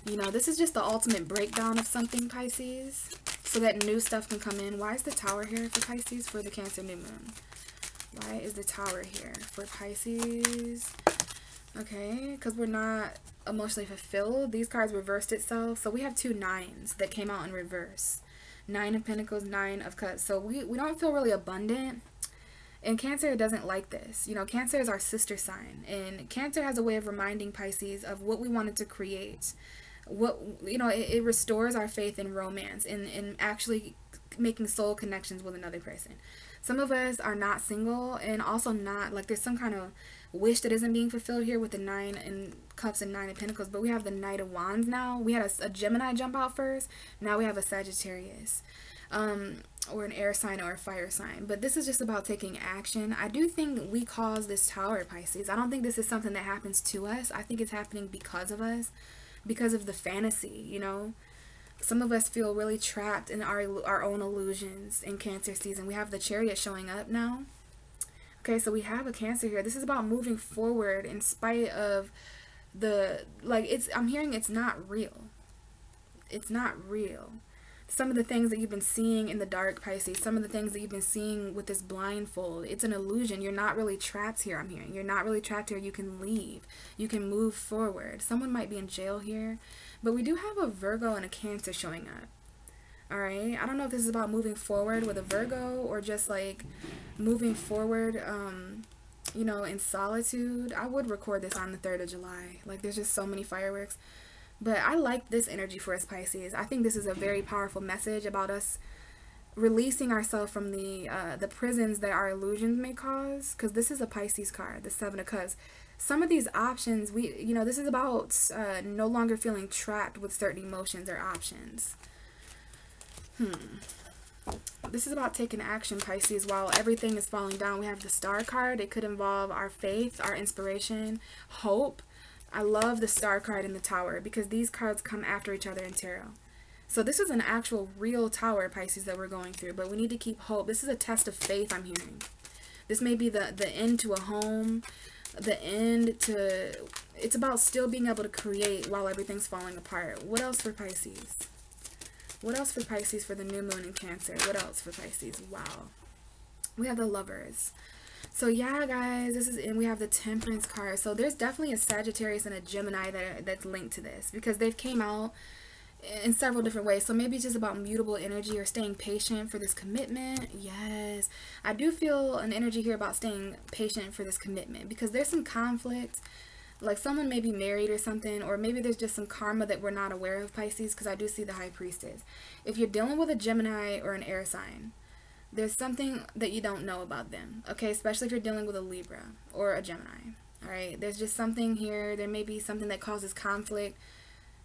You know, this is just the ultimate breakdown of something, Pisces, so that new stuff can come in. Why is the Tower here for Pisces for the Cancer new moon? Why is the Tower here for Pisces? Okay, because we're not emotionally fulfilled. These cards reversed itself. So we have 2 nines that came out in reverse. 9 of Pentacles, 9 of Cups. So we don't feel really abundant. And Cancer doesn't like this. You know, Cancer is our sister sign. And Cancer has a way of reminding Pisces of what we wanted to create. What, you know, it restores our faith in romance and actually making soul connections with another person. Some of us are not single, and also not, like, there's some kind of wish that isn't being fulfilled here with the 9 in Cups and 9 of Pentacles. But we have the Knight of Wands now. We had a Gemini jump out first. Now we have a Sagittarius. Or an air sign or a fire sign. But this is just about taking action. I do think we cause this Tower, Pisces. I don't think this is something that happens to us. I think it's happening because of us. Because of the fantasy, you know. Some of us feel really trapped in our own illusions in Cancer season. We have the Chariot showing up now. Okay, so we have a Cancer here. This is about moving forward in spite of the, like, I'm hearing it's not real. It's not real. Some of the things that you've been seeing in the dark, Pisces, some of the things that you've been seeing with this blindfold, it's an illusion. You're not really trapped here, I'm hearing. You're not really trapped here. You can leave. You can move forward. Someone might be in jail here. But we do have a Virgo and a Cancer showing up. Alright? I don't know if this is about moving forward with a Virgo, or just like moving forward, you know, in solitude. I would record this on the 3rd of July. Like, there's just so many fireworks. But I like this energy for us, Pisces. I think this is a very powerful message about us releasing ourselves from the prisons that our illusions may cause. Because this is a Pisces card, the 7 of Cups. Some of these options, you know, this is about no longer feeling trapped with certain emotions or options. This is about taking action, Pisces. While everything is falling down, we have the Star card. It could involve our faith, our inspiration, hope. I love the Star card in the Tower, because these cards come after each other in tarot. So this is an actual real Tower, Pisces, that we're going through, but we need to keep hope. This is a test of faith, I'm hearing. This may be the end to a home, the end to, it's about still being able to create while everything's falling apart. What else for Pisces? What else for Pisces for the new moon in Cancer? What else for Pisces? Wow. We have the Lovers. So yeah, guys, this is, and we have the Temperance card. So there's definitely a Sagittarius and a Gemini that's linked to this, because they've came out in several different ways. So maybe it's just about mutable energy or staying patient for this commitment. Yes, I do feel an energy here about staying patient for this commitment, because there's some conflict. Like someone may be married or something, or maybe there's just some karma that we're not aware of, Pisces, because I do see the High Priestess. If you're dealing with a Gemini or an air sign, there's something that you don't know about them, okay? Especially if you're dealing with a Libra or a Gemini, all right? There's just something here. There may be something that causes conflict.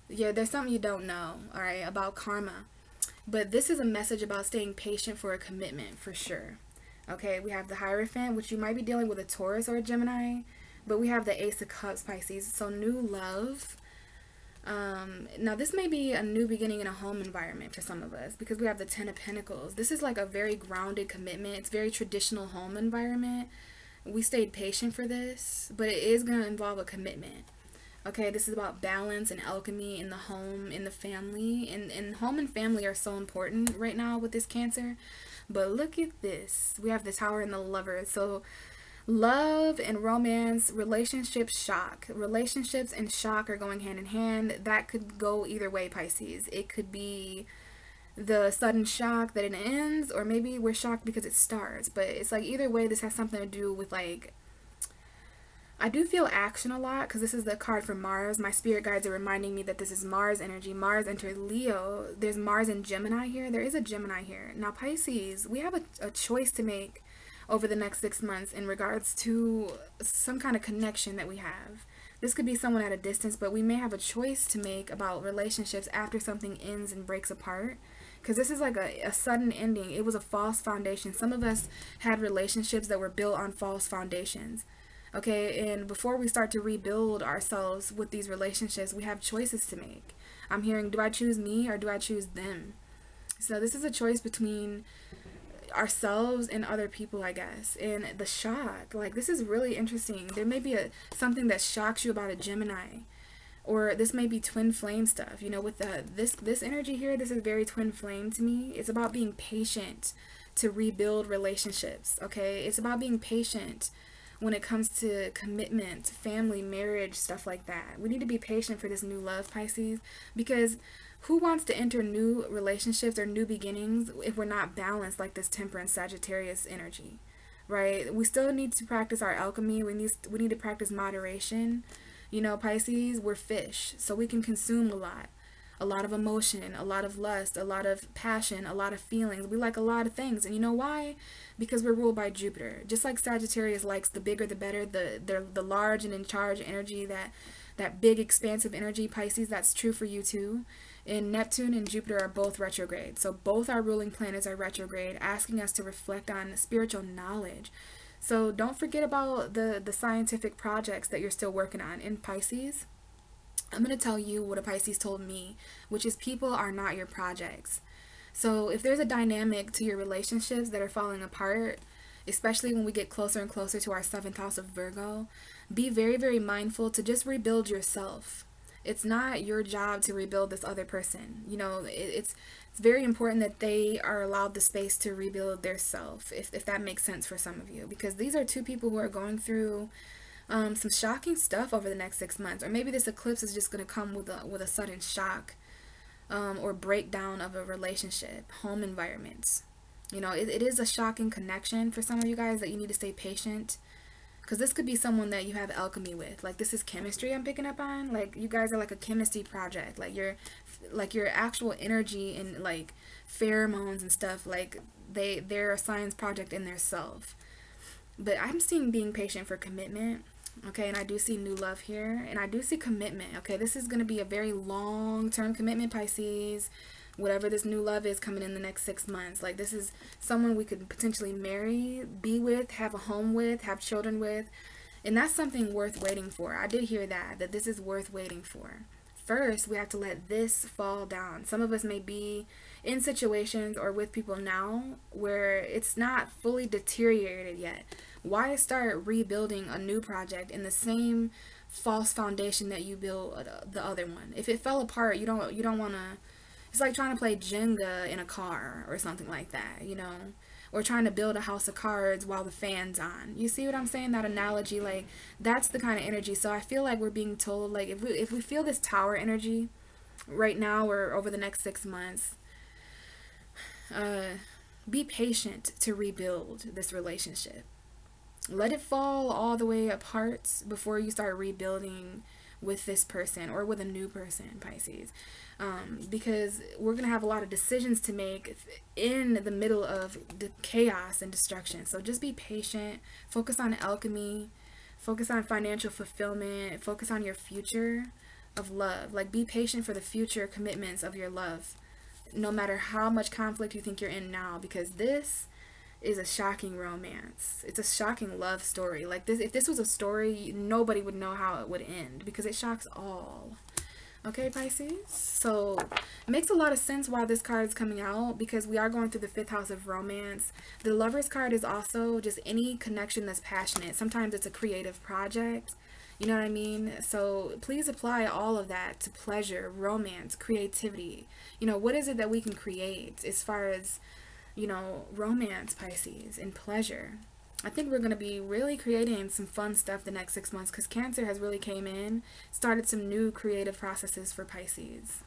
Yeah, there's something you don't know, all right, about karma. But this is a message about staying patient for a commitment, for sure. Okay, we have the Hierophant, which you might be dealing with a Taurus or a Gemini. But we have the Ace of Cups, Pisces. So new love. Now this may be a new beginning in a home environment for some of us, because we have the Ten of Pentacles. This is like a very grounded commitment. It's very traditional home environment. We stayed patient for this, but it is going to involve a commitment. Okay, this is about balance and alchemy in the home, in the family. And home and family are so important right now with this Cancer. But look at this. We have the Tower and the Lover. So love and romance, relationships, shock. Relationships and shock are going hand in hand. That could go either way, Pisces. It could be the sudden shock that it ends, or maybe we're shocked because it starts. But it's like either way, this has something to do with, like, I do feel action a lot, because this is the card for Mars. My spirit guides are reminding me that this is Mars energy. Mars entered Leo. There's Mars and Gemini here. There is a Gemini here. Now, Pisces, we have a choice to make over the next 6 months in regards to some kind of connection that we have. This could be someone at a distance, but we may have a choice to make about relationships after something ends and breaks apart. Because this is like a sudden ending. It was a false foundation. Some of us had relationships that were built on false foundations. Okay, and before we start to rebuild ourselves with these relationships, we have choices to make. I'm hearing, do I choose me or do I choose them? So this is a choice between ourselves and other people, I guess. And the shock, like, this is really interesting. There may be something that shocks you about a Gemini, or this may be twin flame stuff. You know, with this energy here, this is very twin flame to me. It's about being patient to rebuild relationships. Okay, it's about being patient when it comes to commitment, family, marriage, stuff like that. We need to be patient for this new love, Pisces, because who wants to enter new relationships or new beginnings if we're not balanced, like this Temperance Sagittarius energy, right? We still need to practice our alchemy. We need to practice moderation. You know, Pisces, we're fish, so we can consume a lot of emotion, a lot of lust, a lot of passion, a lot of feelings. We like a lot of things. And you know why? Because we're ruled by Jupiter. Just like Sagittarius likes the bigger the better, the large and in charge energy, that big expansive energy. Pisces, that's true for you too. And Neptune and Jupiter are both retrograde. So both our ruling planets are retrograde, asking us to reflect on spiritual knowledge. So don't forget about the scientific projects that you're still working on. In Pisces, I'm going to tell you what a Pisces told me, which is people are not your projects. So if there's a dynamic to your relationships that are falling apart, especially when we get closer and closer to our 7th house of Virgo, be very, very mindful to just rebuild yourself. It's not your job to rebuild this other person. You know, it's very important that they are allowed the space to rebuild their self, if that makes sense for some of you. Because these are two people who are going through some shocking stuff over the next 6 months. Or maybe this eclipse is just going to come with a sudden shock or breakdown of a relationship, home environments. You know, it is a shocking connection for some of you guys that you need to stay patient. Because this could be someone that you have alchemy with. Like, this is chemistry I'm picking up on. Like, you guys are like a chemistry project. Like your actual energy and like pheromones and stuff, like they're a science project in their self. But I'm seeing being patient for commitment. Okay, and I do see new love here, and I do see commitment. Okay, this is going to be a very long-term commitment, Pisces. Whatever this new love is coming in the next 6 months. Like, this is someone we could potentially marry, be with, have a home with, have children with. And that's something worth waiting for. I did hear that this is worth waiting for. First, we have to let this fall down. Some of us may be in situations or with people now where it's not fully deteriorated yet. Why start rebuilding a new project in the same false foundation that you built the other one? If it fell apart, you don't want to. It's like trying to play Jenga in a car or something like that, you know, or trying to build a house of cards while the fan's on. You see what I'm saying? That analogy, like, that's the kind of energy. So I feel like we're being told, like, if we feel this tower energy right now or over the next 6 months, be patient to rebuild this relationship. Let it fall all the way apart before you start rebuilding with this person or with a new person, Pisces. Because we're going to have a lot of decisions to make in the middle of the chaos and destruction. So just be patient, focus on alchemy, focus on financial fulfillment, focus on your future of love. Like, be patient for the future commitments of your love, no matter how much conflict you think you're in now, because this is a shocking romance. It's a shocking love story. Like, this, if this was a story, nobody would know how it would end, because it shocks all. Okay, Pisces? So it makes a lot of sense why this card is coming out, because we are going through the 5th house of romance. The Lover's card is also just any connection that's passionate. Sometimes it's a creative project. You know what I mean? So please apply all of that to pleasure, romance, creativity. You know, what is it that we can create as far as, you know, romance, Pisces, and pleasure? I think we're going to be really creating some fun stuff the next 6 months, because Cancer has really came in, started some new creative processes for Pisces.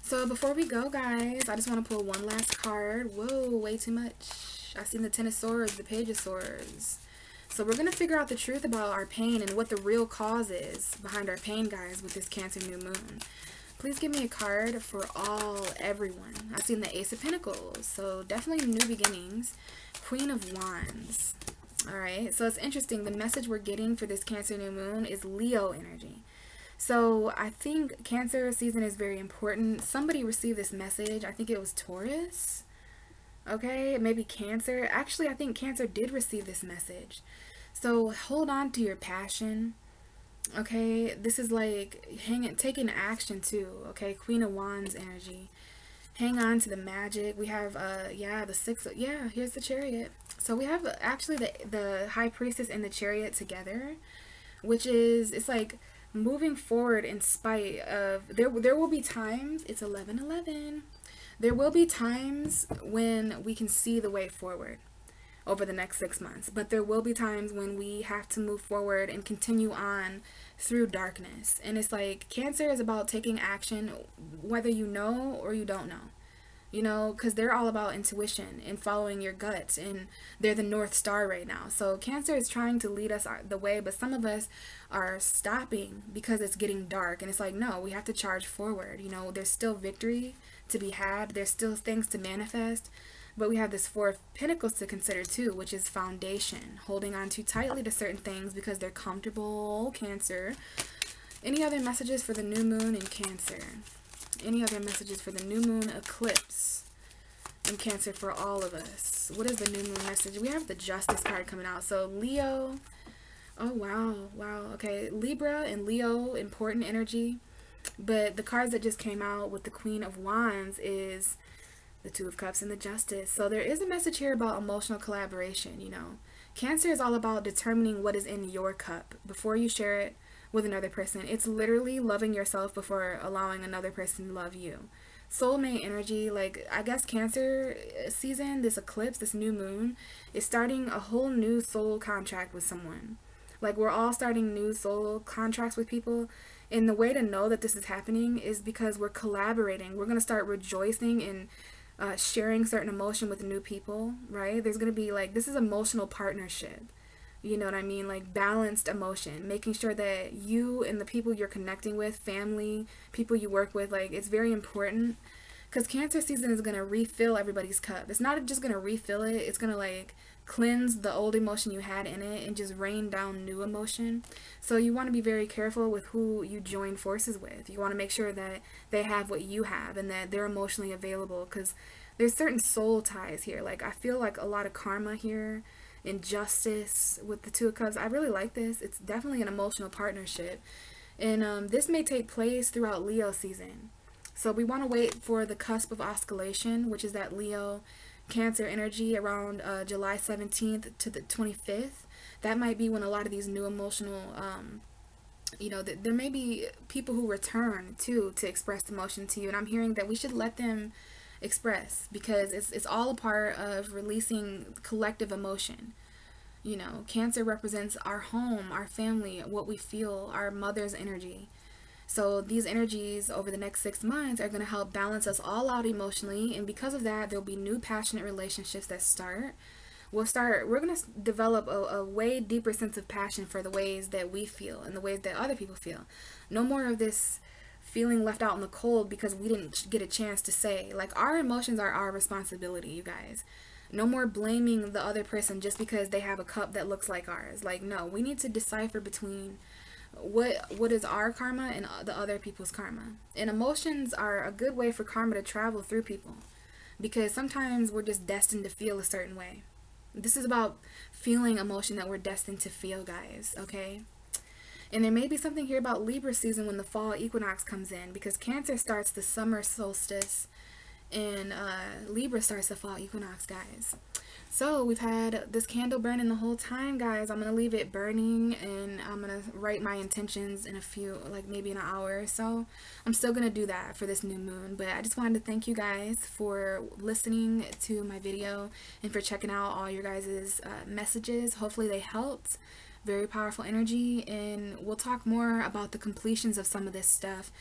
So before we go, guys, I just want to pull one last card. Whoa, way too much. I've seen the Ten of Swords, the Page of Swords. So we're going to figure out the truth about our pain and what the real cause is behind our pain, guys, with this Cancer new moon. Please give me a card for everyone. I've seen the Ace of Pentacles, so definitely new beginnings. Queen of Wands. Alright, so it's interesting. The message we're getting for this Cancer new moon is Leo energy. So I think Cancer season is very important. Somebody received this message. I think it was Taurus. Okay, maybe Cancer. Actually, I think Cancer did receive this message. So hold on to your passion. Okay, this is like taking action too. Okay, Queen of Wands energy. Hang on to the magic. We have yeah, the here's the Chariot. So we have actually the High Priestess and the Chariot together, which is, it's like moving forward in spite of, there will be times, it's 11:11. There will be times when we can see the way forward over the next 6 months, but there will be times when we have to move forward and continue on through darkness. And it's like Cancer is about taking action, whether you know or you don't know, you know, because they're all about intuition and following your gut, and they're the North Star right now. So Cancer is trying to lead us the way, but some of us are stopping because it's getting dark, and it's like, no, we have to charge forward. You know, there's still victory to be had, there's still things to manifest. But we have this Four of Pentacles to consider too, which is foundation, holding on too tightly to certain things because they're comfortable, Cancer. Any other messages for the new moon in Cancer? Any other messages for the new moon eclipse in Cancer for all of us? What is the new moon message? We have the Justice card coming out. So Leo, oh wow, okay, Libra and Leo, important energy. But the cards that just came out with the Queen of Wands is the Two of Cups and the Justice. So there is a message here about emotional collaboration, you know. Cancer is all about determining what is in your cup before you share it with another person. It's literally loving yourself before allowing another person to love you. Soulmate energy, like, I guess Cancer season, this eclipse, this new moon, is starting a whole new soul contract with someone. Like, we're all starting new soul contracts with people. And the way to know that this is happening is because we're collaborating. We're going to start rejoicing and sharing certain emotion with new people, right? There's going to be like, this is emotional partnership. You know what I mean? Like balanced emotion, making sure that you and the people you're connecting with, family, people you work with, like it's very important, because Cancer season is going to refill everybody's cup. It's not just going to refill it. It's going to like cleanse the old emotion you had in it and just rain down new emotion. So you want to be very careful with who you join forces with. You want to make sure that they have what you have and that they're emotionally available, because there's certain soul ties here. Like I feel like a lot of karma here, injustice with the Two of Cups. I really like this. It's definitely an emotional partnership, and this may take place throughout Leo season. So we want to wait for the cusp of oscillation, which is that Leo Cancer energy around July 17th to the 25th. That might be when a lot of these new emotional, you know, there may be people who return too to express emotion to you, and I'm hearing that we should let them express, because it's all a part of releasing collective emotion. You know, Cancer represents our home, our family, what we feel, our mother's energy. So these energies over the next 6 months are going to help balance us all out emotionally, and because of that, there'll be new passionate relationships that start. we're going to develop a way deeper sense of passion for the ways that we feel and the ways that other people feel. No more of this feeling left out in the cold because we didn't get a chance to say. Like, our emotions are our responsibility, you guys. No more blaming the other person just because they have a cup that looks like ours. Like, no, we need to decipher between what is our karma and the other people's karma. And emotions are a good way for karma to travel through people, because sometimes we're just destined to feel a certain way. This is about feeling emotion that we're destined to feel, guys, okay? And there may be something here about Libra season when the fall equinox comes in, because Cancer starts the summer solstice and Libra starts the fall equinox, guys. So we've had this candle burning the whole time, guys. I'm going to leave it burning, and I'm going to write my intentions in a few, like maybe an hour or so. I'm still going to do that for this new moon, but I just wanted to thank you guys for listening to my video and for checking out all your guys' messages. Hopefully they helped. Very powerful energy, and we'll talk more about the completions of some of this stuff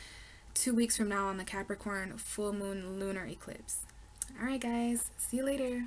2 weeks from now on the Capricorn full moon lunar eclipse. Alright guys, see you later.